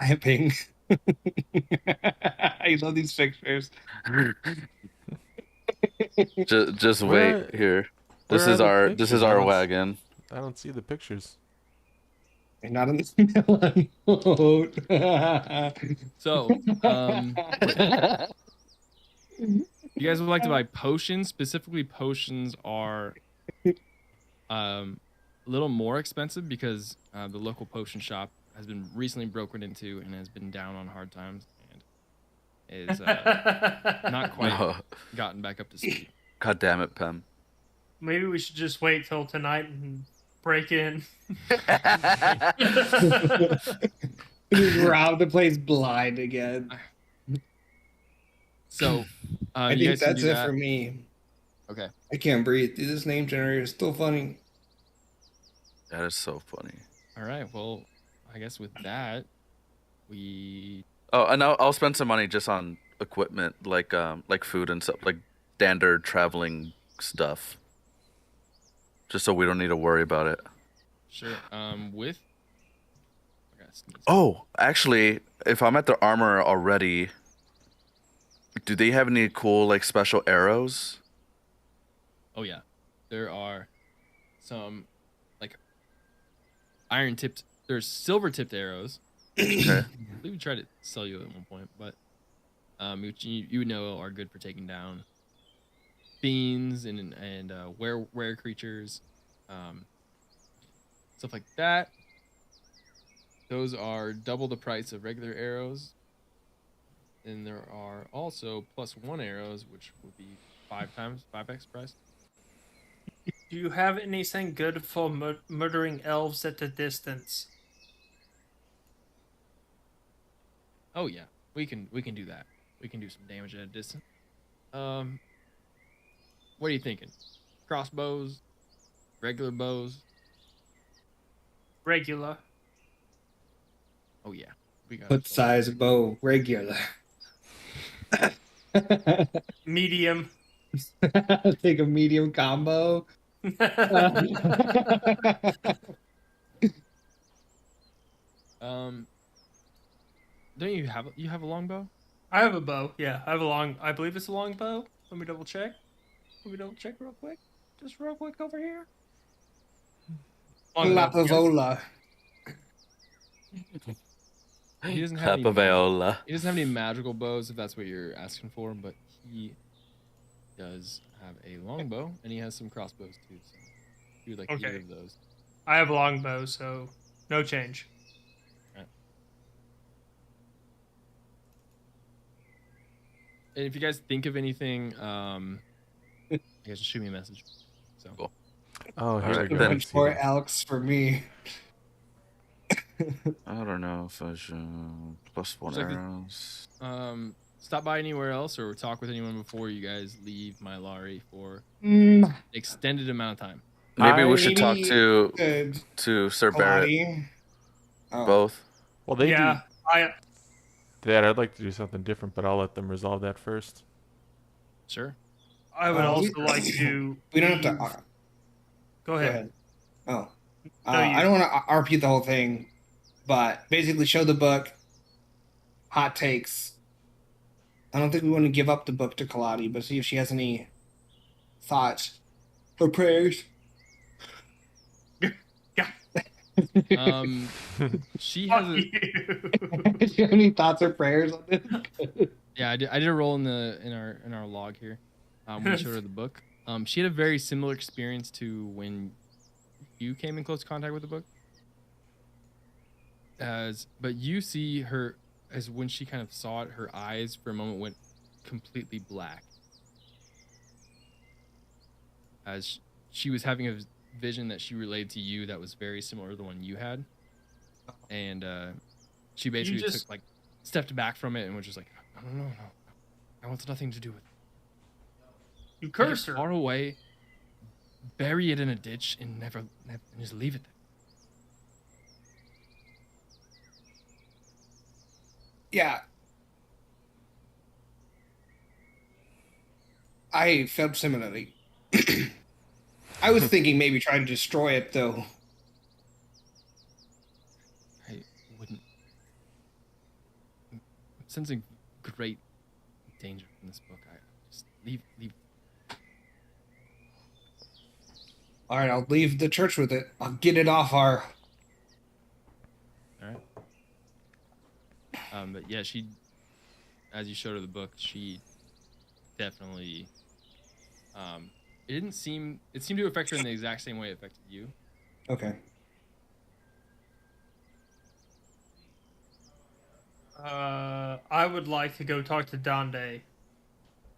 I ping. I love these pictures. Just Where- wait here. where This are is the our pictures? wagon. I don't see the pictures. They're not in the note. So, you guys would like to buy potions. Specifically, potions are a little more expensive because the local potion shop has been recently broken into and has been down on hard times and is not quite Oh, gotten back up to speed. God damn it, Pem. Maybe we should just wait till tonight and break in. Just rob the place blind again. So, I you think guys can that's do it that. for me. Okay. I can't breathe. Dude, this name generator is still funny. That is so funny. All right. Well, I guess with that, we Oh, and I'll spend some money just on equipment, like food and stuff, like standard traveling stuff, just so we don't need to worry about it. sure. With. I gotta sneeze. Oh, actually, if I'm at the armor already, do they have any cool like special arrows? Oh yeah. there are some like iron tipped. There's silver tipped arrows. Okay. I believe we tried to sell you at one point, but which you know are good for taking down fiends and rare creatures, stuff like that. Those are double the price of regular arrows. And there are also +1 arrows, which would be 5x price. Do you have anything good for murdering elves at a distance? Oh yeah, we can do that. We can do some damage at a distance. What are you thinking? Crossbows, regular bows? Regular. Oh yeah, we got. What size bow? Regular. Medium. Take a medium combo. Don't you have a longbow? I have a bow. Yeah, I have a long. I believe it's a long bow. Let me double check. Real quick. Just real quick over here. Lapavola. He doesn't have Papaveola. He doesn't have any magical bows, if that's what you're asking for, but he does have a longbow, and he has some crossbows too. So he would like either of those. I have a long bow, so no change. Right. And if you guys think of anything, you guys just shoot me a message. So Cool. Oh, here Alright, we go. then. I see More that. Alex for me. I don't know if I should +1 Looks like arrows. stop by anywhere else or talk with anyone before you guys leave my Lari for extended amount of time. Maybe we I should talk to could Sir Barrett. Kaladi. Oh. Both. Well, they Yeah, do that. I'd like to do something different, but I'll let them resolve that first. Sure. I would Oh, also we- like to. We don't have to. Go Go ahead. ahead. Oh. No, I don't want to repeat the whole thing, but basically show the book, hot takes. I don't think we want to give up the book to Kaladi, but see if she has any thoughts or prayers. She Fuck has a, you. Do you have any thoughts or prayers on this? yeah, I did a roll in our log here. When we showed her the book. She had a very similar experience to when you came in close contact with the book. But you see her as when she kind of saw it, her eyes for a moment went completely black. As she was having a vision that she relayed to you that was very similar to the one you had. And she basically stepped back from it and was just like, no. I want nothing to do with it. You Take curse it her. far away, bury it in a ditch, and never just leave it there. Yeah. I felt similarly. I was thinking maybe trying to destroy it, though. I wouldn't. I'm sensing great danger from this book. I just leave. All right, I'll leave the church with it. I'll get it off our. All right. But yeah, she, as you showed her the book, she definitely. It seemed to affect her in the exact same way it affected you. Okay. I would like to go talk to Donde.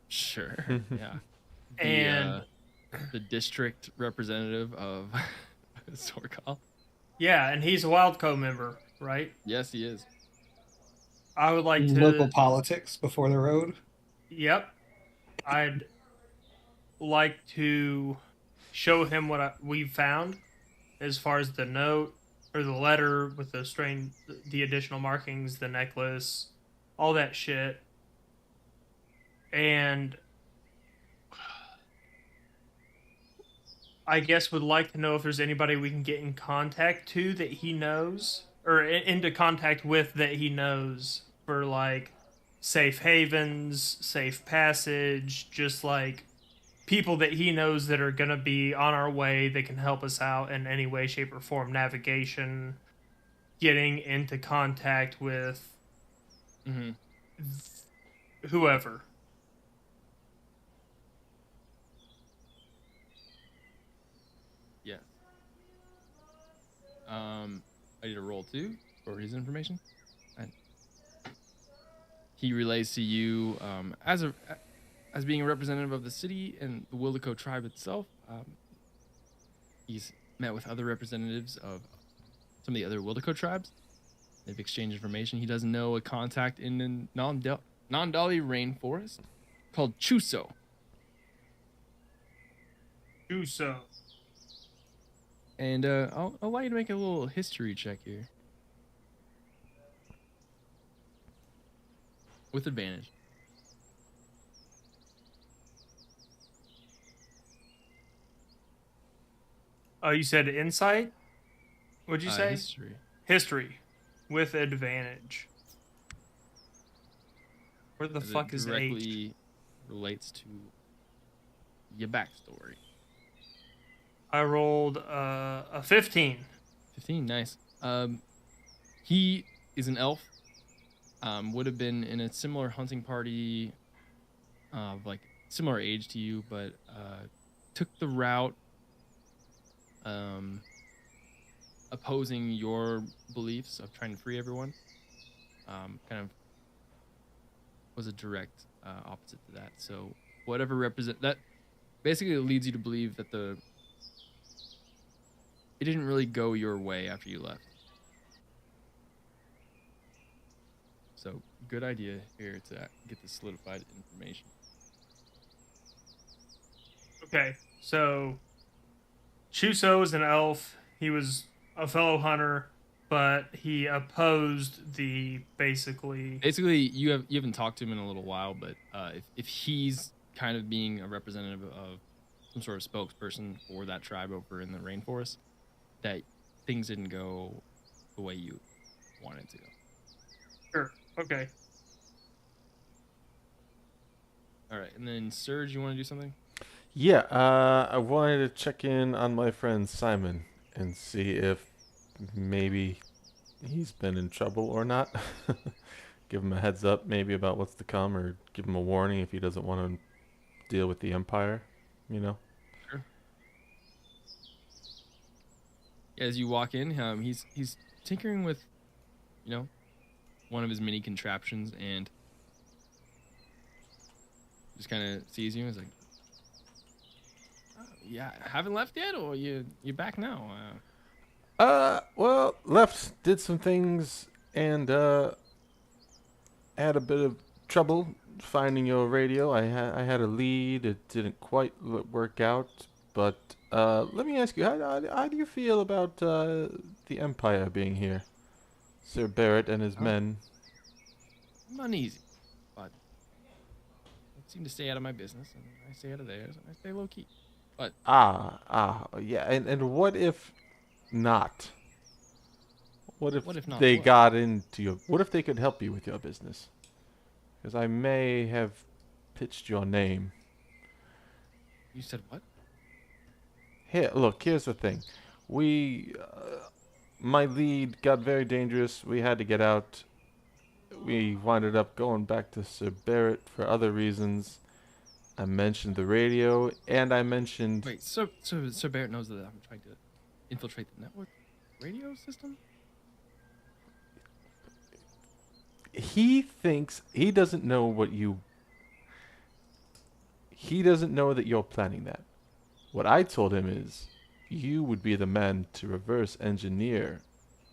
Sure. Yeah. And the district representative of Sorkal. yeah, and he's a Wildco member, right? Yes, he is. I would like to. Local politics before the road. Yep. I'd like to show him what we found as far as the note or the letter with the additional markings, the necklace, all that shit. And I guess would like to know if there's anybody we can get in contact to that he knows or into contact with that he knows for like safe havens, safe passage, just like people that he knows that are gonna be on our way that can help us out in any way, shape, or form. Navigation, getting into contact with Mm-hmm. whoever. Yes. I need a roll too for his information. And he relays to you as being a representative of the city and the Willico tribe itself. He's met with other representatives of some of the other Willico tribes. They've exchanged information. He doesn't know a contact in the non-Dali rainforest called Chuso. Uso. And I'll allow you to make a little history check here. With advantage. Oh, you said insight? What'd you say? History. History. With advantage. Where the As fuck it is H? directly relates to your backstory. I rolled a 15. 15, nice. He is an elf. Would have been in a similar hunting party, like similar age to you, but took the route opposing your beliefs of trying to free everyone. Kind of was a direct opposite to that. So whatever that basically leads you to believe that it didn't really go your way after you left. So good idea here to get this solidified information. Okay, so Chuso is an elf. He was a fellow hunter, but he opposed the basically. Basically, you haven't talked to him in a little while, but if he's kind of being a representative of some sort of spokesperson for that tribe over in the rainforest, that things didn't go the way you wanted to go. Sure. Okay. All right, and then Serge, you want to do something? Yeah, I wanted to check in on my friend Simon and see if maybe he's been in trouble or not. Give him a heads up maybe about what's to come, or give him a warning if he doesn't want to deal with the Empire, you know? Sure. As you walk in, he's tinkering with, one of his mini contraptions, and just kind of sees you and is like, yeah, haven't left yet, or you're back now? Well, left, did some things, and had a bit of trouble finding your radio. I had a lead. It didn't quite work out, but let me ask you, how do you feel about the Empire being here? Sir Barrett and his men. I'm uneasy, but they seem to stay out of my business, and I stay out of theirs, and I stay low key. But Yeah, and what if not? What if not they what? got into your? What if they could help you with your business? Because I may have pitched your name. You said what? Here, look. Here's the thing. My lead got very dangerous. We had to get out. We winded up going back to Sir Barrett for other reasons. I mentioned the radio, and I mentioned... Wait, so Sir Barrett knows that I'm trying to infiltrate the network radio system? He thinks... He doesn't know what you... He doesn't know that you're planning that. What I told him is, you would be the man to reverse engineer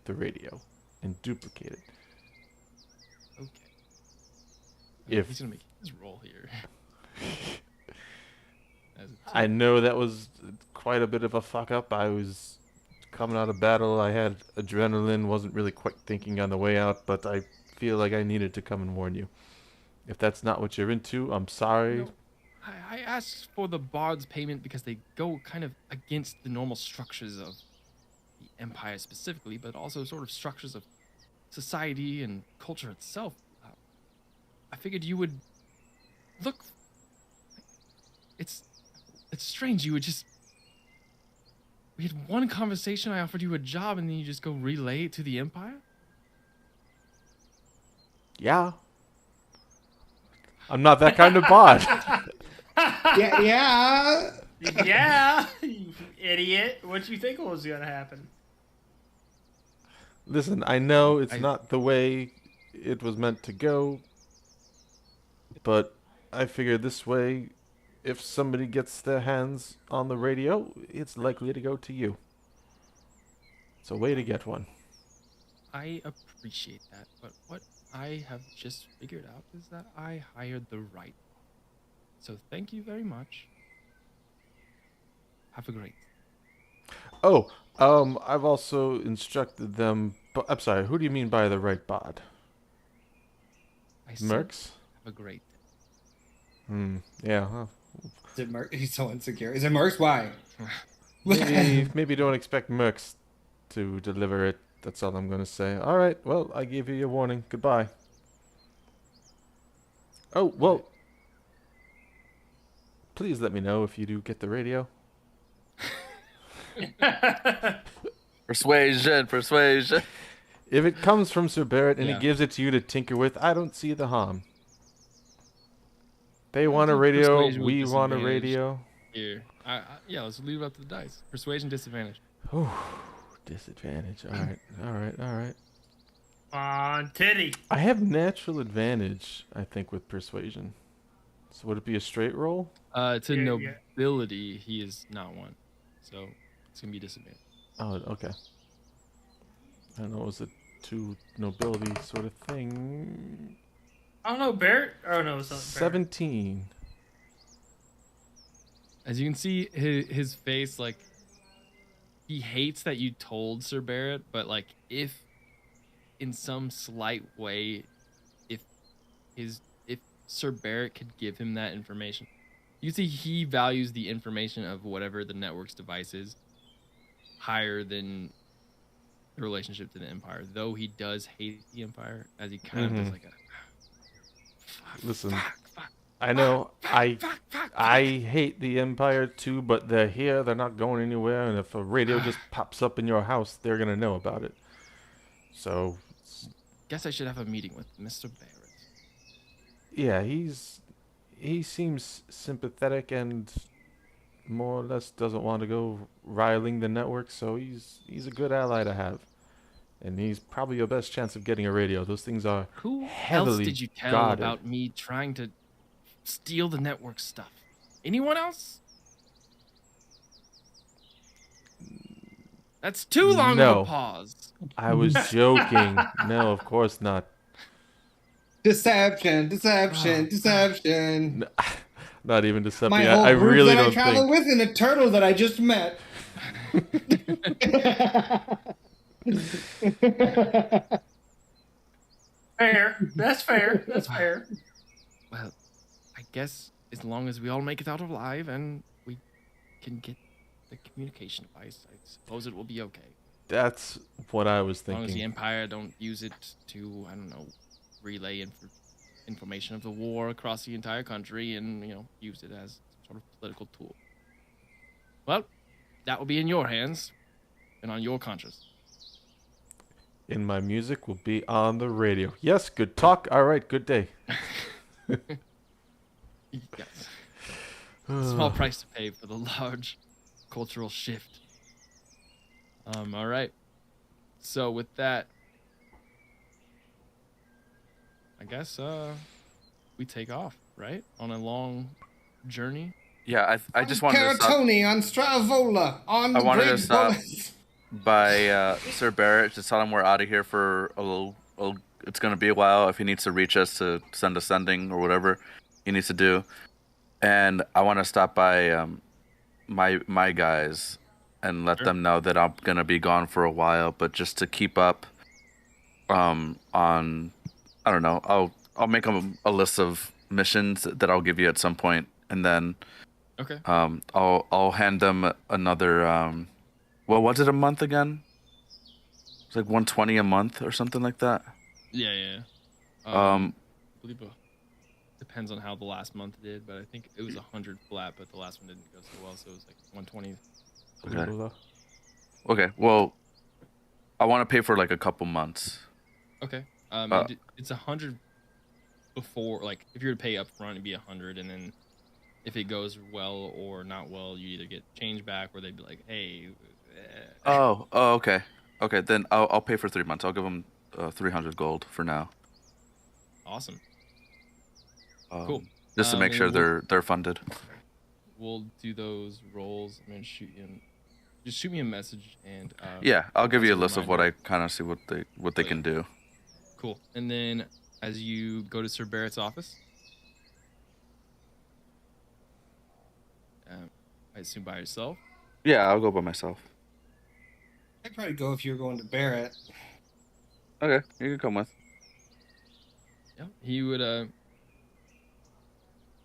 the radio and duplicate it. Okay. If he's gonna make his role here. I know that was quite a bit of a fuck up. I was coming out of battle. I had adrenaline. Wasn't really quite thinking on the way out, but I feel like I needed to come and warn you. If that's not what you're into, I'm sorry. No, I asked for the bard's payment because they go kind of against the normal structures of the Empire specifically, but also sort of structures of society and culture itself. I figured you would look. It's It's strange. You would just. We had one conversation. I offered you a job, and then you just go relay it to the Empire. Yeah. I'm not that kind of bot. Yeah. Yeah, you idiot. What do you think was gonna happen? Listen, I know it's I- not the way it was meant to go, but I figure this way, if somebody gets their hands on the radio, it's likely to go to you. It's a way to get one. I appreciate that, but what I have just figured out is that I hired the right one. So thank you very much. Have a great. Oh, I've also instructed them. But I'm sorry. Who do you mean by the right bot? I said Mercs? have a great. Yeah. Huh. Is it Merc? He's so insecure. Is it Mercs? Why? Maybe don't expect Mercs to deliver it. That's all I'm gonna say. All right. Well, I gave you your warning. Goodbye. Oh well. Please let me know if you do get the radio. Persuasion. If it comes from Sir Barrett and Yeah. he gives it to you to tinker with, I don't see the harm. They I want a think radio. persuasion with We want a disadvantage. radio. Here, yeah, let's leave it up to the dice. Persuasion, disadvantage. Ooh, disadvantage. All right. All right. All right. On titty. I have natural advantage, I think, with persuasion. So would it be a straight roll? To Yeah. nobility, he is not one, so it's gonna be disadvantage. Oh, okay. I don't know. It was a 2 nobility sort of thing. I don't know, Barrett. Oh no, it's not Barrett. 17. As you can see, his face, like, he hates that you told Sir Barrett, but like, if in some slight way, if Sir Barrett could give him that information, you see he values the information of whatever the network's device is higher than the relationship to the Empire. Though he does hate the Empire, as he kind of does like a. Listen, Fuck. I know fuck. I hate the Empire too, but they're here. They're not going anywhere. And if a radio just pops up in your house, they're gonna know about it. So, Guess I should have a meeting with Mr. Barrett. yeah, he seems sympathetic and more or less doesn't want to go riling the network. So he's a good ally to have, and he's probably your best chance of getting a radio. Those things are Who else heavily did you tell guarded. about me trying to steal the network stuff? Anyone else? That's too long of No. a pause. I was joking. No, of course not. Deception. Not even deceptive. My whole I group really that I don't travel think. with and a turtle that I just met. Fair. That's fair. That's fair. Well, I guess as long as we all make it out alive and we can get the communication device, I suppose it will be okay. That's what I was As long as the thinking. Empire don't use it to, I don't know, relay information of the war across the entire country and, use it as sort of political tool. Well, that will be in your hands and on your conscience. And my music will be on the radio. Yes, good talk. All right, good day. Yes. Small price to pay for the large cultural shift. All right. So with that, I guess we take off, right? On a long journey. Yeah, I just wanted to stop Caratoni on Stravola on I the wanted to Great stop. Bullet. by Sir Barrett to tell him we're out of here for a little. It's going to be a while if he needs to reach us to send a sending or whatever he needs to do. And I want to stop by my guys and let them know that I'm going to be gone for a while, but just to keep up on, I don't know, I'll make a list of missions that I'll give you at some point, and then Okay. I'll hand them another well, was it a month again? It's like 120 a month or something like that. Yeah. I depends on how the last month did, but I think it was 100 flat, but the last one didn't go so well, so it was like 120. Okay. Okay. Well, I want to pay for like a couple months. Okay. Uh, It's 100 before, like if you were to pay up front, it'd be 100, and then if it goes well or not well, you either get change back, or they'd be like, hey. Oh, okay. Okay, then I'll pay for 3 months. I'll give them 300 gold for now. Awesome. Cool. Just to make sure and they're funded. We'll do those rolls. I'm gonna shoot you. Just shoot me a message and. Yeah, I'll give you a as list of what I reminder. kind of see what they can do. Cool. And then as you go to Sir Barrett's office, I assume by yourself. Yeah, I'll go by myself. I'd probably go if you were going to Barrett. Okay, you can come with. Yeah. He would. You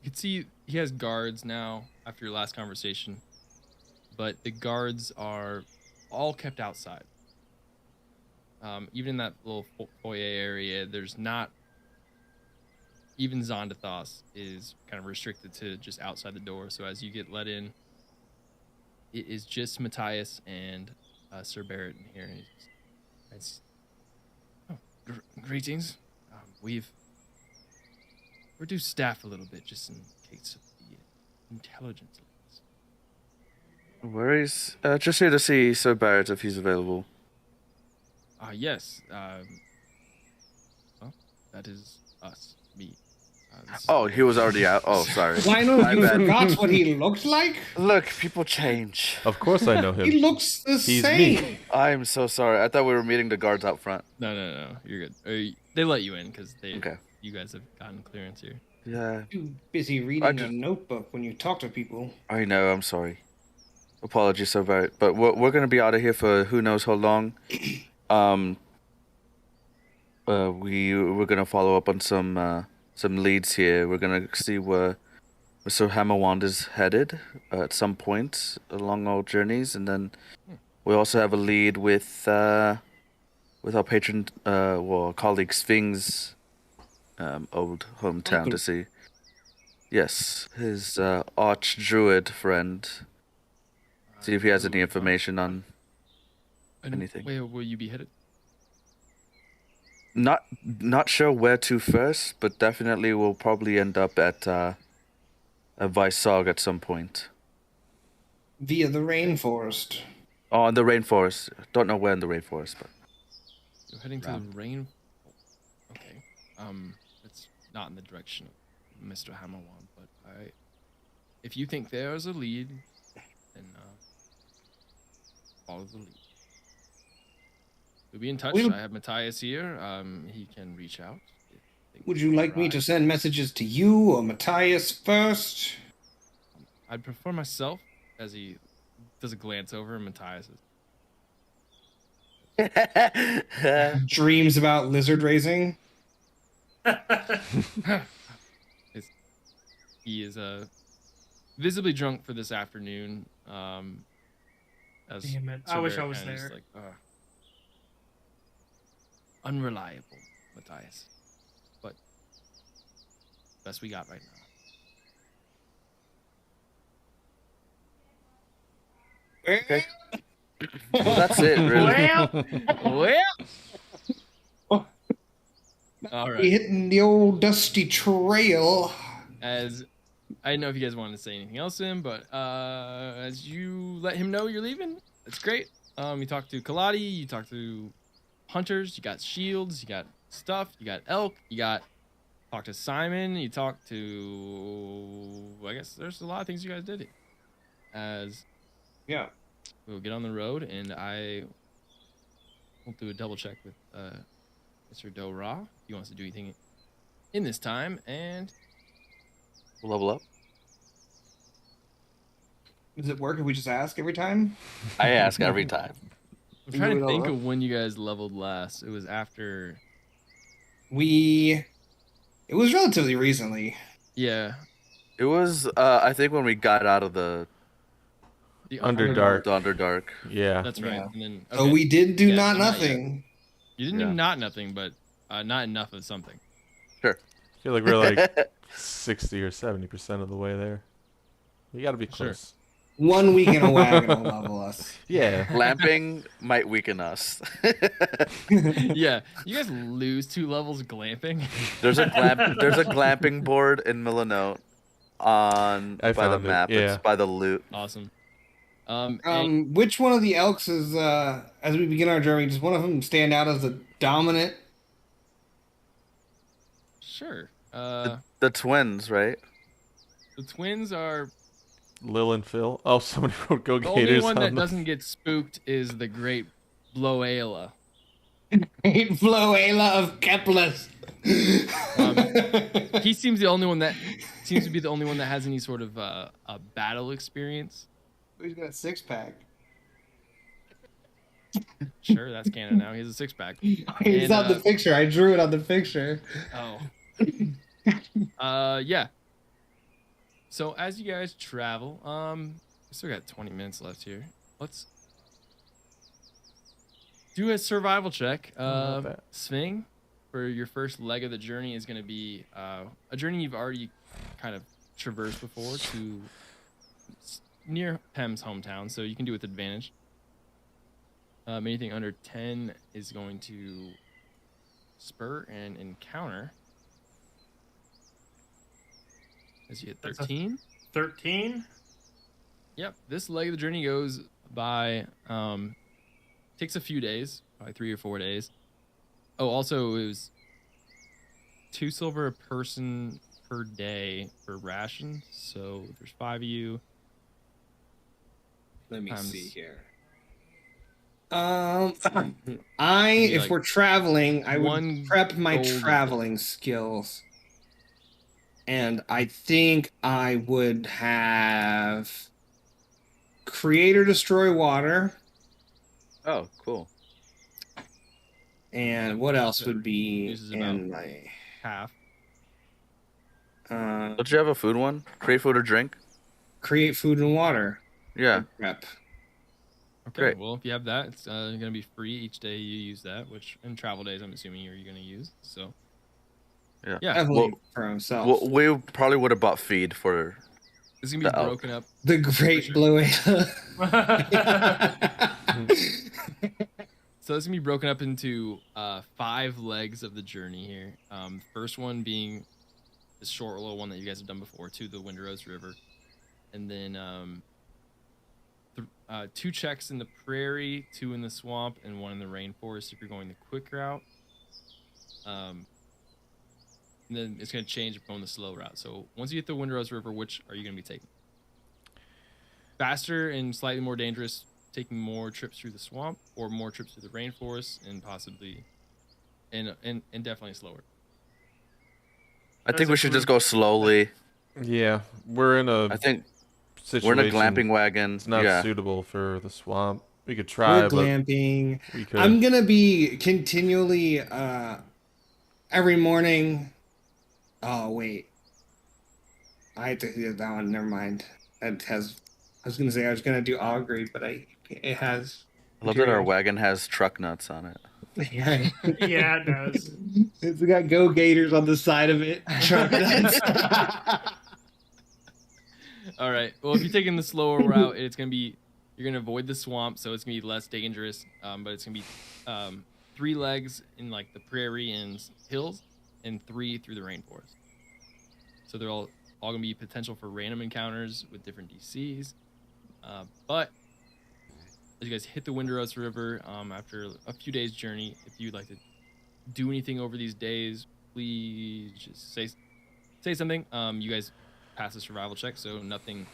could see he has guards now after your last conversation, but the guards are all kept outside. Even in that little foyer area, there's not. Even Zondathos is kind of restricted to just outside the door. So as you get let in, it is just Matthias and Sir Barrett in here. Greetings. We've reduced staff a little bit just in case of the intelligence leaks. No worries. Just here to see Sir Barrett if he's available. Yes. Well, that is us. Me. Oh, he was already out. Oh, sorry. Lionel, My you bad. forgot what he looked like? Look, people change. Of course I know him. He looks the He's same. me. I'm so sorry. I thought we were meeting the guards out front. No. You're good. They let you in because Okay. you guys have gotten clearance here. Yeah, Too busy reading a notebook when you talk to people. I know. I'm sorry. Apologies, Sir Barrett. But we're gonna be out of here for who knows how long. We're gonna follow up on some leads here. We're gonna see where Mr. Hammerwand is headed at some point along our journeys, and then we also have a lead with our patron, colleague Sphinx's old hometown to see. Yes, his arch druid friend. See if he has any information on anything. Where will you be headed? Not sure where to first, but definitely we'll probably end up at Vysog at some point. Via the rainforest. Oh, in the rainforest. Don't know where in the rainforest, but You're heading to the rain. Okay. It's not in the direction of Mr. Hammerwand, but if you think there's a lead, then follow the lead. We'll be in touch. I have Matthias here. He can reach out. Would you like me to send messages to you or Matthias first? I'd prefer myself, as he does a glance over and Matthias is. Dreams about lizard raising? He is visibly drunk for this afternoon. Damn it. I wish I was there. Unreliable, Matthias. But best we got right now. okay. Well, that's it, really. Well. All right. Be hitting the old dusty trail. As I didn't know if you guys wanted to say anything else to him, but as you let him know you're leaving, that's great. You talk to Kaladi, you talk to hunters, you got shields, you got stuff, you got elk, you got talk to Simon, you talk to, I guess there's a lot of things you guys did. As Yeah. we'll get on the road, and I will do a double check with Mr. Do-Ra if he wants to do anything in this time, and Level up. Does it work if we just ask every time? I ask every time. I'm trying to Do it think all of when you guys leveled last. It was after. It was relatively recently. Yeah. It was, I think, when we got out of the Underdark. Underdark. Yeah. That's right. Yeah. And then, So we did do Yeah, not so not nothing. You didn't do not nothing, but not enough of something. Sure. I feel like we're like 60 or 70% of the way there. You got to be Sure. close. 1 week in a wagon will level us. Yeah. Glamping might weaken us. Yeah, you guys lose 2 levels glamping. There's a glamping board in Millinote by the found it, map. yeah. It's by the loot. Awesome. And Which one of the elks is, as we begin our journey, does one of them stand out as the dominant? sure. The twins, right? The twins are Lil and Phil. Oh, somebody wrote Go the only Gators one on that them. doesn't get spooked is the great Bloela. Great Floela of Kepler's. He seems the only one that seems to be the only one that has any sort of a battle experience. He's got a 6-pack. Sure, that's canon now. He has a 6-pack. He's on the picture. I drew it on the picture. Oh. Yeah. So as you guys travel, we still got 20 minutes left here. Let's do a survival check. Not bad. Sving, for your first leg of the journey is going to be a journey you've already kind of traversed before to near Pem's hometown, so you can do it with advantage. Anything under 10 is going to spur and encounter. As you hit That's a 13. 13. Yep, this leg of the journey goes by, takes a few days, probably 3 or 4 days. Oh, also, it was 2 silver a person per day for ration, so if there's 5 of you. Let me Times- see here. Maybe if like we're traveling, I would 1 prep my gold. traveling skills. And I think I would have create or destroy water. Oh, cool. And what else would be Uses in about my half. Don't you have a food one? Create food or drink? create food and water? Yeah. Prep. Okay, Great. well, if you have that, it's going to be free each day you use that, which in travel days, I'm assuming you're going to use. So, Yeah. yeah, Definitely for himself. Well, we probably would have bought feed for. it's going to be the elk. broken up. The Great Blue. So it's gonna be broken up into 5 legs of the journey here. First one being the short little one that you guys have done before to the Windrose River, and then 2 checks in the prairie, 2 in the swamp, and 1 in the rainforest if you're going the quick route. And then it's gonna change if you're going the slow route. So once you hit the Windrose River, which are you gonna be taking? Faster and slightly more dangerous, taking more trips through the swamp or more trips through the rainforest, and possibly and definitely slower. I think we should just go slowly. Yeah, we're in a I think situation. we're in a glamping wagon. It's not Yeah. suitable for the swamp. We could try, We're but glamping. we could. I'm gonna be continually every morning. Oh wait, I have to do that one. Never mind. That has. I was gonna say I was gonna do augury, but it has. I love that our wagon has truck nuts on it. Yeah, Yeah, it does. it's got Go Gators on the side of it. Truck nuts. All right. Well, if you're taking the slower route, it's gonna be you're gonna avoid the swamp, so it's gonna be less dangerous. But it's gonna be 3 legs in like the prairie and hills, and 3 through the rainforest. So they're all gonna be potential for random encounters with different DCs. But as you guys hit the Windrose River, after a few days journey, if you'd like to do anything over these days, please just say something. You guys pass a survival check, so nothing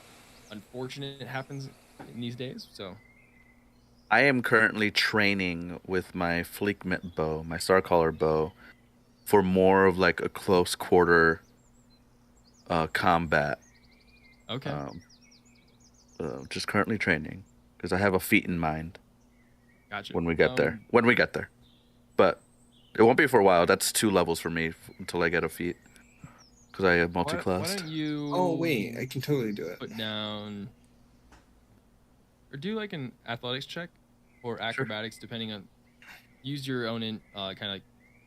unfortunate happens in these days. So I am currently training with my Fleekmit bow, my Starcaller bow, for more of like a close quarter combat. okay, Just currently training because I have a feat in mind gotcha. when we get there. When we get there, but it won't be for a while. That's 2 levels for me until I get a feat because I have Why multi-classed. don't you? Oh wait, I can totally do it. put down or do like an athletics check or acrobatics, depending on. Use your own kind of like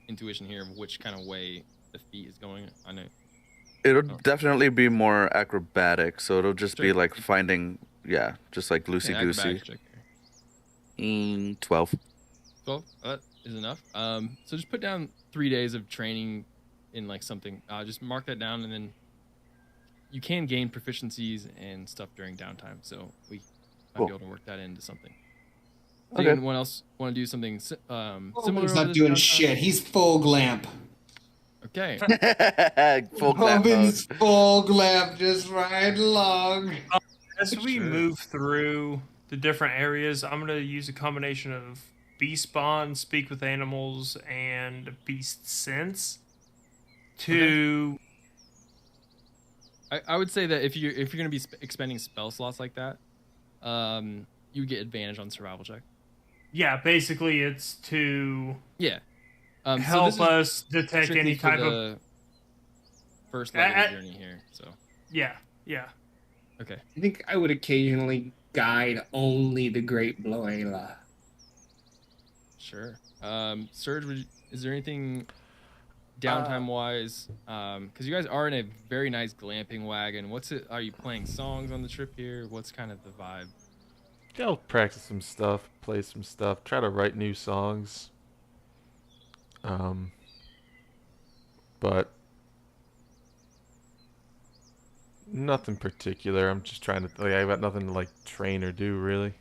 intuition here of which kind of way the feat is going. I know It'll definitely be more acrobatic, so it'll just be Sure. like finding, just like loosey Yeah, goosey. acrobatics check here. 12. 12. That is enough. So just put down 3 days of training in like something. Just mark that down, and then you can gain proficiencies and stuff during downtime. So we might Cool. be able to work that into something. Okay. Does anyone else want to do something similar? He's over not this doing downtime? shit. He's full glamp. Okay. Full clap mode. Robin's full glamp, just right along. As we Sure. move through the different areas, I'm going to use a combination of Beast Spawn, Speak with Animals, and Beast Sense to... I would say that if you're going to be expending spell slots like that, you get advantage on survival check. Yeah, basically it's to Yeah. So help this is us detect strictly any for type of... the first leg of the journey here. So Yeah. okay. I think I would occasionally guide only the Great Bloela. Sure. Serge, is there anything downtime wise? Because you guys are in a very nice glamping wagon. Are you playing songs on the trip here? What's kind of the vibe? Yeah, I'll practice some stuff, play some stuff, try to write new songs. But nothing particular. I'm just trying to. I've got nothing to like train or do really.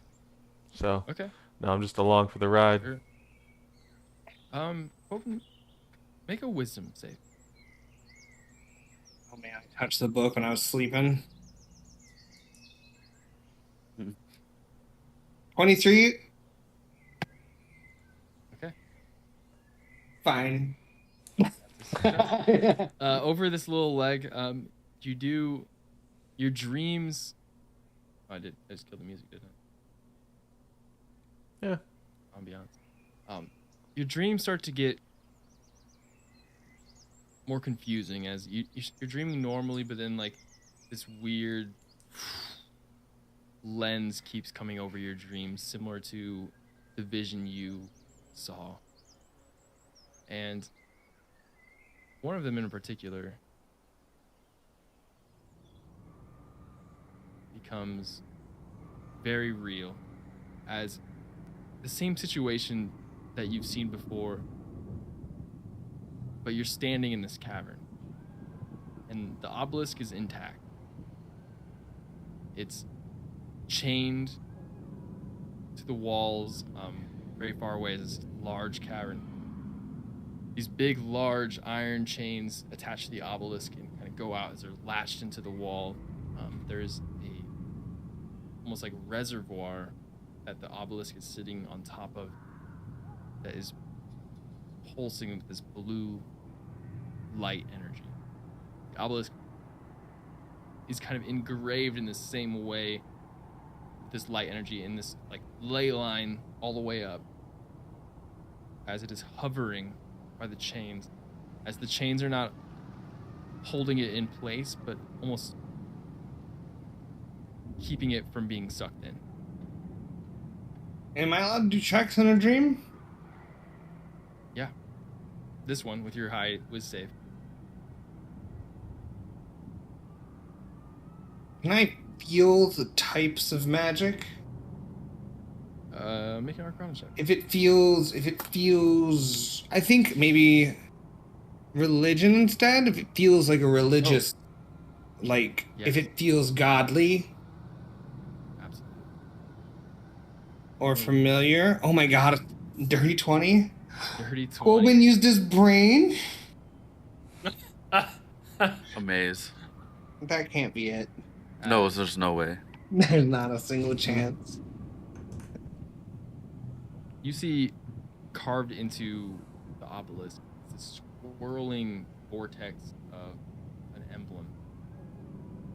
So Okay. no, I'm just along for the ride. Sure. Make a wisdom save. Oh man, I touched the book when I was sleeping. 23. Okay. Fine. Over this little leg, you do your dreams. Oh, I just killed the music, didn't I? Yeah. Ambiance. Your dreams start to get more confusing as you're dreaming normally, but then like this weird lens keeps coming over your dreams, similar to the vision you saw. And one of them in particular becomes very real, as the same situation that you've seen before, but you're standing in this cavern and the obelisk is intact. It's chained to the walls, very far away. This large cavern. These big, large iron chains attached to the obelisk and kind of go out as they're latched into the wall. There's almost like reservoir that the obelisk is sitting on top of, that is pulsing with this blue light energy. The obelisk is kind of engraved in the same way, this light energy in this like ley line all the way up, as it is hovering by the chains, as the chains are not holding it in place but almost keeping it from being sucked in. Am I allowed to do checks in a dream? Yeah, this one with your high whiz save. Can I feel the types of magic? Make an Arcana check. If it feels, I think maybe religion instead. If it feels like a religious, like Yes. if it feels godly Absolutely. or familiar. Oh my god, dirty 20. Dirty 20. Corbin used his brain. Amaze. That can't be it. No, there's no way. There's not a single chance. You see carved into the obelisk this swirling vortex of an emblem.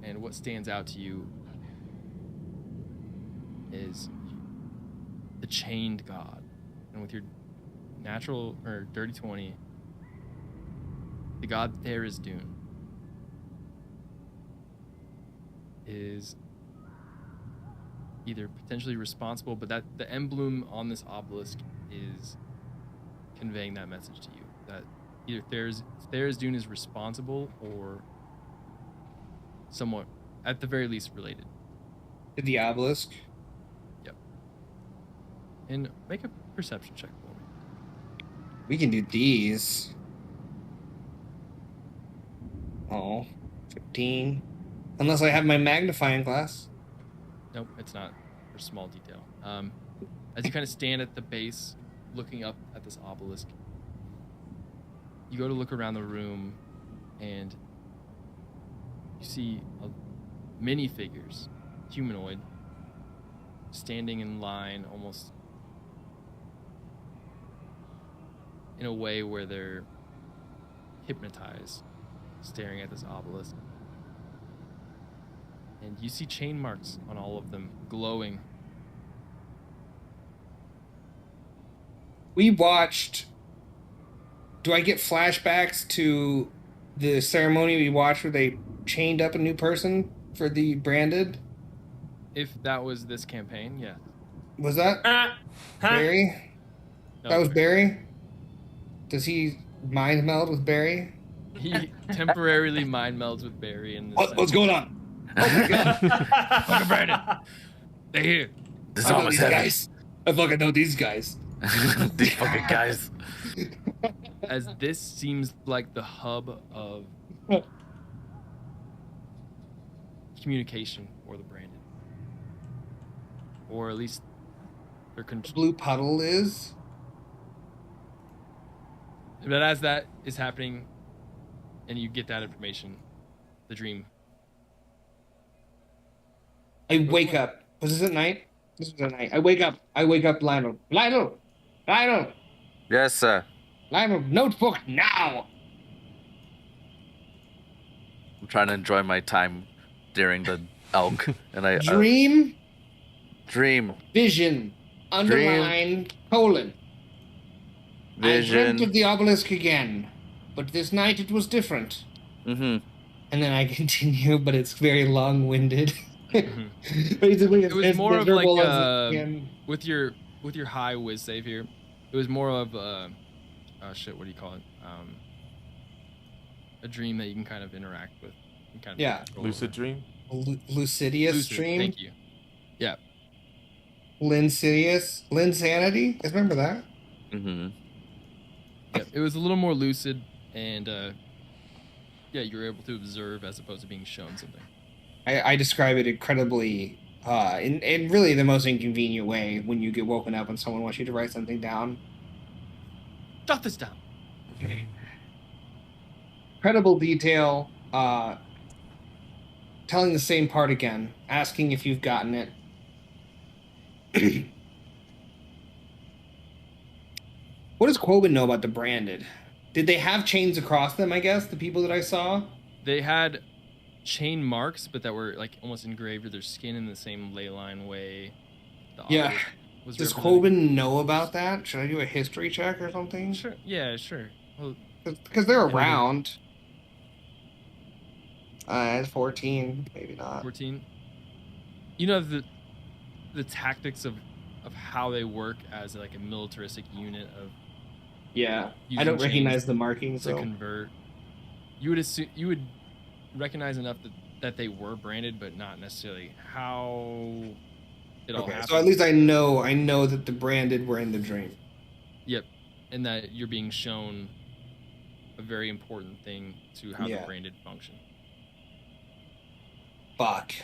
And what stands out to you is the chained god. And with your natural or dirty 20, the god Thalass is either potentially responsible, but that the emblem on this obelisk is conveying that message to you, that either Thalass is responsible or somewhat, at the very least, related. The obelisk. And make a perception check for me. We can do these. Oh, 15. Unless I have my magnifying glass. Nope, it's not for small detail. As you kind of stand at the base, looking up at this obelisk, you go to look around the room, and you see minifigures, humanoid, standing in line, almost in a way where they're hypnotized, staring at this obelisk. And you see chain marks on all of them, glowing. We watched. Do I get flashbacks to the ceremony we watched where they chained up a new person for the branded? If that was this campaign, yeah. Was that Barry? No, That was Barry? Does he mind meld with Barry? He temporarily mind melds with Barry in this. What's going on? Oh my god. Fucking Brandon. They're here. This I know almost these guys. I fucking know these guys. These fucking guys. As this seems like the hub of communication for the branded. Or at least their Blue puddle is. But as that is happening and you get that information, the dream. I wake up. Was this at night? This was at night. I wake up, Lionel. Lionel! Yes, sir. Lionel, notebook now! I'm trying to enjoy my time during the elk, and I Dream, dream, vision, underline, colon. I dreamt vision. of the obelisk again, but this night it was different. Mm-hmm. And then I continue, but it's very long-winded. Mhm. Basically, It was as more of miserable like as it can. with your high whiz save here. It was more of shit. What do you call it? A dream that you can kind of interact with. And kind of Yeah. control Lucid over. dream. Lucidius Lucid, stream. Thank you. Yeah. Linsanity. I remember that. Mm-hmm. Yeah. It was a little more lucid, and yeah, you were able to observe as opposed to being shown something. I describe it incredibly, in really the most inconvenient way when you get woken up and someone wants you to write something down. Jot this down. Incredible detail, telling the same part again, asking if you've gotten it. What does Quoben know about the branded? Did they have chains across them, I guess, the people that I saw? They had chain marks, but that were like almost engraved with their skin in the same ley line way. The Yeah. obelisk was Does representing. Quoben know about that? Should I do a history check or something? Sure. Yeah, sure. Well, Because they're Yeah. around. It's 14, maybe not. 14. You know the tactics of how they work as like a militaristic unit of Yeah, I using don't chains recognize the markings, to so. convert. You would recognize enough that they were branded, but not necessarily how it all Okay, happened. so at least I know that the branded were in the dream. Yep, and that you're being shown a very important thing to how Yeah. the branded function. Fuck.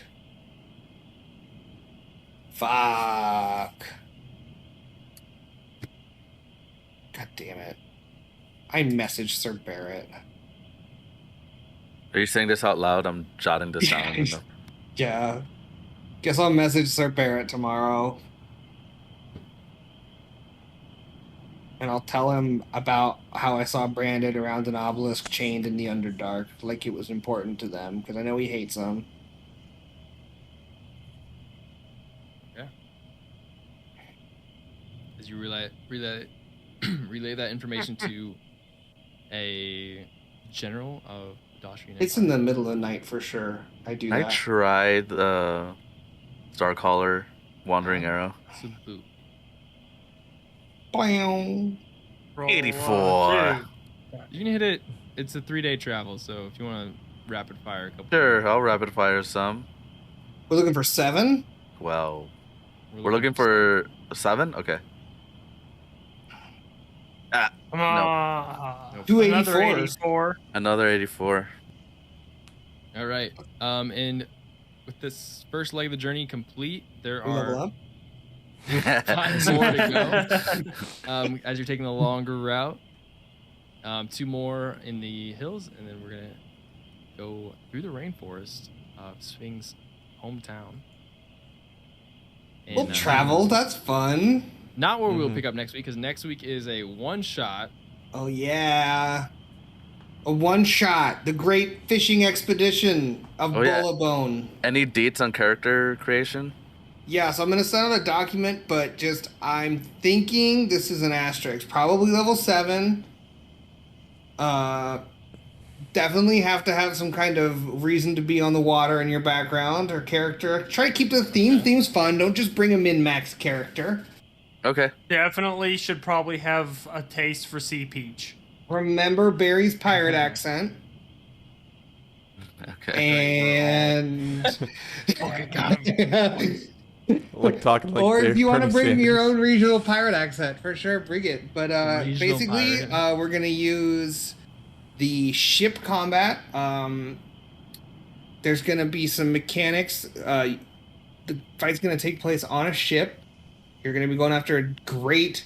God damn it. I messaged Sir Barrett. Are you saying this out loud? I'm jotting this down. in the- Yeah. Guess I'll message Sir Barrett tomorrow. And I'll tell him about how I saw Branded around an obelisk chained in the Underdark, like it was important to them, because I know he hates them. As you relay that information to a general of Dacian It's in the middle of the night for sure. I do I that. tried the Starcaller Wandering Arrow. So boot. Boing. 84. You can hit it. It's a 3-day travel, so if you want to rapid fire a couple? Sure, I'll rapid fire some. We're looking for 7. Well, we're looking for 7? Okay. Ah, Come no. on. Two Another 84s. 84. Another 84. All right. And with this first leg of the journey complete, there We level are up. 5 more to go. As you're taking the longer route, 2 more in the hills, and then we're gonna go through the rainforest of Sphinx's hometown. And, We'll travel. That's fun. Not where we'll pick up next week, because next week is a one-shot. Oh yeah. A one-shot. The Great Fishing Expedition of Oh, yeah. Bullabone. Any dates on character creation? Yeah, so I'm gonna send out a document, but just I'm thinking this is an asterisk. Probably level 7. Definitely have to have some kind of reason to be on the water in your background or character. Try to keep the theme. Theme's fun. Don't just bring a min-max character. Okay. Definitely should probably have a taste for Sea Peach. Remember Barry's pirate accent. Okay. And Like talking like or if Dave you want to Bernie bring your Sanders. own regional pirate accent, for sure, bring it. But Regional basically, pirate. we're gonna use the ship combat. There's gonna be some mechanics. The fight's gonna take place on a ship. You're gonna be going after a great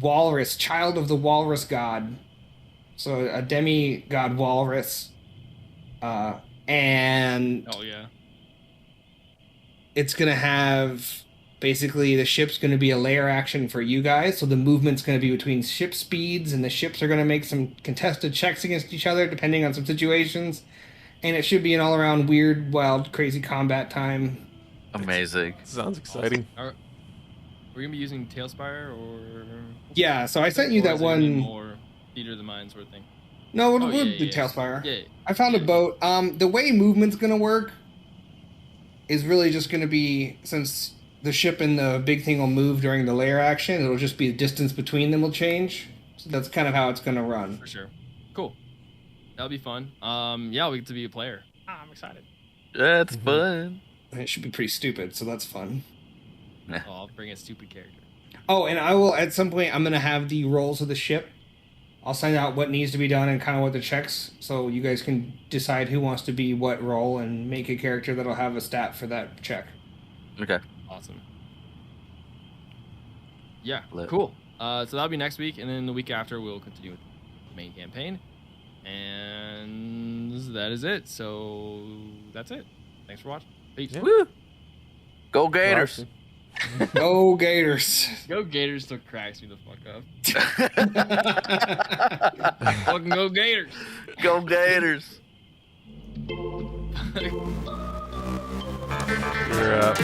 walrus, child of the walrus god. So a demigod walrus. And Oh yeah. it's gonna have basically the ship's gonna be a layer action for you guys. So the movement's gonna be between ship speeds, and the ships are gonna make some contested checks against each other depending on some situations. And it should be an all-around weird, wild, crazy combat time. Amazing. Sounds exciting. Are we gonna be using TaleSpire or? Yeah, so I sent you or that is it gonna be one. more Theater of the Mind sort of thing. No, we'll, Oh, we'll yeah, do yeah. TaleSpire. Yeah. I found a Yeah. boat. The way movement's gonna work is really just gonna be, since the ship and the big thing will move during the layer action, it'll just be the distance between them will change. So that's kind of how it's gonna run. For sure. Cool. That'll be fun. Yeah, we get to be a player. I'm excited. That's fun. It should be pretty stupid, so that's fun. Oh, I'll bring a stupid character. Oh, and I will, at some point, I'm gonna have the roles of the ship. I'll send out what needs to be done and kind of what the checks, so you guys can decide who wants to be what role and make a character that'll have a stat for that check. Okay. Awesome. Yeah, Lit. cool. So that'll be next week, and then the week after we'll continue with the main campaign. And that is it. So that's it. Thanks for watching. Peace. Yeah. Woo! Go Gators! Go Gators! Go Gators still cracks me the fuck up. Fucking go Gators. Go Gators! You're up.